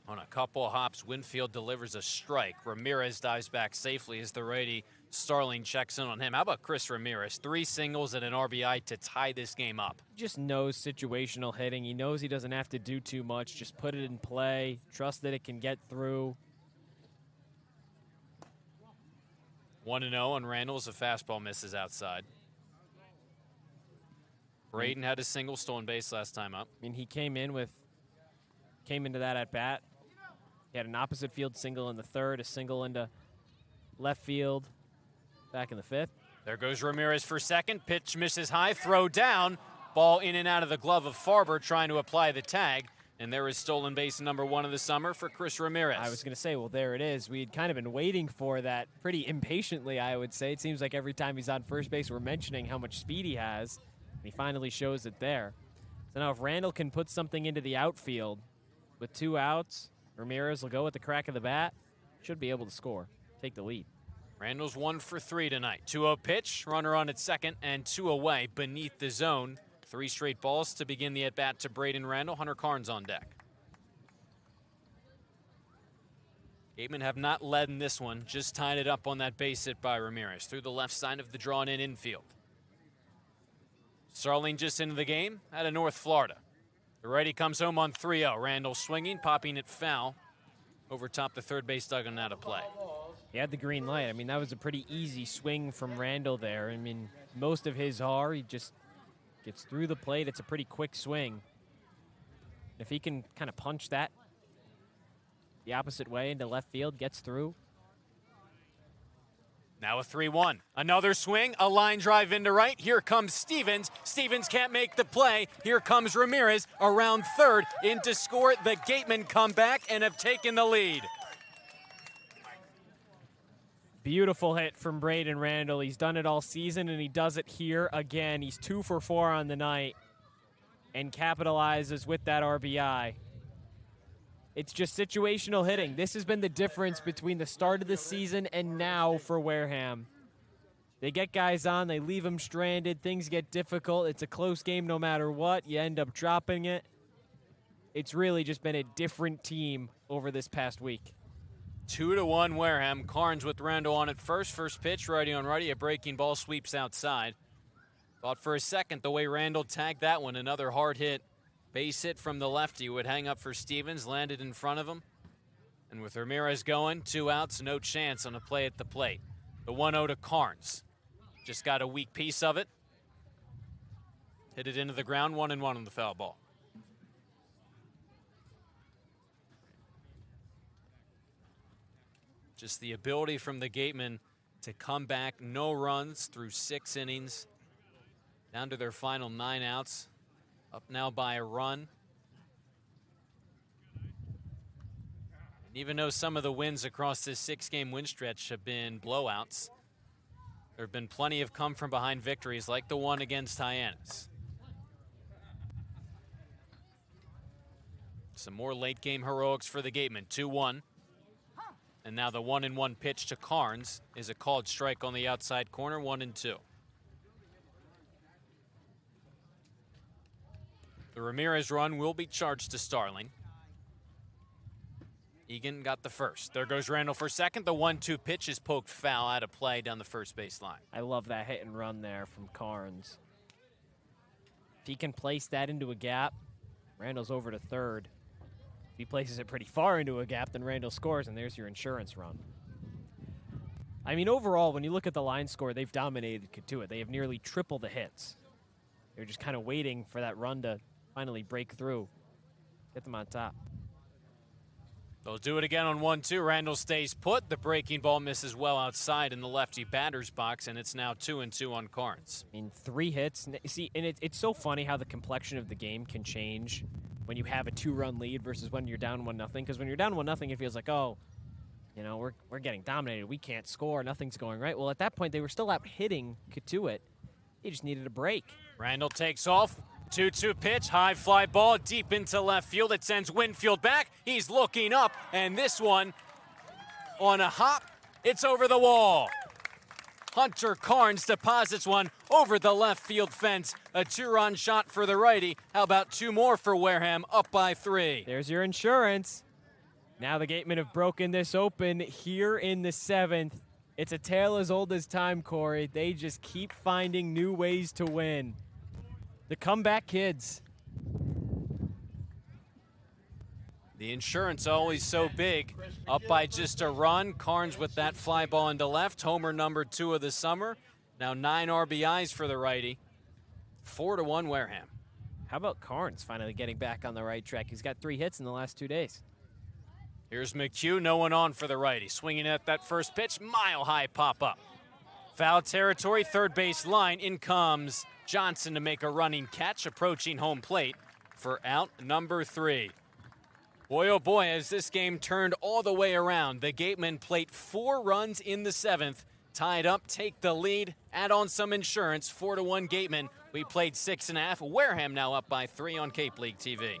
On a couple of hops, Winfield delivers a strike. Ramirez dives back safely as the righty Starling checks in on him. How about Chris Ramirez? 3 singles and an RBI to tie this game up. He just knows situational hitting. He knows he doesn't have to do too much. Just put it in play. Trust that it can get through. 1-0 on Randall's. A fastball misses outside. Braden had a single, stolen base last time up. I mean, he came into that at bat. He had an opposite field single in the third, a single into left field back in the 5th. There goes Ramirez for second. Pitch misses high, throw down. Ball in and out of the glove of Farber trying to apply the tag. And there is stolen base number 1 of the summer for Chris Ramirez. I was going to say, well, there it is. We'd kind of been waiting for that pretty impatiently, I would say. It seems like every time he's on first base, we're mentioning how much speed he has. And he finally shows it there. So now if Randall can put something into the outfield with 2 outs, Ramirez will go with the crack of the bat. Should be able to score, take the lead. Randall's 1 for 3 tonight. 2-0 pitch, runner on at second, and 2 away beneath the zone. 3 straight balls to begin the at-bat to Braden Randall. Hunter Carnes on deck. Gatemen have not led in this one, just tied it up on that base hit by Ramirez through the left side of the drawn-in infield. Starling just into the game out of North Florida. The righty comes home on 3-0. Randall swinging, popping it foul over top the third base dugout and out of play. He had the green light. I mean, that was a pretty easy swing from Randall there. I mean, most of his he just gets through the plate. It's a pretty quick swing. If he can kind of punch that the opposite way into left field, gets through. Now a 3-1. Another swing, a line drive into right. Here comes Stevens. Stevens can't make the play. Here comes Ramirez around third in to score. The Gatemen come back and have taken the lead. Beautiful hit from Braden Randall. He's done it all season, and he does it here again. He's 2 for 4 on the night and capitalizes with that RBI. It's just situational hitting. This has been the difference between the start of the season and now for Wareham. They get guys on, they leave them stranded, things get difficult. It's a close game no matter what. You end up dropping it. It's really just been a different team over this past week. 2-1 Wareham. Carnes with Randall on at first. First pitch, righty on righty. A breaking ball sweeps outside. Thought for a second the way Randall tagged that one. Another hard hit. Base hit from the lefty would hang up for Stevens. Landed in front of him. And with Ramirez going, 2 outs, no chance on a play at the plate. The 1-0 to Carnes. Just got a weak piece of it. Hit it into the ground, 1-1 on the foul ball. Just the ability from the Gatemen to come back, no runs through 6 innings, down to their final 9 outs, up now by a run. And even though some of the wins across this 6-game win stretch have been blowouts, there have been plenty of come from behind victories like the one against Hyannis. Some more late game heroics for the Gatemen, 2-1. And now the 1-1 pitch to Carnes is a called strike on the outside corner, 1-2. The Ramirez run will be charged to Starling. Egan got the first. There goes Randall for second. The 1-2 pitch is poked foul out of play down the first base line. I love that hit and run there from Carnes. If he can place that into a gap, Randall's over to third. If he places it pretty far into a gap, then Randall scores, and there's your insurance run. I mean, overall, when you look at the line score, they've dominated Cotuit. They have nearly triple the hits. They're just kind of waiting for that run to finally break through, get them on top. They'll do it again on 1-2. Randall stays put. The breaking ball misses well outside in the lefty batter's box, and it's now 2-2 on Carnes. I mean, 3 hits. See, and it's so funny how the complexion of the game can change when you have a 2-run lead versus when you're down 1-0. Because when you're down 1-0, it feels like, oh, you know, we're getting dominated. We can't score. Nothing's going right. Well, at that point, they were still out hitting Cotuit. They just needed a break. Randall takes off. 2-2 pitch, high fly ball deep into left field. It sends Winfield back. He's looking up, and this one on a hop, it's over the wall. Hunter Carnes deposits one over the left field fence. A 2-run shot for the righty. How about 2 more for Wareham, up by 3. There's your insurance. Now the Gatemen have broken this open here in the 7th. It's a tale as old as time, Cory. They just keep finding new ways to win. The comeback kids. The insurance always so big. Up by just a run. Carnes with that fly ball into left. Homer number 2 of the summer. Now 9 RBIs for the righty. 4-1 Wareham. How about Carnes finally getting back on the right track? He's got 3 hits in the last 2 days. Here's McHugh, no one on for the righty. Swinging at that first pitch, mile-high pop-up. Foul territory, third base line. In comes Johnson to make a running catch, approaching home plate for out number 3. Boy, oh boy, as this game turned all the way around. The Gatemen played 4 runs in the 7th. Tied up, take the lead, add on some insurance, 4-1 Gatemen. We played 6.5. Wareham now up by 3 on Cape League TV.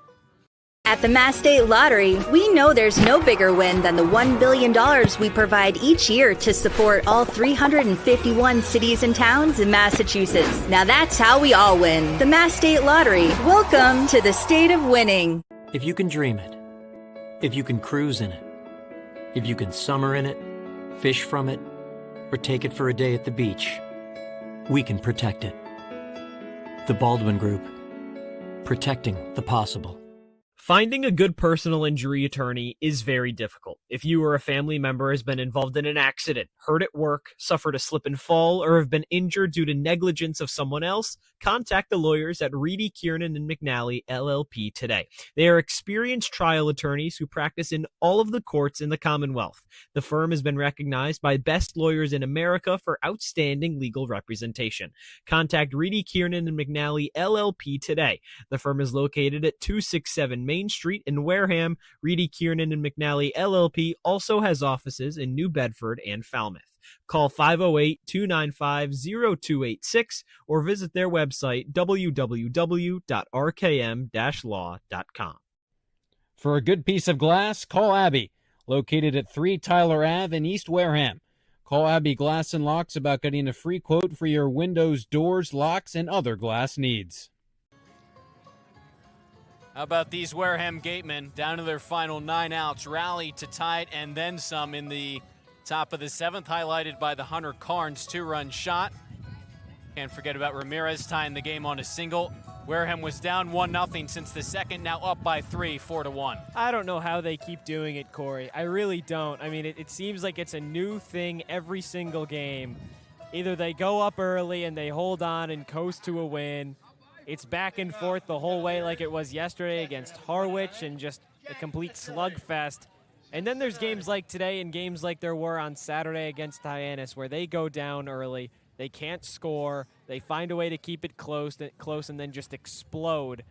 At the Mass State Lottery, we know there's no bigger win than the $1 billion we provide each year to support all 351 cities and towns in Massachusetts. Now that's how we all win. The Mass State Lottery. Welcome to the state of winning. If you can dream it, if you can cruise in it, if you can summer in it, fish from it, or take it for a day at the beach, we can protect it. The Baldwin Group. Protecting the possible. Finding a good personal injury attorney is very difficult. If you or a family member has been involved in an accident, hurt at work, suffered a slip and fall, or have been injured due to negligence of someone else, contact the lawyers at Reedy, Kiernan, and McNally, LLP today. They are experienced trial attorneys who practice in all of the courts in the Commonwealth. The firm has been recognized by Best Lawyers in America for outstanding legal representation. Contact Reedy, Kiernan, and McNally, LLP today. The firm is located at 267 Main Street in Wareham. Reedy, Kiernan, and McNally, LLP also has offices in New Bedford and Falmouth. Call 508-295-0286 or visit their website, www.rkm-law.com. For a good piece of glass, call Abby, located at 3 Tyler Ave in East Wareham. Call Abby Glass and Locks about getting a free quote for your windows, doors, locks, and other glass needs. How about these Wareham Gatemen down to their final 9 outs, rally to tie it and then some in the top of the 7th, highlighted by the Hunter Carnes 2-run shot. Can't forget about Ramirez tying the game on a single. Wareham was down 1-0 since the 2nd, now up by 3, 4-1. I don't know how they keep doing it, Cory. I really don't. I mean, it seems like it's a new thing every single game. Either they go up early and they hold on and coast to a win. It's back and forth the whole way like it was yesterday against Harwich and just a complete slugfest. And then there's games like today and games like there were on Saturday against Hyannis where they go down early, they can't score, they find a way to keep it close and then just explode.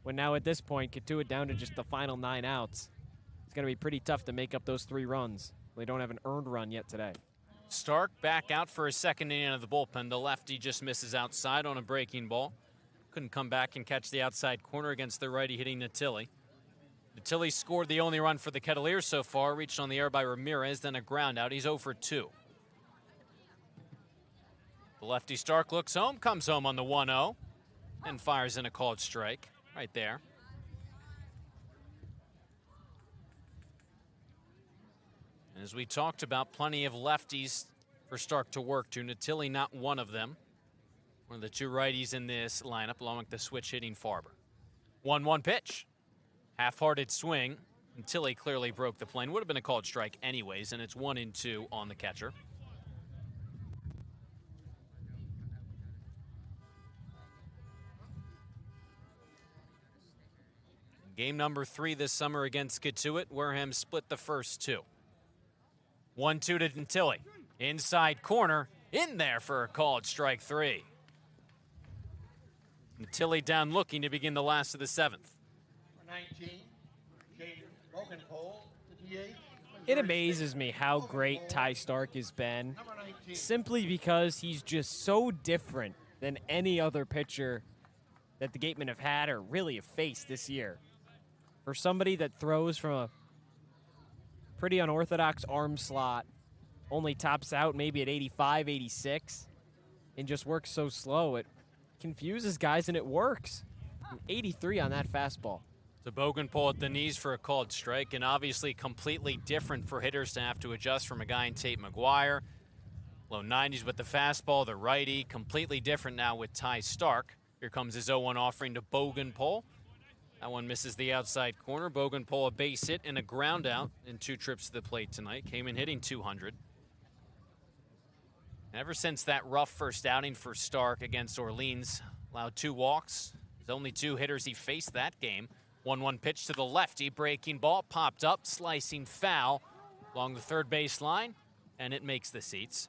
When now at this point, Cotuit down to just the final 9 outs. It's going to be pretty tough to make up those 3 runs. They don't have an earned run yet today. Stark back out for a second inning of the bullpen. The lefty just misses outside on a breaking ball. Couldn't come back and catch the outside corner against the righty hitting Natilli. Natilli scored the only run for the Kettleers so far, reached on the air by Ramirez, then a ground out. He's 0 for 2. The lefty Stark looks home, comes home on the 1-0, and fires in a called strike right there. And as we talked about, plenty of lefties for Stark to work to. Natilli not one of them. One of the 2 righties in this lineup, along with the switch-hitting Farber. 1-1 pitch. Half-hearted swing. Natilli clearly broke the plane. Would have been a called strike anyways, and it's 1-2 on the catcher. Game number 3 this summer against Cotuit. Wareham split the first 2. 1-2 to Natilli. Inside corner. In there for a called strike 3. Natilli down looking to begin the last of the 7th. 19, broken pole, the DH. It amazes me how great Ty Stark has been, simply because he's just so different than any other pitcher that the Gatemen have had or really have faced this year. For somebody that throws from a pretty unorthodox arm slot, only tops out maybe at 85, 86, and just works so slow, it confuses guys and it works. 83 on that fastball. The Bogenpole at the knees for a called strike, and obviously completely different for hitters to have to adjust from a guy in Tate McGuire. Low 90s with the fastball, the righty, completely different now with Ty Stark. Here comes his 0-1 offering to Bogenpole. That one misses the outside corner. Bogenpole a base hit and a ground out in 2 trips to the plate tonight. Came in hitting 200. Ever since that rough first outing for Stark against Orleans, allowed 2 walks. His only 2 hitters he faced that game. 1-1 pitch to the lefty, breaking ball, popped up, slicing foul along the third base line, and it makes the seats.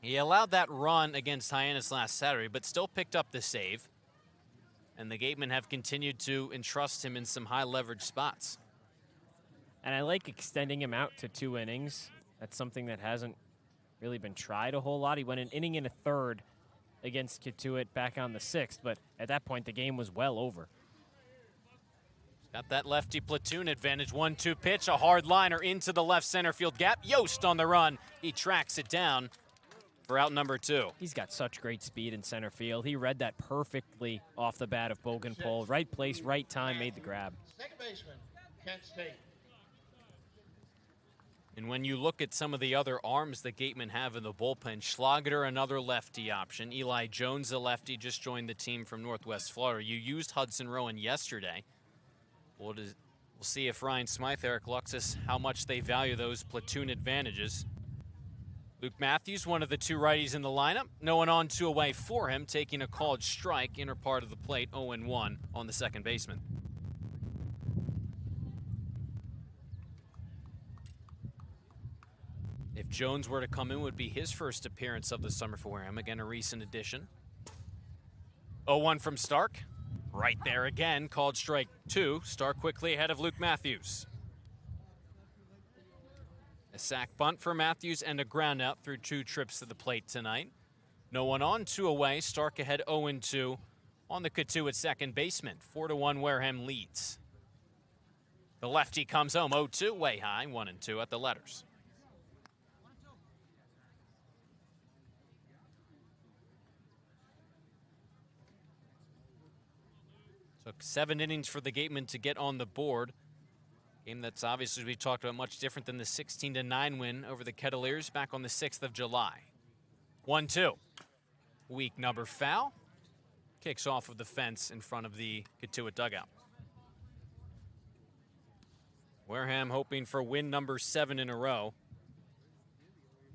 He allowed that run against Hyannis last Saturday, but still picked up the save. And the Gatemen have continued to entrust him in some high leverage spots. And I like extending him out to 2 innings. That's something that hasn't really been tried a whole lot. He went an inning and a third against Cotuit back on the 6th, but at that point the game was well over. Got that lefty platoon advantage. 1-2 pitch, a hard liner into the left center field gap. Yost on the run. He tracks it down for out number 2. He's got such great speed in center field. He read that perfectly off the bat of Bogenpol. Right place, right time, made the grab. Second baseman, Kent State. And when you look at some of the other arms that Gatemen have in the bullpen, Schlager, another lefty option. Eli Jones, a lefty, just joined the team from Northwest Florida. You used Hudson Rowan yesterday. We'll see if Ryan Smythe, Eric Luxus, how much they value those platoon advantages. Luke Matthews, one of the 2 righties in the lineup. No one on, 2 away for him, taking a called strike, inner part of the plate, 0-1 on the second baseman. If Jones were to come in, would be his first appearance of the summer for Wareham. Again, a recent addition. 0-1 from Stark. Right there again, called strike 2. Stark quickly ahead of Luke Matthews. A sac bunt for Matthews and a ground out through 2 trips to the plate tonight. No one on, 2 away. Stark ahead 0-2 on the Cotuit second baseman. 4-1 Wareham leads. The lefty comes home 0-2, way high, 1-2 at the letters. Took 7 innings for the Gatemen to get on the board. Game that's obviously, as we talked about, much different than the 16-9 win over the Kettleers back on the 6th of July. 1-2. Weak number foul. Kicks off of the fence in front of the Cotuit dugout. Wareham hoping for win number 7 in a row.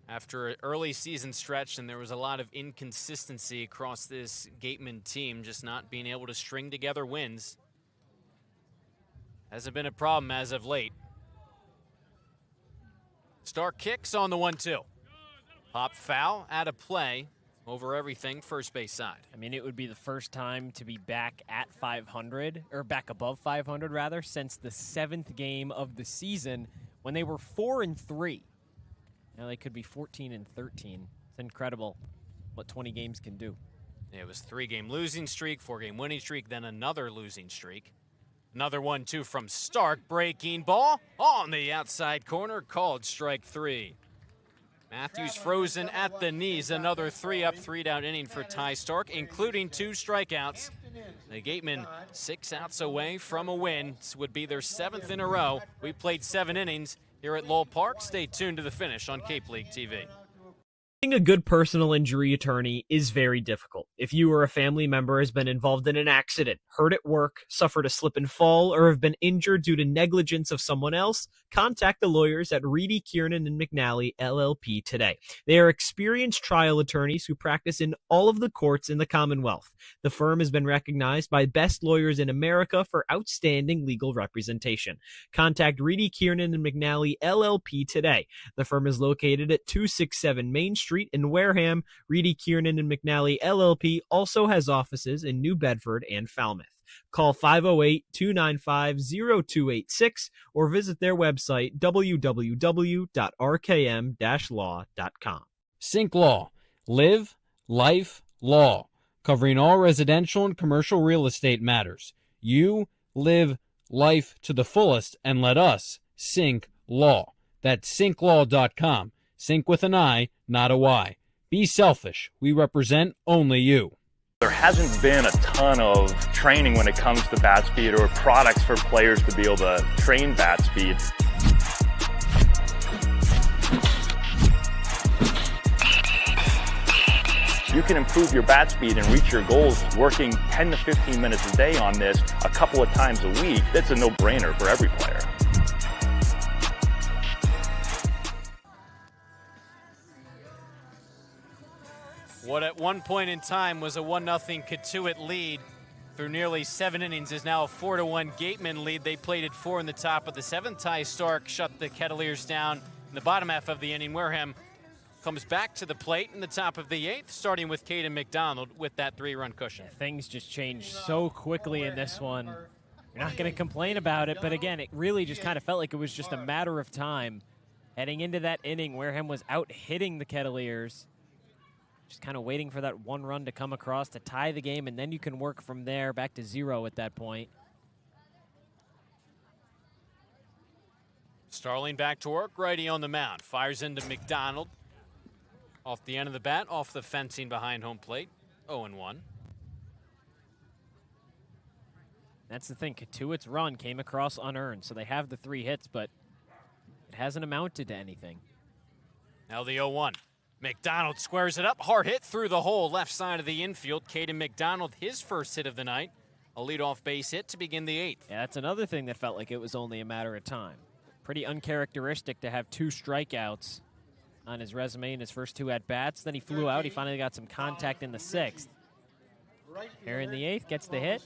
After an early season stretch, and there was a lot of inconsistency across this Gatemen team, just not being able to string together wins. Hasn't been a problem as of late. Stark kicks on the 1-2. Pop foul, out of play, over everything, first base side. I mean, it would be the first time to be back at 500, or back above 500 rather, since the 7th game of the season when they were 4-3. Now they could be 14-13. It's incredible what 20 games can do. It was 3-game losing streak, 4-game winning streak, then another losing streak. Another 1-2 from Stark. Breaking ball on the outside corner, called strike 3. Matthews frozen at the knees. Another 3-up, 3-down inning for Ty Stark, including 2 strikeouts. The Gatemen 6 outs away from a win. This would be their 7th in a row. We played 7 innings here at Lowell Park. Stay tuned to the finish on Cape League TV. Being a good personal injury attorney is very difficult. If you or a family member has been involved in an accident, hurt at work, suffered a slip and fall, or have been injured due to negligence of someone else, contact the lawyers at Reedy, Kiernan, and McNally, LLP today. They are experienced trial attorneys who practice in all of the courts in the Commonwealth. The firm has been recognized by Best Lawyers in America for outstanding legal representation. Contact Reedy, Kiernan, and McNally, LLP today. The firm is located at 267 Main Street in Wareham. Reedy, Kiernan, and McNally, LLP also has offices in New Bedford and Falmouth. Call 508-295-0286 or visit their website, www.rkm-law.com. Sync Law. Live, life, law. Covering all residential and commercial real estate matters. You live life to the fullest and let us Sync Law. That's synclaw.com. Sync with an I, not a Y. Be selfish. We represent only you. There hasn't been a ton of training when it comes to bat speed or products for players to be able to train bat speed. You can improve your bat speed and reach your goals working 10 to 15 minutes a day on this a couple of times a week. That's a no-brainer for every player. What at one point in time was a 1-0 Cotuit lead through nearly 7 innings is now a 4-1 Gatemen lead. They played at 4 in the top of the 7th. Ty Stark shut the Kettleers down in the bottom half of the inning. Wareham comes back to the plate in the top of the 8th, starting with Caden McDonald with that 3-run cushion. Things just changed so quickly in this one. You're not going to complain about it, but again, it really just kind of felt like it was just a matter of time. Heading into that inning, Wareham was out hitting the Kettleers. Just kind of waiting for that one run to come across to tie the game, and then you can work from there back to 0 at that point. Starling back to work, righty on the mound. Fires into McDonald. Off the end of the bat, off the fencing behind home plate. 0-1. That's the thing. Cotuit's run came across unearned, so they have the 3 hits, but it hasn't amounted to anything. Now the 0-1. McDonald squares it up. Hard hit through the hole, left side of the infield. Caden McDonald, his first hit of the night. A leadoff base hit to begin the 8th. Yeah, that's another thing that felt like it was only a matter of time. Pretty uncharacteristic to have 2 strikeouts on his resume in his first 2 at-bats. Then he flew out. He finally got some contact in the 6th. Here in the 8th, gets the hit.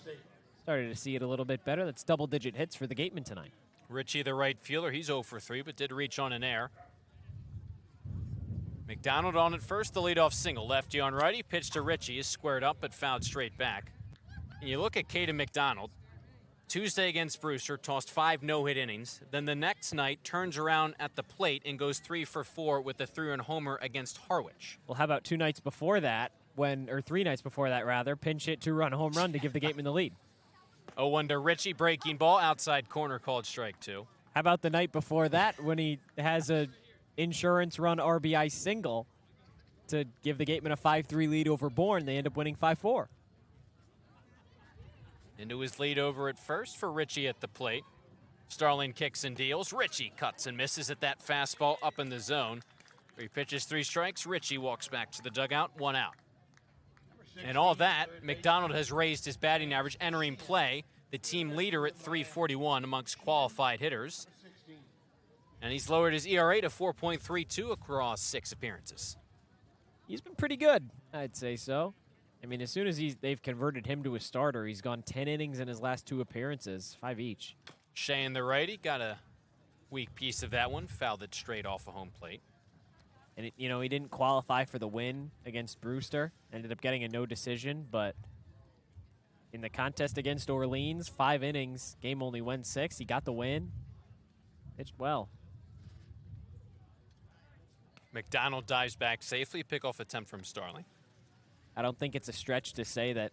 Started to see it a little bit better. That's double-digit hits for the Gatemen tonight. Richie, the right fielder, he's 0 for 3, but did reach on an error. McDonald on at first, the leadoff single. Lefty on righty, pitch to Richie is squared up but fouled straight back. And you look at Caden McDonald. Tuesday against Brewster, tossed 5 no-hit innings. Then the next night turns around at the plate and goes 3 for 4 with a 3-run homer against Harwich. Well, how about 2 nights before that, or 3 nights before that, rather, pinch hit 2-run home run to give the Gatemen the lead. 0-1 to Richie, breaking ball, outside corner, called strike 2. How about the night before that when he has a insurance run RBI single to give the Gatemen a 5-3 lead over Bourne? They end up winning 5-4. Into his lead over at first for Richie at the plate. Starling kicks and deals. Richie cuts and misses at that fastball up in the zone. 3 pitches, 3 strikes. Richie walks back to the dugout, 1 out. And all that, McDonald has raised his batting average entering play, the team leader at .341 amongst qualified hitters. And he's lowered his ERA to 4.32 across 6 appearances. He's been pretty good, I'd say so. I mean, as soon as they've converted him to a starter, he's gone 10 innings in his last 2 appearances, 5 each. Shane, the righty, got a weak piece of that one, fouled it straight off of home plate. And, he didn't qualify for the win against Brewster. Ended up getting a no decision, but in the contest against Orleans, 5 innings, game only went 6. He got the win. Pitched well. McDonald dives back safely, pickoff attempt from Starling. I don't think it's a stretch to say that,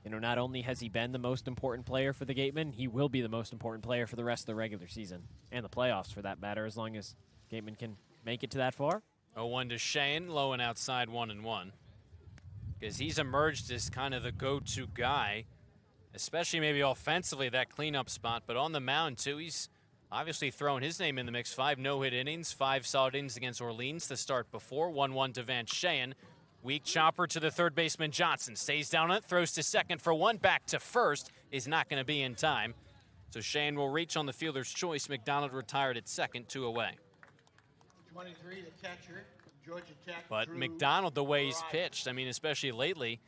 not only has he been the most important player for the Gatemen, he will be the most important player for the rest of the regular season and the playoffs, for that matter, as long as Gatemen can make it to that far. 0-1 to Shane, low and outside, 1-1. Because he's emerged as kind of the go-to guy, especially maybe offensively, that cleanup spot. But on the mound, too, he's obviously throwing his name in the mix. 5 no-hit innings, 5 solid innings against Orleans to start before. 1-1 to Van Sheen. Weak chopper to the third baseman Johnson. Stays down on it, throws to second for 1, back to first. Is not going to be in time. So Shane will reach on the fielder's choice. McDonald retired at second, 2 away. 23, the catcher, Georgia Tech. But McDonald, the way he's pitched, I mean, especially lately,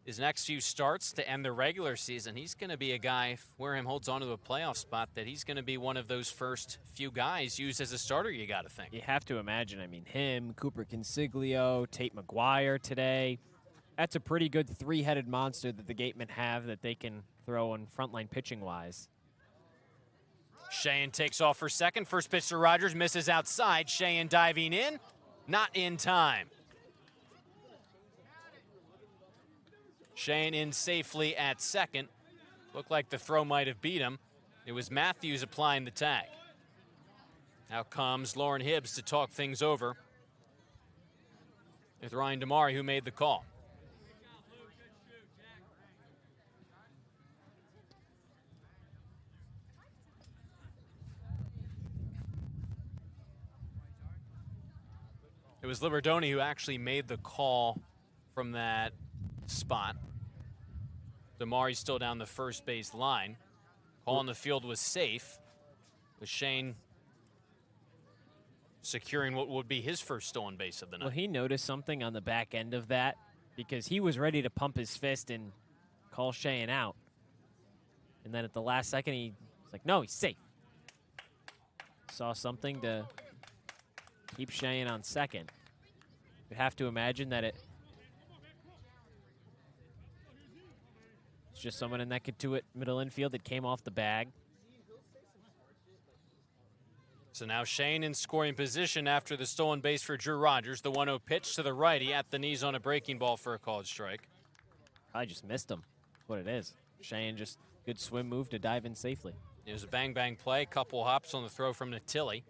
his next few starts to end the regular season, he's going to be a guy, if Wareham holds on to a playoff spot, that he's going to be one of those first few guys used as a starter, you got to think. You have to imagine. I mean, him, Cooper Consiglio, Tate McGuire today. That's a pretty good 3-headed monster that the Gatemen have that they can throw on frontline pitching-wise. Shane takes off for second. First pitch to Rogers, misses outside. Shane diving in, not in time. Shane in safely at second. Looked like the throw might have beat him. It was Matthews applying the tag. Now comes Lauren Hibbs to talk things over with Ryan Damari, who made the call. It was Liberdoni who actually made the call from that spot. Damari's still down the first base line. Call on the field was safe, with Shane securing what would be his first stolen base of the night. Well, he noticed something on the back end of that because he was ready to pump his fist and call Shane out. And then at the last second, he was like, no, he's safe. Saw something to keep Shane on second. You have to imagine that it It's just someone in that Cotuit middle infield that came off the bag. So now Shane in scoring position after the stolen base for Drew Rogers. The 1-0 pitch to the righty at the knees on a breaking ball for a called strike. I just missed him. That's what it is. Shane just good swim move to dive in safely. It was a bang-bang play, couple hops on the throw from Natilli.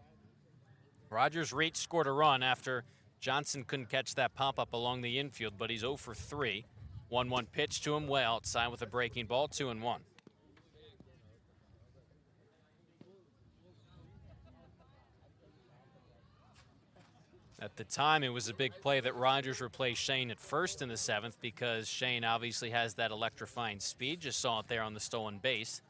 Rogers reached, scored a run after Johnson couldn't catch that pop-up along the infield, but he's 0 for 3. 1-1 pitch to him way outside with a breaking ball, 2-1. At the time, it was a big play that Rogers replaced Shane at first in the 7th because Shane obviously has that electrifying speed. Just saw it there on the stolen base.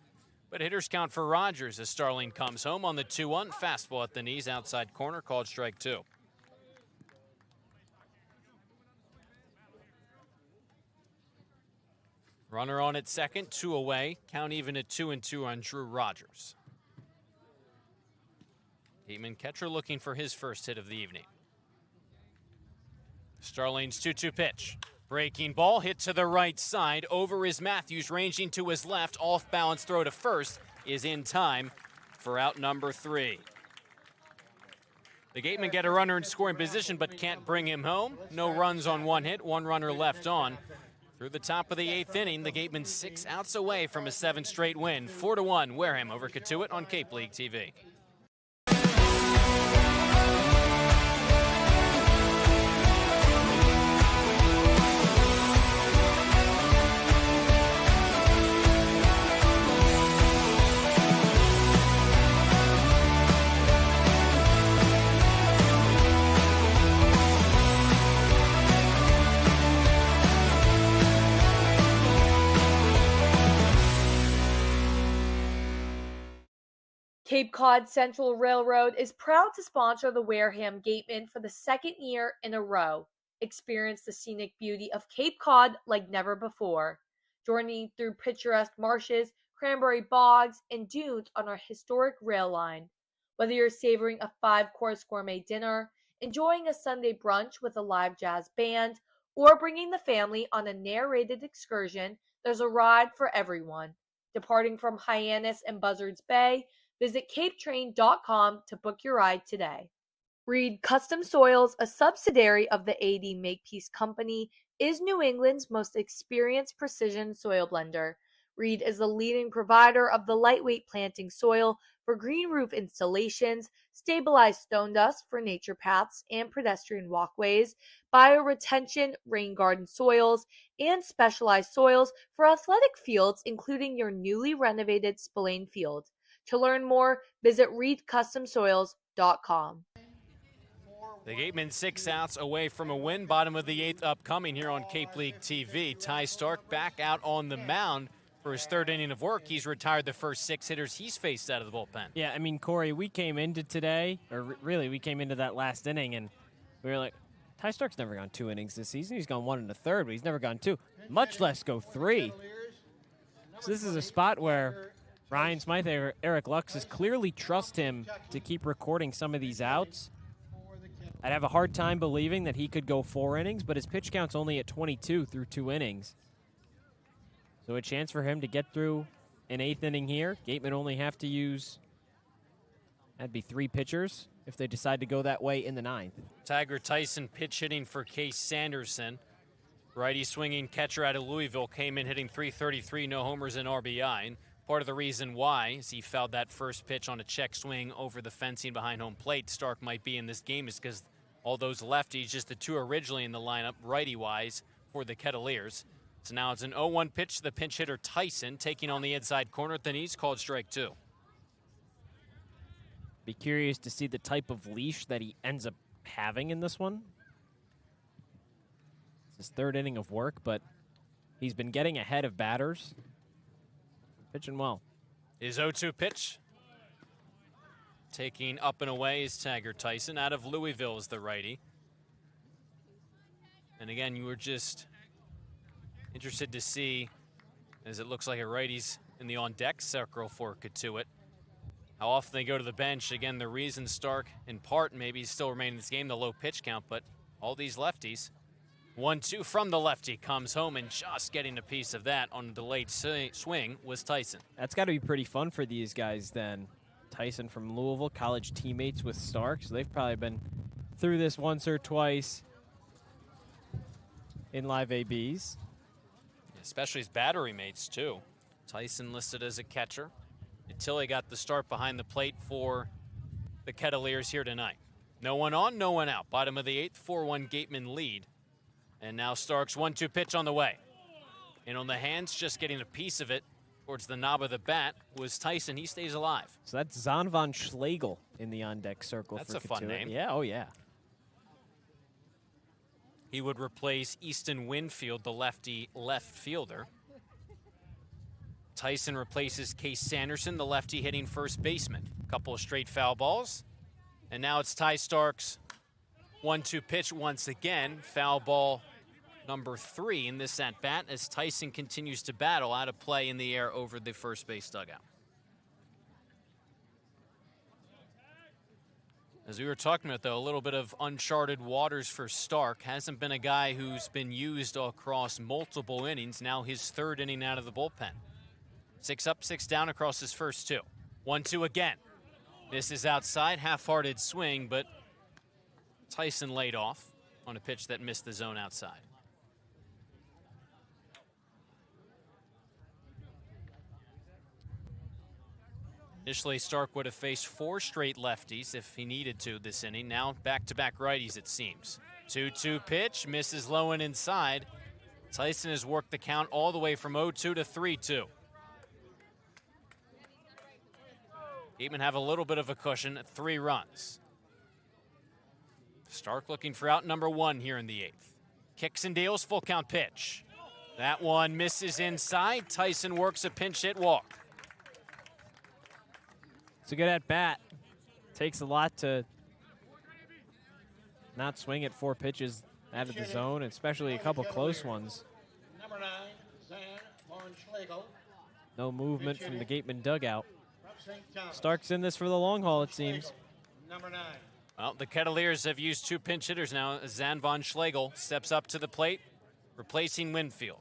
But hitters count for Rogers as Starling comes home on the 2-1. Fastball at the knees, outside corner, called strike 2. Runner on at second, 2 away. Count even at 2-2 on Drew Rogers. Gateman catcher looking for his first hit of the evening. Starling's 2-2 pitch. Breaking ball hit to the right side. Over is Matthews, ranging to his left. Off balance throw to first is in time for out number 3. The Gatemen get a runner in scoring position but can't bring him home. No runs on 1 hit, 1 runner left on. Through the top of the 8th inning, the Gatemen 6 outs away from a 7th straight win. 4-1 Wareham over Cotuit on Cape League TV. Cape Cod Central Railroad is proud to sponsor the Wareham Gatemen for the 2nd year in a row. Experience the scenic beauty of Cape Cod like never before. Journey through picturesque marshes, cranberry bogs, and dunes on our historic rail line. Whether you're savoring a 5-course gourmet dinner, enjoying a Sunday brunch with a live jazz band, or bringing the family on a narrated excursion, there's a ride for everyone. Departing from Hyannis and Buzzards Bay, visit capetrain.com to book your ride today. Reed Custom Soils, a subsidiary of the AD Makepeace Company, is New England's most experienced precision soil blender. Reed is the leading provider of the lightweight planting soil for green roof installations, stabilized stone dust for nature paths and pedestrian walkways, bioretention rain garden soils, and specialized soils for athletic fields, including your newly renovated Spillane Field. To learn more, visit reedcustomsoils.com. The Gatemen 6 outs away from a win. Bottom of the 8th upcoming here on Cape League TV. Ty Stark back out on the mound for his 3rd inning of work. He's retired the first 6 hitters he's faced out of the bullpen. Yeah, I mean, Cory, we came into today, or really we came into that last inning, and we were like, Ty Stark's never gone 2 innings this season. He's gone 1 1/3, but he's never gone 2, much less go 3. So this is a spot where Ryan Smythe, Eric Luxus clearly trust him to keep recording some of these outs. I'd have a hard time believing that he could go 4 innings, but his pitch count's only at 22 through 2 innings. So a chance for him to get through an 8th inning here. Gatemen only have to use, that'd be 3 pitchers if they decide to go that way in the 9th. Tiger Tyson pitch hitting for Case Sanderson. Righty swinging catcher out of Louisville came in hitting .333, no homers and RBI. And part of the reason why is he fouled that first pitch on a check swing over the fencing behind home plate. Stark might be in this game is because all those lefties, just the 2 originally in the lineup, righty-wise, for the Kettleers. So now it's an 0-1 pitch to the pinch hitter Tyson, taking on the inside corner at the knees, called strike 2. Be curious to see the type of leash that he ends up having in this one. It's his 3rd inning of work, but he's been getting ahead of batters. Pitching well. His 0-2 pitch. Taking up and away is Tiger Tyson. Out of Louisville is the righty. And again, you were just interested to see, as it looks like a righty's in the on-deck circle for Cotuit, how often they go to the bench. Again, the reason Stark, in part, maybe still remain in this game, the low pitch count, but all these lefties 1-2 from the lefty, comes home, and just getting a piece of that on a delayed swing was Tyson. That's got to be pretty fun for these guys then. Tyson from Louisville, college teammates with Stark, so they've probably been through this once or twice in live ABs. Especially his battery mates, too. Tyson listed as a catcher. Tilly got the start behind the plate for the Kettleers here tonight. No one on, no one out. Bottom of the 8th, 4-1 Gatemen lead. And now Stark's 1-2 pitch on the way. And on the hands, just getting a piece of it towards the knob of the bat was Tyson. He stays alive. So that's Zahn von Schlegel in the on-deck circle. That's for a fun Cotuit. name. Yeah, oh yeah. He would replace Easton Winfield, the lefty left fielder. Tyson replaces Case Sanderson, the lefty hitting first baseman. A couple of straight foul balls. And now it's Ty Stark's 1-2 pitch once again. Foul ball number 3 in this at-bat as Tyson continues to battle out of play in the air over the first base dugout. As we were talking about, though, a little bit of uncharted waters for Stark. Hasn't been a guy who's been used across multiple innings. Now his 3rd inning out of the bullpen. 6 up, 6 down across his first 2. 1-2 again. This is outside, half-hearted swing, but Tyson laid off on a pitch that missed the zone outside. Initially, Stark would have faced 4 straight lefties if he needed to this inning. Now back-to-back righties, it seems. 2-2 pitch, misses low and inside. Tyson has worked the count all the way from 0-2 to 3-2. Gatemen have a little bit of a cushion at 3 runs. Stark looking for out number 1 here in the 8th. Kicks and deals, full count pitch. That one misses inside. Tyson works a pinch hit walk. It's a good at-bat. Takes a lot to not swing at 4 pitches out of the zone, especially a couple close ones. Number 9, Zahn von Schlegel. No movement from the Gateman dugout. From St. Thomas. Stark's in this for the long haul, it seems. Number 9. Well, the Kettleers have used 2 pinch hitters now. Zahn von Schlegel steps up to the plate, replacing Winfield.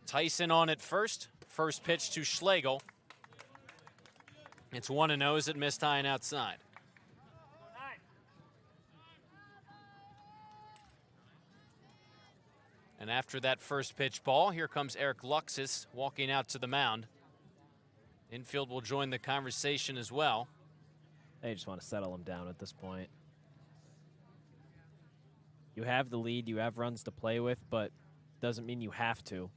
Tyson on at first. First pitch to Schlegel. It's 1-0 as it missed high and outside. And after that first pitch ball, here comes Eric Luxus walking out to the mound. Infield will join the conversation as well. They just want to settle him down at this point. You have the lead, you have runs to play with, but doesn't mean you have to.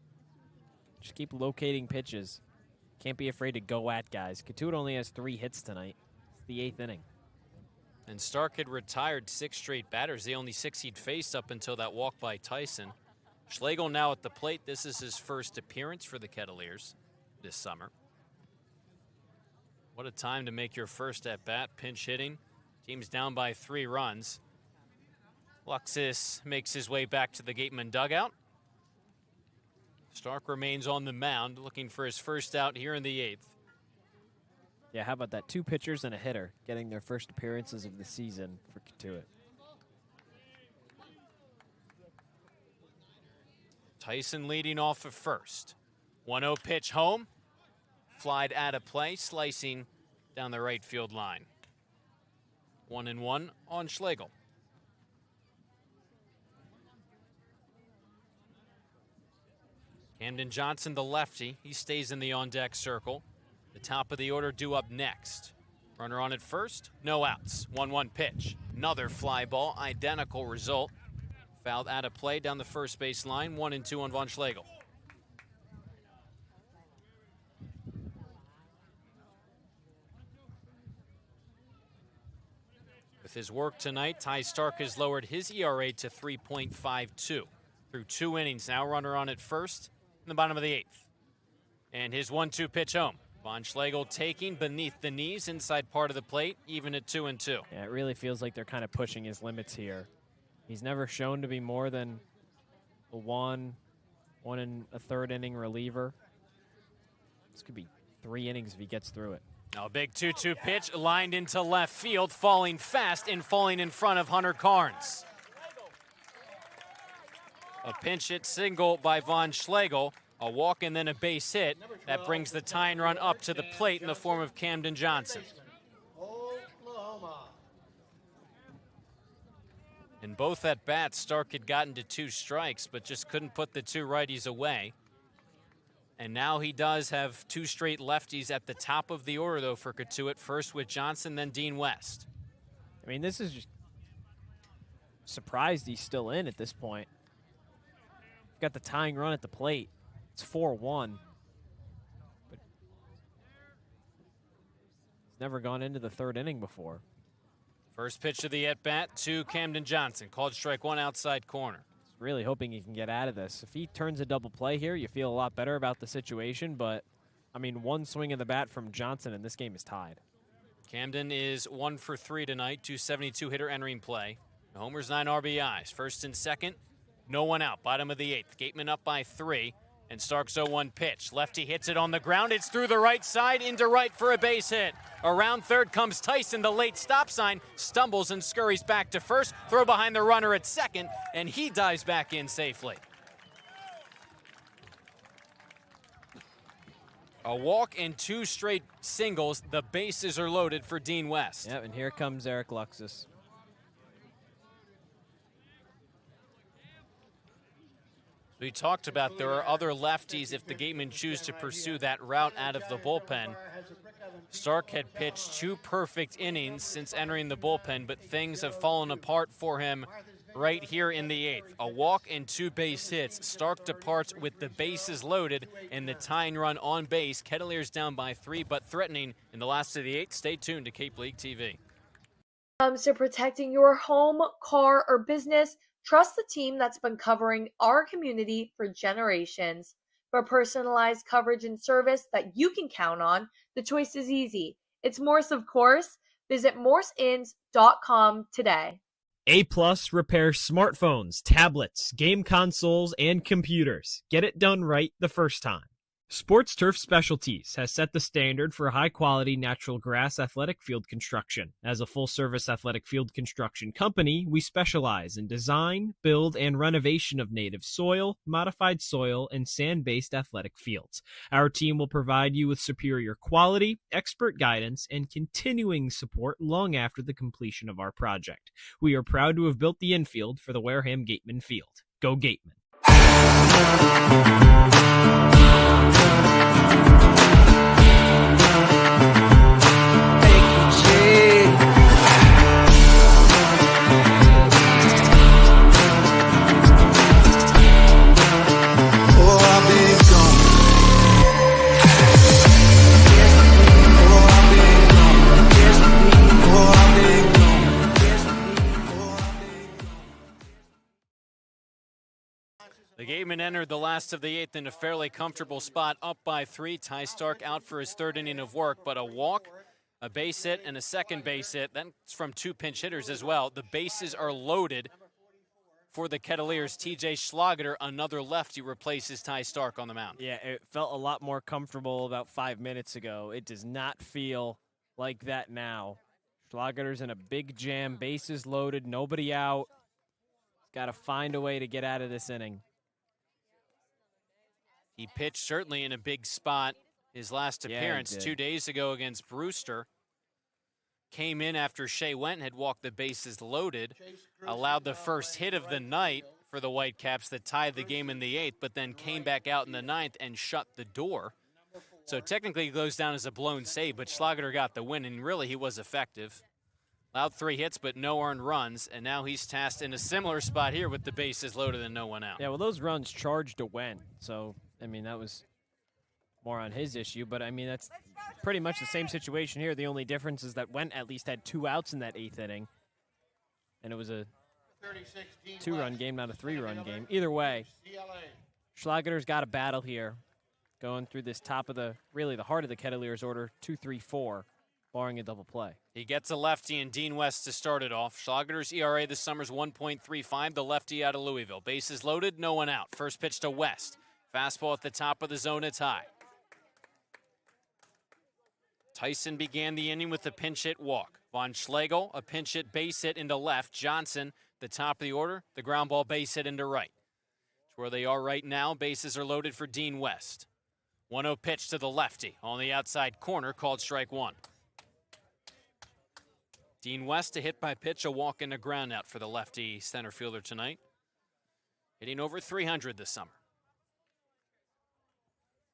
Just keep locating pitches. Can't be afraid to go at guys. Cotuit only has 3 hits tonight. It's the 8th inning. And Stark had retired 6 straight batters, the only 6 he'd faced up until that walk by Tyson. Schlegel now at the plate. This is his first appearance for the Kettleers this summer. What a time to make your first at-bat, pinch hitting. Team's down by 3 runs. Luxus makes his way back to the Gateman dugout. Stark remains on the mound, looking for his first out here in the 8th. Yeah, how about that? 2 pitchers and a hitter getting their first appearances of the season for Cotuit. Tyson leading off at first. 1-0 pitch home. Flied out of play, slicing down the right field line. 1-1 on Schlegel. Camden Johnson, the lefty, he stays in the on-deck circle. The top of the order due up next. Runner on at first, no outs. 1-1 pitch. Another fly ball, identical result. Fouled out of play down the first base line. 1-2 on von Schlegel. With his work tonight, Ty Stark has lowered his ERA to 3.52. Through 2 innings now, runner on at first in the bottom of the 8th. And his 1-2 pitch home. Von Schlegel taking beneath the knees, inside part of the plate, even at 2-2. Yeah, it really feels like they're kind of pushing his limits here. He's never shown to be more than a 1 1.3 inning reliever. This could be 3 innings if he gets through it. Now a big 2-2 pitch lined into left field, falling fast and falling in front of Hunter Carnes. A pinch hit single by Von Schlegel. A walk and then a base hit. That brings the tying run up to the plate in the form of Camden Johnson. In both at bats, Stark had gotten to 2 strikes, but just couldn't put the 2 righties away. And now he does have 2 straight lefties at the top of the order, though, for Cotuit. First with Johnson, then Dean West. I mean, this is just surprised he's still in at this point. Got the tying run at the plate. It's 4-1. But he's never gone into the 3rd inning before. First pitch of the at-bat to Camden Johnson. Called strike 1 outside corner. He's really hoping he can get out of this. If he turns a double play here, you feel a lot better about the situation. But, I mean, 1 swing of the bat from Johnson and this game is tied. Camden is 1 for 3 tonight. 272 hitter entering play. The homers, 9 RBIs. First and second, no one out. Bottom of the 8th. Gatemen up by 3. And Stark's 0-1 pitch. Lefty hits it on the ground. It's through the right side into right for a base hit. Around third comes Tyson, the late stop sign. Stumbles and scurries back to first. Throw behind the runner at second. And he dives back in safely. A walk and 2 straight singles. The bases are loaded for Dean West. Yep, and here comes Eric Luxus. We talked about there are other lefties if the Gatemen choose to pursue that route out of the bullpen. Stark had pitched 2 perfect innings since entering the bullpen, but things have fallen apart for him right here in the 8th. A walk and 2 base hits. Stark departs with the bases loaded and the tying run on base. Kettleers down by 3, but threatening in the last of the 8th. Stay tuned to Cape League TV. Comes to protecting your home, car, or business, trust the team that's been covering our community for generations. For personalized coverage and service that you can count on, the choice is easy. It's Morse, of course. Visit morseins.com today. A+ repairs smartphones, tablets, game consoles, and computers. Get it done right the first time. Sports Turf Specialties has set the standard for high-quality natural grass athletic field construction. As a full-service athletic field construction company, we specialize in design, build, and renovation of native soil, modified soil, and sand-based athletic fields. Our team will provide you with superior quality, expert guidance, and continuing support long after the completion of our project. We are proud to have built the infield for the Wareham Gatemen field. Go Gatemen! The Gatemen entered the last of the 8th in a fairly comfortable spot, up by 3. Ty Stark out for his 3rd inning of work, but a walk, a base hit, and a second base hit. That's from 2 pinch hitters as well. The bases are loaded for the Kettleers. TJ Schlageter, another lefty, replaces Ty Stark on the mound. Yeah, it felt a lot more comfortable about 5 minutes ago. It does not feel like that now. Schlageter's in a big jam, bases loaded, nobody out. Got to find a way to get out of this inning. He pitched certainly in a big spot his last appearance 2 days ago against Brewster. Came in after Shea Wenton had walked the bases loaded, allowed the first hit of the night for the Whitecaps that tied the game in the 8th, but then came back out in the 9th and shut the door. So technically it goes down as a blown save, but Schlageter got the win, and really he was effective. Allowed 3 hits, but no earned runs, and now he's tasked in a similar spot here with the bases loaded and no one out. Yeah, well, those runs charged to win, so, I mean, that was more on his issue, but, I mean, that's pretty much the same situation here. The only difference is that Wendt at least had 2 outs in that 8th inning, and it was a 2-run game, not a 3-run game. Either way, Schlageter's got a battle here, going through this top of the, really the heart of the Kettleers order, 2-3-4. Barring a double play. He gets a lefty and Dean West to start it off. Schlageter's ERA this summer's 1.35, the lefty out of Louisville. Bases loaded, no one out. First pitch to West. Fastball at the top of the zone, it's high. Tyson began the inning with a pinch hit walk. Von Schlegel, a pinch hit base hit into left. Johnson, the top of the order, the ground ball base hit into right. where they are right now. Bases are loaded for Dean West. 1-0 pitch to the lefty on the outside corner, called strike one. Dean West, a hit by pitch, a walk and a ground out for the lefty center fielder tonight. Hitting over 300 this summer.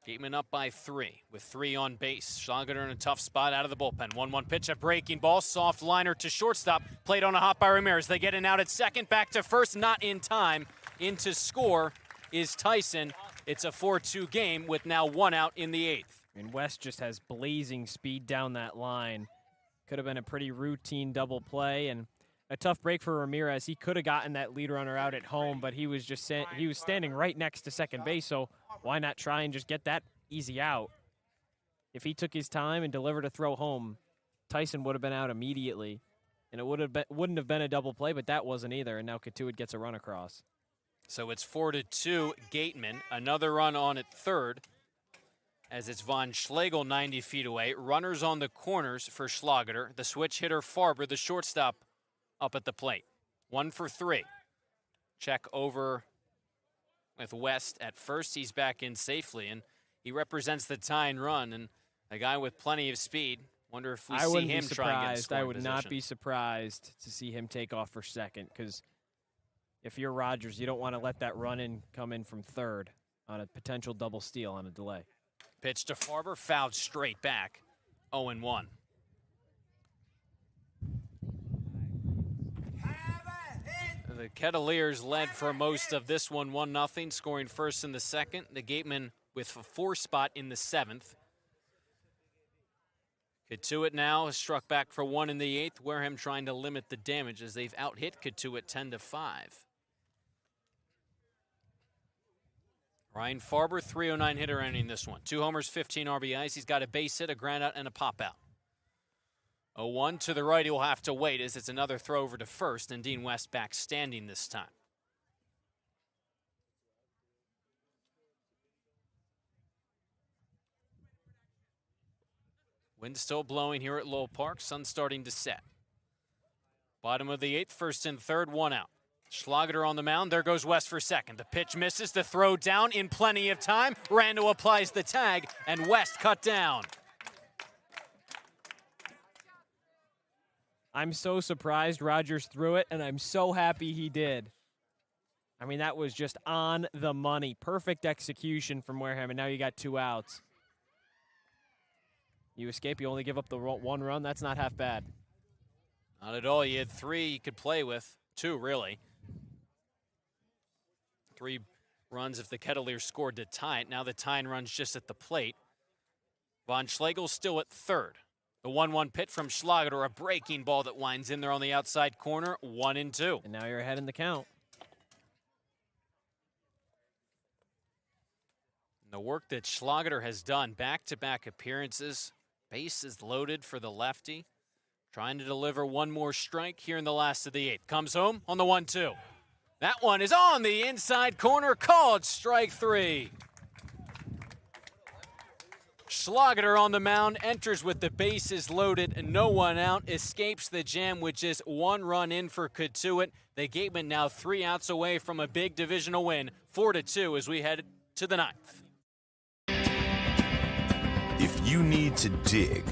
Gatemen up by 3 with 3 on base. Schlager in a tough spot out of the bullpen. 1-1 pitch, a breaking ball, soft liner to shortstop. Played on a hop by Ramirez. They get an out at second, back to first, not in time. In to score is Tyson. It's a 4-2 game with now 1 out in the 8th. And West just has blazing speed down that line. Could have been a pretty routine double play and a tough break for Ramirez. He could have gotten that lead runner out at home, but he was just he was standing right next to second base, so why not try and just get that easy out? If he took his time and delivered a throw home, Tyson would have been out immediately, and it wouldn't have been a double play, but that wasn't either, and now Cotuit gets a run across. So it's 4-2 Gatemen. Another run on at third as it's Von Schlegel 90 feet away. Runners on the corners for Schlager. The switch hitter Farber, the shortstop, up at the plate. 1 for 3. Check over with West at first. He's back in safely, and he represents the tying run, and a guy with plenty of speed. Wonder if we see him try and get in scoring I would position. not be surprised to see him take off for second, because if you're Rogers, you don't want to let that run-in come in from third on a potential double steal on a delay. Pitch to Farber, fouled straight back. 0-1. The Kettleers led for most of this one, 1-0, scoring first in the second. The Gatemen with a 4 spot in the 7th. Cotuit now has struck back for 1 in the 8th. Wareham trying to limit the damage as they've out-hit Cotuit 10-5. Ryan Farber, 309 hitter ending this one. 2 homers, 15 RBIs. He's got a base hit, a ground out, and a pop out. 0-1 to the right. He will have to wait as it's another throw over to first, and Dean West back standing this time. Wind still blowing here at Lowell Park. Sun starting to set. Bottom of the 8th, first and third, 1 out. Schlager on the mound. There goes West for second. The pitch misses. The throw down in plenty of time. Rando applies the tag, and West cut down. I'm so surprised Rogers threw it, and I'm so happy he did. I mean, that was just on the money. Perfect execution from Wareham, and now you got 2 outs. You escape, you only give up the 1 run. That's not half bad. Not at all. You had 3 you could play with. 2, really. 3 runs if the Kettleers scored to tie it. Now the tying run's just at the plate. Von Schlegel still at third. The 1-1 pitch from Schlager, a breaking ball that winds in there on the outside corner, 1-2. And now you're ahead in the count. And the work that Schlager has done, back-to-back appearances, bases loaded for the lefty, trying to deliver 1 more strike here in the last of the 8th. Comes home on the 1-2. That one is on the inside corner, called strike 3. Schlager on the mound, enters with the bases loaded, and no one out, escapes the jam with just 1 run in for Cotuit. The Gatemen now 3 outs away from a big divisional win, 4-2 as we head to the 9th. If you need to dig,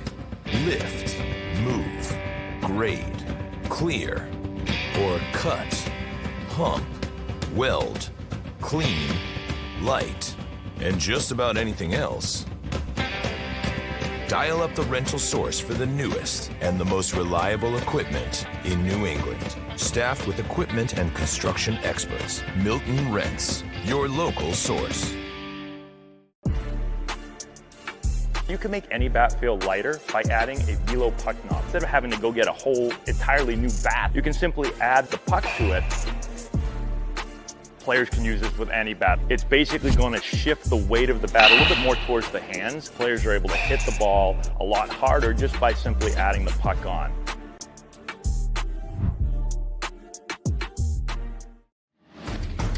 lift, move, grade, clear, or cut, pump, weld, clean, light, and just about anything else, dial up the rental source for the newest and the most reliable equipment in New England. Staffed with equipment and construction experts, Milton Rents, your local source. You can make any bat feel lighter by adding a velo puck knob. Instead of having to go get a whole entirely new bat, you can simply add the puck to it. Players can use this with any bat. It's basically going to shift the weight of the bat a little bit more towards the hands. Players are able to hit the ball a lot harder just by simply adding the puck on.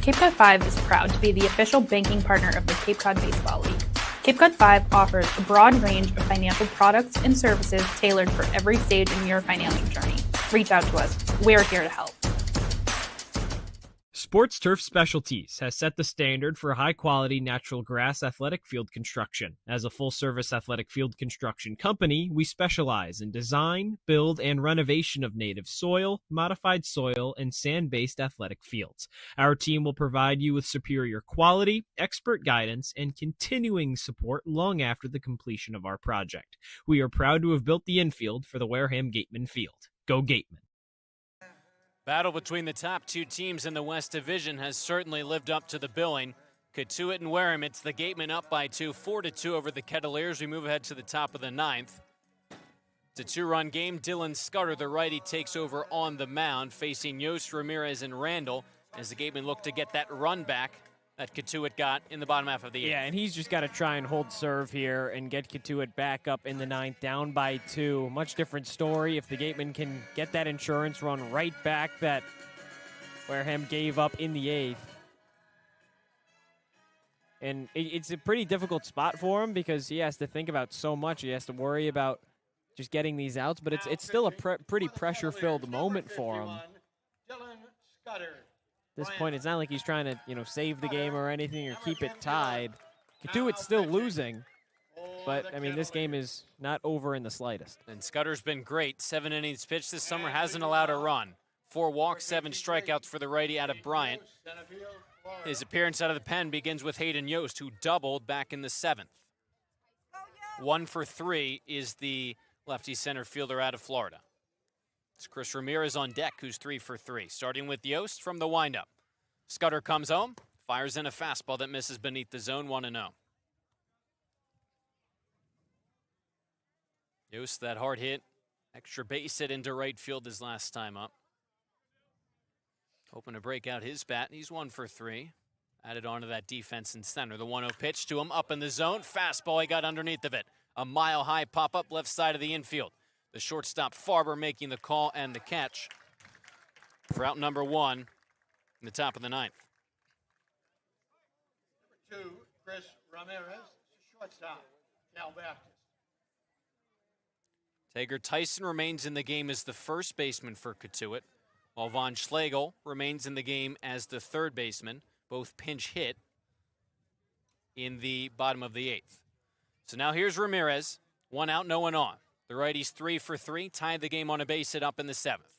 Cape Cod 5 is proud to be the official banking partner of the Cape Cod Baseball League. Cape Cod 5 offers a broad range of financial products and services tailored for every stage in your financial journey. Reach out to us. We're here to help. Sports Turf Specialties has set the standard for high-quality natural grass athletic field construction. As a full-service athletic field construction company, we specialize in design, build, and renovation of native soil, modified soil, and sand-based athletic fields. Our team will provide you with superior quality, expert guidance, and continuing support long after the completion of our project. We are proud to have built the infield for the Wareham Gatemen field. Go Gatemen! Battle between the top two teams in the West Division has certainly lived up to the billing. Cotuit and Wareham, it's the Gatemen up by 2, 4-2 over the Kettleers. We move ahead to the top of the 9th. It's a two-run game. Dylan Scudder, the righty, takes over on the mound, facing Yost, Ramirez, and Randall as the Gatemen look to get that run back that Cotuit got in the bottom half of the 8th. Yeah, and he's just got to try and hold serve here and get Cotuit back up in the 9th, down by 2. Much different story if the Gatemen can get that insurance run right back that Wareham gave up in the 8th. And it's a pretty difficult spot for him because he has to think about so much. He has to worry about just getting these outs, but it's still a pretty pressure-filled moment for him. Dylan Scudder. At this point, it's not like he's trying to, save the game or anything or keep it tied. Cotuit's still losing, but, I mean, this game is not over in the slightest. And Scudder's been great. 7 innings pitched this summer, hasn't allowed a run. 4 walks, 7 strikeouts for the righty out of Bryant. His appearance out of the pen begins with Hayden Yost, who doubled back in the 7th. 1 for 3 is the lefty center fielder out of Florida. It's Chris Ramirez on deck, who's 3 for 3. Starting with Yost from the windup. Scudder comes home, fires in a fastball that misses beneath the zone, 1-0. Yost, that hard hit, extra base hit into right field his last time up. Hoping to break out his bat. He's 1 for 3. Added onto that defense in center. The 1-0 pitch to him up in the zone. Fastball, he got underneath of it. A mile-high pop-up left side of the infield. The shortstop Farber making the call and the catch for out number 1 in the top of the 9th. Number 2, Chris Ramirez, shortstop, Cal Baptist. Tager Tyson remains in the game as the first baseman for Cotuit, while Von Schlegel remains in the game as the third baseman, both pinch hit in the bottom of the 8th. So now here's Ramirez, 1 out, no one on. The righties 3 for 3, tied the game on a base hit up in the 7th.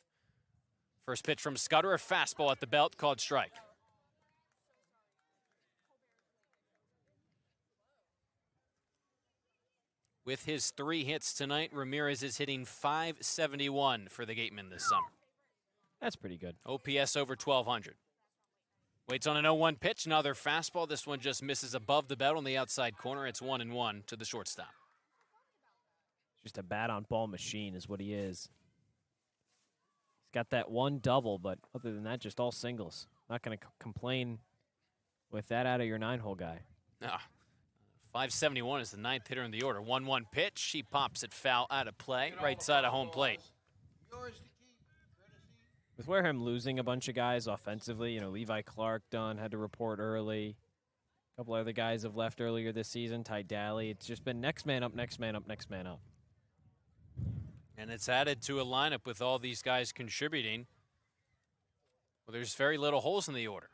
First pitch from Scudder, a fastball at the belt, called strike. With his 3 hits tonight, Ramirez is hitting .571 for the Gatemen this summer. That's pretty good. OPS over 1,200. Waits on an 0-1 pitch, another fastball. This one just misses above the belt on the outside corner. It's 1-1 to the shortstop. Just a bat-on-ball machine is what he is. He's got that 1 double, but other than that, just all singles. Not going to complain with that out of your 9-hole guy. .571 is the 9th hitter in the order. 1-1 pitch. He pops it foul out of play, right side of home plate. With Wareham losing a bunch of guys offensively, Levi Clark done, had to report early. A couple other guys have left earlier this season, Ty Daly. It's just been next man up, next man up, next man up. And it's added to a lineup with all these guys contributing. Well, there's very little holes in the order.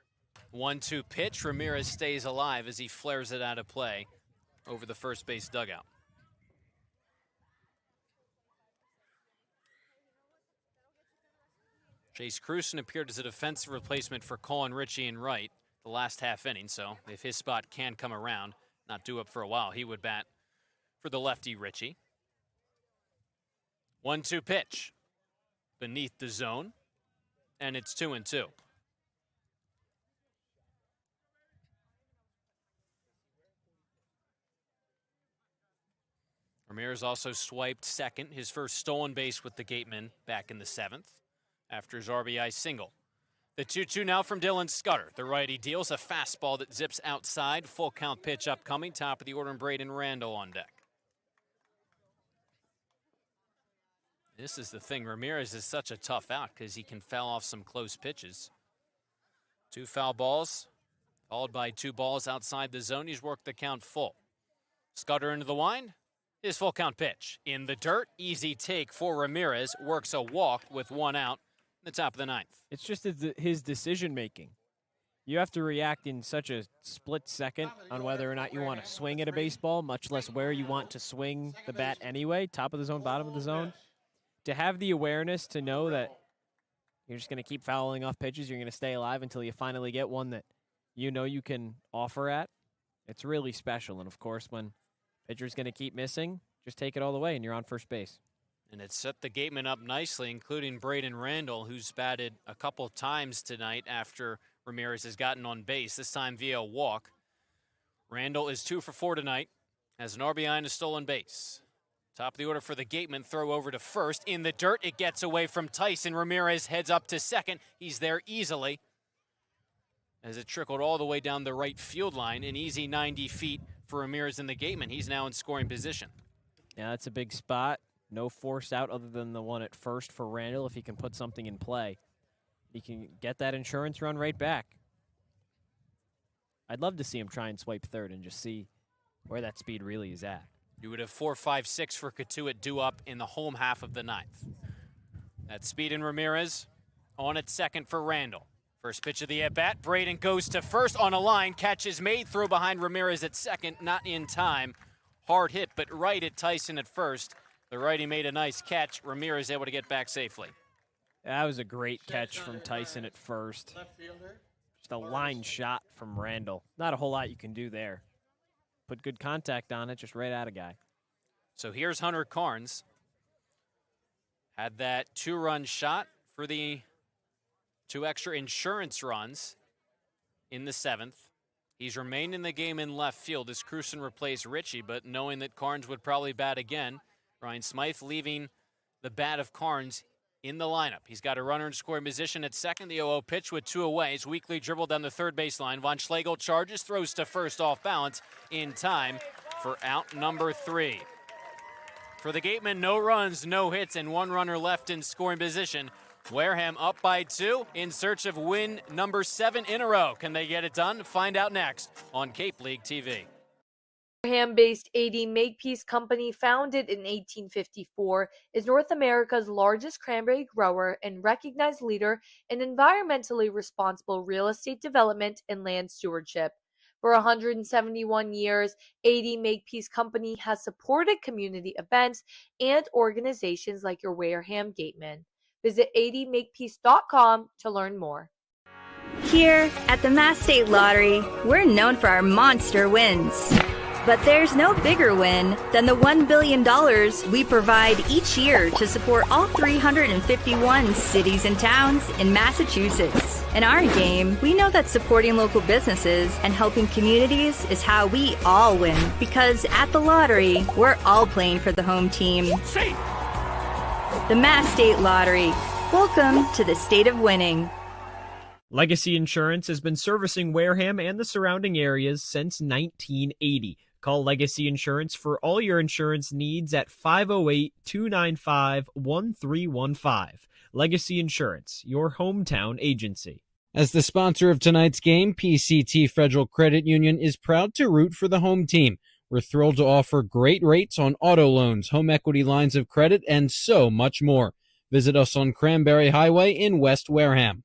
1-2 pitch. Ramirez stays alive as he flares it out of play over the first base dugout. Chase Cruson appeared as a defensive replacement for Colin Ritchie in right the last half inning, so if his spot can come around, not due up for a while, he would bat for the lefty Ritchie. 1-2 pitch beneath the zone, and it's 2-2. Ramirez also swiped second, his first stolen base with the Gatemen back in the 7th after his RBI single. The 2-2 now from Dylan Scudder. The righty deals a fastball that zips outside. Full count pitch upcoming. Top of the order, and Braden Randall on deck. This is the thing. Ramirez is such a tough out because he can foul off some close pitches. 2 foul balls, followed by 2 balls outside the zone. He's worked the count full. Scudder into the wind. His full count pitch. In the dirt, easy take for Ramirez. Works a walk with 1 out in the top of the 9th. It's just his decision making. You have to react in such a split second on whether or not you want to swing at a baseball, much less where you want to swing the bat anyway, top of the zone, bottom of the zone. To have the awareness to know that you're just going to keep fouling off pitches, you're going to stay alive until you finally get one that you know you can offer at, it's really special. And, of course, when pitcher's going to keep missing, just take it all the way and you're on first base. And it set the Gatemen up nicely, including Braden Randall, who's batted a couple times tonight after Ramirez has gotten on base, this time via a walk. Randall is 2 for 4 tonight, has an RBI and a stolen base. Top of the order for the Gatemen, throw over to first. In the dirt, it gets away from Tyson. Ramirez heads up to second. He's there easily as it trickled all the way down the right field line. An easy 90 feet for Ramirez and the Gatemen. He's now in scoring position. Yeah, that's a big spot. No force out other than the one at first for Randall. If he can put something in play, he can get that insurance run right back. I'd love to see him try and swipe third and just see where that speed really is at. You would have 4, 5, 6 for Cotuit due up in the home half of the ninth. That speed in Ramirez on at second for Randall. First pitch of the at-bat. Braden goes to first on a line. Catch is made. Throw behind Ramirez at second. Not in time. Hard hit, but right at Tyson at first. The righty made a nice catch. Ramirez able to get back safely. That was a great catch from Tyson at first. Just a line shot from Randall. Not a whole lot you can do there. Put good contact on it, just right at a guy. So here's Hunter Carnes. Had that 2-run shot for the 2 extra insurance runs in the 7th. He's remained in the game in left field as Cruson replaced Richie, but knowing that Carnes would probably bat again, Ryan Smythe leaving the bat of Carnes in the lineup. He's got a runner in scoring position at second. The 0-0 pitch with 2 away. It's weakly dribbled down the third baseline. Von Schlegel charges, throws to first off balance in time for out number 3. For the Gatemen, no runs, no hits, and 1 runner left in scoring position. Wareham up by 2 in search of win number 7 in a row. Can they get it done? Find out next on Cape League TV. Wareham-based AD Makepeace Company, founded in 1854, is North America's largest cranberry grower and recognized leader in environmentally responsible real estate development and land stewardship. For 171 years, AD Makepeace Company has supported community events and organizations like your Wareham Gatemen. Visit admakepeace.com to learn more. Here at the Mass State Lottery, we're known for our monster wins. But there's no bigger win than the $1 billion we provide each year to support all 351 cities and towns in Massachusetts. In our game, we know that supporting local businesses and helping communities is how we all win. Because at the lottery, we're all playing for the home team. The Mass State Lottery. Welcome to the state of winning. Legacy Insurance has been servicing Wareham and the surrounding areas since 1980. Call Legacy Insurance for all your insurance needs at 508-295-1315. Legacy Insurance, your hometown agency. As the sponsor of tonight's game, PCT Federal Credit Union is proud to root for the home team. We're thrilled to offer great rates on auto loans, home equity lines of credit, and so much more. Visit us on Cranberry Highway in West Wareham.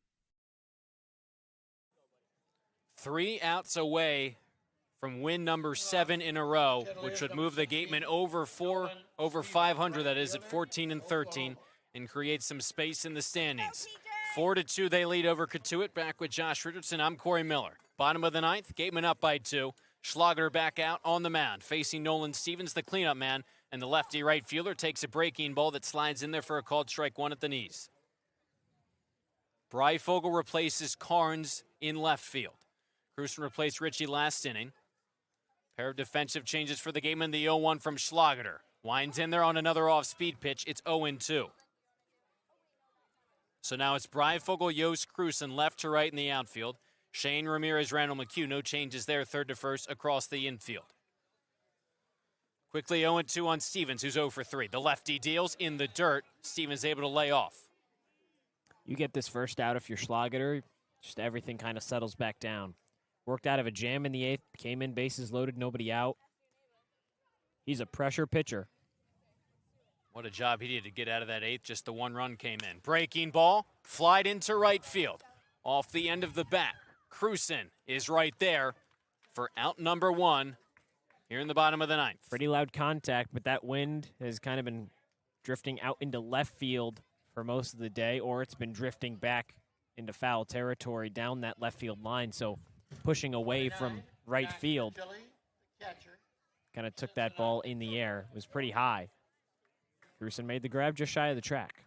3 outs away from win number 7 in a row, which would move the Gatemen over 500, that is, at 14-13, and create some space in the standings. 4-2 they lead over Cotuit. Back with Josh Richardson, I'm Cory Miller. Bottom of the ninth, Gatemen up by 2. Schlager back out on the mound, facing Nolan Stevens, the cleanup man, and the lefty right fielder takes a breaking ball that slides in there for a called strike 1 at the knees. Breifogel replaces Carnes in left field. Cruson replaced Richie last inning. Pair of defensive changes for the Gatemen. The 0-1 from Schlager. Winds in there on another off-speed pitch. It's 0-2. So now it's Breifogel, Yost, Cruson, left to right in the outfield. Shane, Ramirez, Randall, McHugh. No changes there. Third to first across the infield. Quickly 0-2 on Stevens, who's 0 for 3. The lefty deals in the dirt. Stevens able to lay off. You get this first out if you're Schlager, just everything kind of settles back down. Worked out of a jam in the 8th, came in bases loaded, nobody out. He's a pressure pitcher. What a job he did to get out of that 8th. Just the 1 run came in. Breaking ball, flied into right field. Off the end of the bat. Cruson is right there for out number 1 here in the bottom of the 9th. Pretty loud contact, but that wind has kind of been drifting out into left field for most of the day, or it's been drifting back into foul territory down that left field line. So pushing away from right field, kind of took that ball in the air. It was pretty high. Cruson made the grab just shy of the track.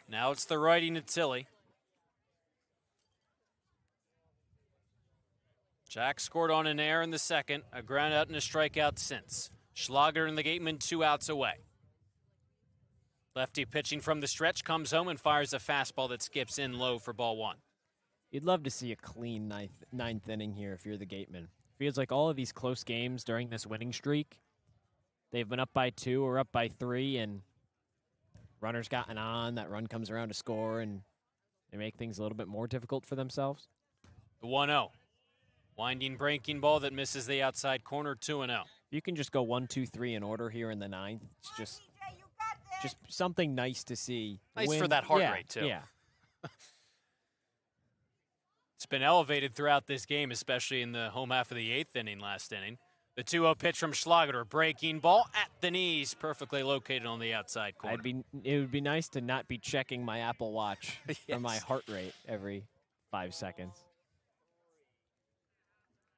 Now it's the righty Natilli. Jack scored on an error in the second, a ground out and a strikeout since. Schlager and the Gatemen 2 outs away. Lefty pitching from the stretch comes home and fires a fastball that skips in low for ball 1. You'd love to see a clean ninth inning here if you're the Gatemen. Feels like all of these close games during this winning streak, they've been up by 2 or up by 3, and runner's gotten on, that run comes around to score, and they make things a little bit more difficult for themselves. The 1-0. Winding breaking ball that misses the outside corner, 2-0. You can just go 1, 2, 3 in order here in the 9th. It's just something nice to see. Nice for that heart rate, too. Yeah. It's been elevated throughout this game, especially in the home half of the 8th inning last inning. The 2-0 pitch from Schlager, breaking ball at the knees, perfectly located on the outside corner. It would be nice to not be checking my Apple Watch Yes. for my heart rate every 5 seconds.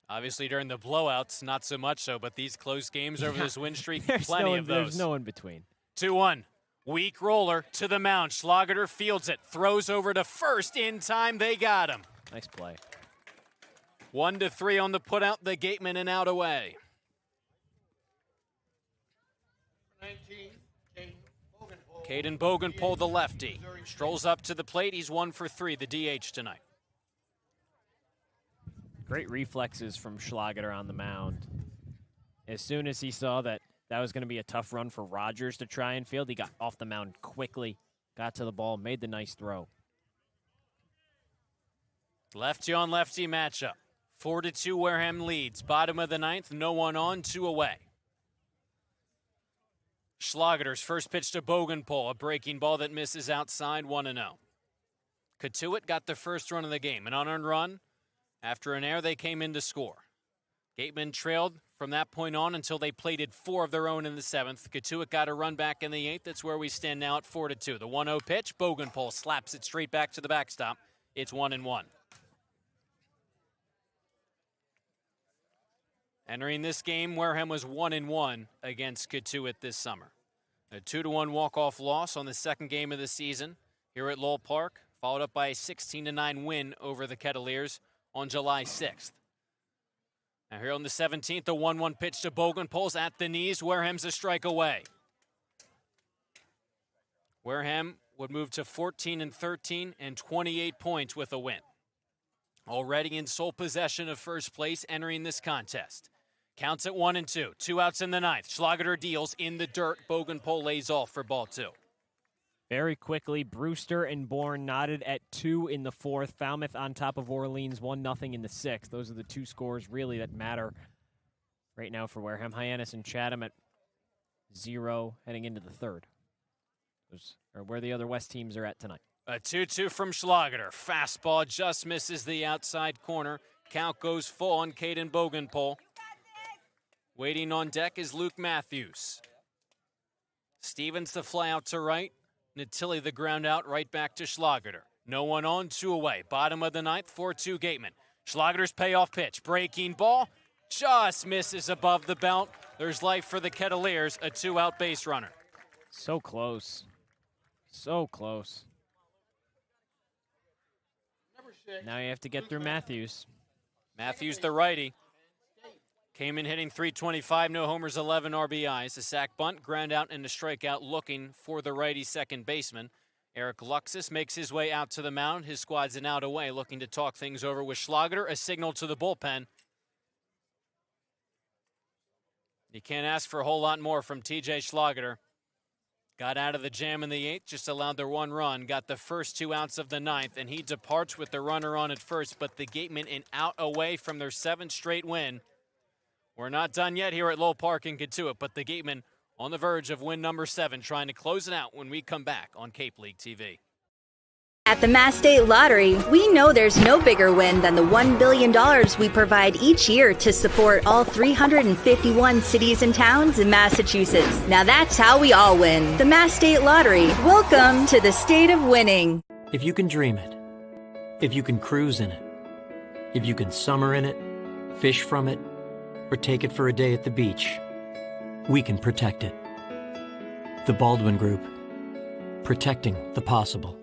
Obviously, during the blowouts, not so much so, but these close games over this win streak, There's plenty of those. There's no in between. 2-1. Weak roller to the mound. Schlager fields it, throws over to first in time. They got him. Nice play. 1-3 on the putout. The Gatemen and out away. 19, Caden Bogenpole, the lefty, strolls up to the plate. He's 1 for 3, the DH tonight. Great reflexes from Schlager on the mound. As soon as he saw that was going to be a tough run for Rogers to try and field, he got off the mound quickly, got to the ball, made the nice throw. Lefty on lefty matchup. 4-2 Wareham leads. Bottom of the 9th, no one on, 2 away. Schlager's first pitch to Bogenpole, a breaking ball that misses outside, 1-0. Cotuit got the first run of the game, an unearned run. After an error, they came in to score. Gatemen trailed from that point on until they plated 4 of their own in the 7th. Cotuit got a run back in the 8th. That's where we stand now at 4-2. The 1-0 pitch, Bogenpole slaps it straight back to the backstop. It's 1-1. Entering this game, Wareham was 1-1 against Cotuit this summer. A 2-1 walk-off loss on the second game of the season here at Lowell Park, followed up by a 16-9 win over the Kettleers on July 6th. Now here on the 17th, a 1-1 pitch to Bogenpole's at the knees. Wareham's a strike away. Wareham would move to 14-13 and 28 points with a win. Already in sole possession of first place entering this contest. Counts at 1-2. 2 outs in the 9th. Schlager deals in the dirt. Bogenpole lays off for ball 2. Very quickly, Brewster and Bourne knotted at 2 in the 4th. Falmouth on top of Orleans, 1-0 in the 6th. Those are the 2 scores really that matter right now for Wareham. Hyannis and Chatham at 0 heading into the 3rd. Those are where the other West teams are at tonight. A 2-2 from Schlager. Fastball just misses the outside corner. Count goes full on Caden Bogenpole. Waiting on deck is Luke Matthews. Stevens the fly out to right. Natilli the ground out right back to Schlager. No one on, 2 away. Bottom of the 9th, 4-2 Gatemen. Schlager's payoff pitch. Breaking ball. Just misses above the belt. There's life for the Kettleers, a 2-out base runner. So close. So close. Now you have to get through Matthews. Matthews the righty. Came in hitting .325, no homers, 11 RBIs. A sac bunt, ground out, and a strikeout looking for the righty second baseman. Eric Luxus makes his way out to the mound. His squad's an out away, looking to talk things over with Schlager. A signal to the bullpen. You can't ask for a whole lot more from TJ Schlager. Got out of the jam in the 8th, just allowed the 1 run, got the first 2 outs of the 9th, and he departs with the runner on at first, but the Gatemen an out away from their 7th straight win. We're not done yet here at Lowell Park in Cotuit, but the Gatemen on the verge of win number 7, trying to close it out when we come back on Cape League TV. At the Mass State Lottery, we know there's no bigger win than the $1 billion we provide each year to support all 351 cities and towns in Massachusetts. Now that's how we all win. The Mass State Lottery. Welcome to the state of winning. If you can dream it, if you can cruise in it, if you can summer in it, fish from it, or take it for a day at the beach, we can protect it. The Baldwin Group. Protecting the possible.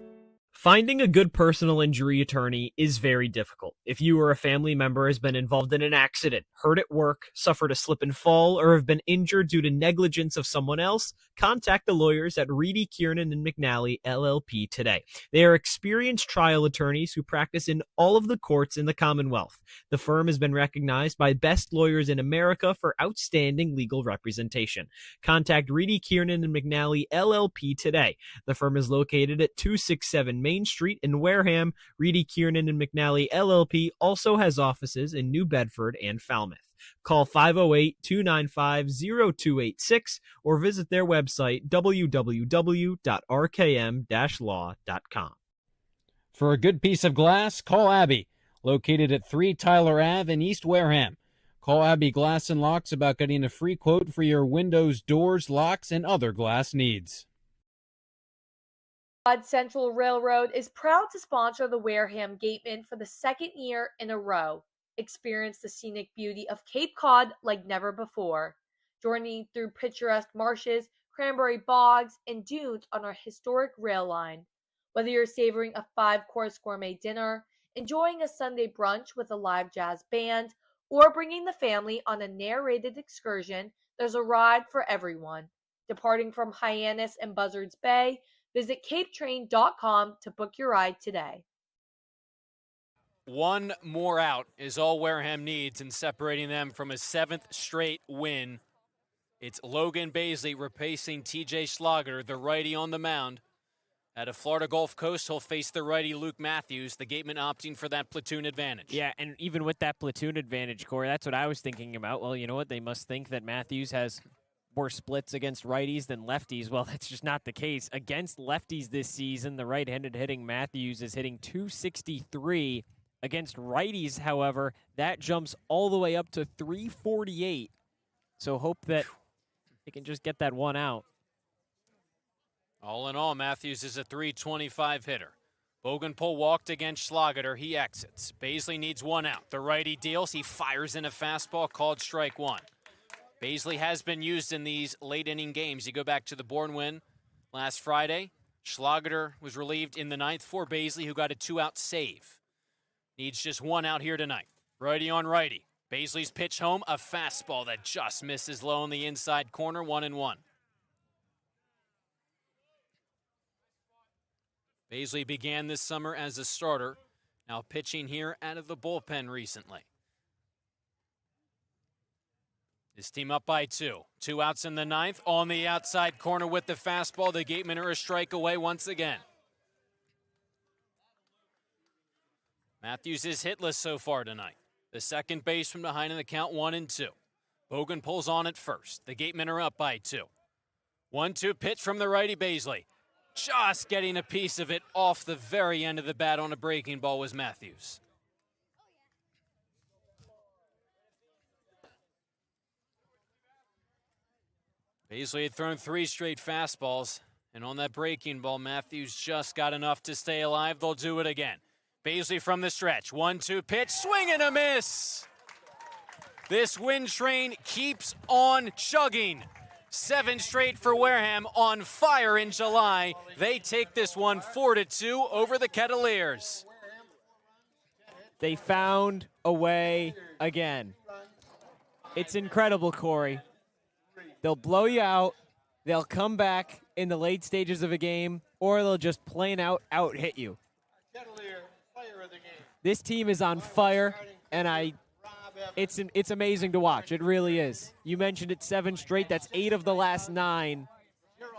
Finding a good personal injury attorney is very difficult. If you or a family member has been involved in an accident, hurt at work, suffered a slip and fall, or have been injured due to negligence of someone else, contact the lawyers at Reedy, Kiernan, and McNally, LLP today. They are experienced trial attorneys who practice in all of the courts in the Commonwealth. The firm has been recognized by Best Lawyers in America for outstanding legal representation. Contact Reedy, Kiernan, and McNally, LLP today. The firm is located at 267 Main Street in Wareham. Reedy, Kiernan, and McNally, LLP also has offices in New Bedford and Falmouth. Call 508-295-0286 or visit their website, www.rkm-law.com. For a good piece of glass, call Abby, located at 3 Tyler Ave in East Wareham. Call Abby Glass and Locks about getting a free quote for your windows, doors, locks, and other glass needs. Central Railroad is proud to sponsor the Wareham Gatemen for the second year in a row. Experience the scenic beauty of Cape Cod like never before. Journey through picturesque marshes, cranberry bogs, and dunes on our historic rail line. Whether you're savoring a 5-course gourmet dinner, enjoying a Sunday brunch with a live jazz band, or bringing the family on a narrated excursion, there's a ride for everyone. Departing from Hyannis and Buzzards Bay, visit capetrain.com to book your ride today. One more out is all Wareham needs in separating them from a 7th straight win. It's Logan Baisley replacing TJ Schlager, the righty on the mound. At a Florida Gulf Coast, he'll face the righty Luke Matthews, the Gateman opting for that platoon advantage. Yeah, and even with that platoon advantage, Corey, that's what I was thinking about. Well, you know what? They must think that Matthews has more splits against righties than lefties. Well, that's just not the case. Against lefties this season, the right-handed hitting Matthews is hitting .263. Against righties, however, that jumps all the way up to .348. So hope that they can just get that one out. All in all, Matthews is a .325 hitter. Bogenpol walked against Schlager. He exits. Baisley needs one out. The righty deals. He fires in a fastball called strike one. Baisley has been used in these late-inning games. You go back to the Bourne win last Friday. Schlager was relieved in the 9th for Baisley, who got a 2-out save. Needs just one out here tonight. Righty on righty. Baisley's pitch home, a fastball that just misses low in the inside corner, 1-1. Baisley began this summer as a starter, now pitching here out of the bullpen recently. His team up by 2. 2 outs in the 9th. On the outside corner with the fastball. The Gatemen are a strike away once again. Matthews is hitless so far tonight. The second baseman behind in the count, 1-2. Bogan pulls on at first. The Gatemen are up by 2. 1-2 pitch from the righty Baisley. Just getting a piece of it off the very end of the bat on a breaking ball was Matthews. Baisley had thrown 3 straight fastballs, and on that breaking ball, Matthews just got enough to stay alive. They'll do it again. Baisley from the stretch. 1-2 pitch, swing and a miss. This wind train keeps on chugging. 7 straight for Wareham, on fire in July. They take this one 4-2 over the Kettleers. They found a way again. It's incredible, Corey. They'll blow you out, they'll come back in the late stages of a game, or they'll just plain out hit you. This team is on fire, and it's amazing to watch. It really is. You mentioned it, 7 straight. That's 8 of the last 9.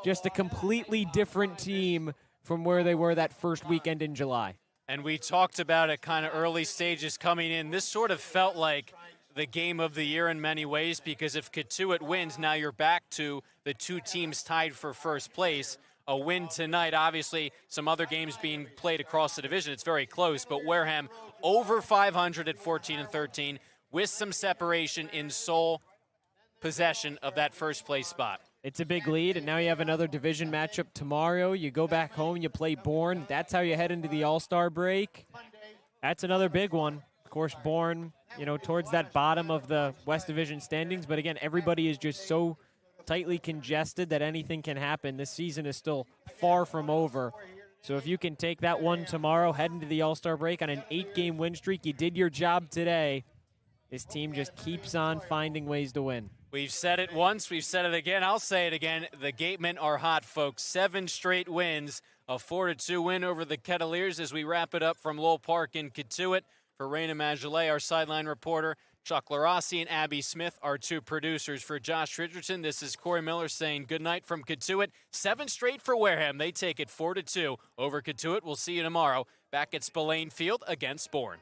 Just a completely different team from where they were that first weekend in July. And we talked about it kind of early stages coming in. This sort of felt like the game of the year in many ways, because if Cotuit wins, now you're back to the 2 teams tied for first place. a win tonight. Obviously, some other games being played across the division. It's very close, but Wareham over 500 at 14-13 with some separation in sole possession of that first place spot. It's a big lead, and now you have another division matchup tomorrow. You go back home, you play Bourne. That's how you head into the All-Star break. That's another big one. Of course, Bourne, towards that bottom of the West Division standings. But again, everybody is just so tightly congested that anything can happen. This season is still far from over. So if you can take that one tomorrow, head into the All-Star break on an 8-game win streak, you did your job today. This team just keeps on finding ways to win. We've said it once, we've said it again, I'll say it again. The Gatemen are hot, folks. 7 straight wins, a 4-2 win over the Kettleers as we wrap it up from Lowell Park in Cotuit. For Rayna, Maggelet, our sideline reporter, Chuck Luarasi and Abby Smith, our 2 producers. For Josh Richardson, this is Cory Miller saying good night from Cotuit. 7 straight for Wareham. They take it 4-2 over Cotuit. We'll see you tomorrow back at Spillane Field against Bourne.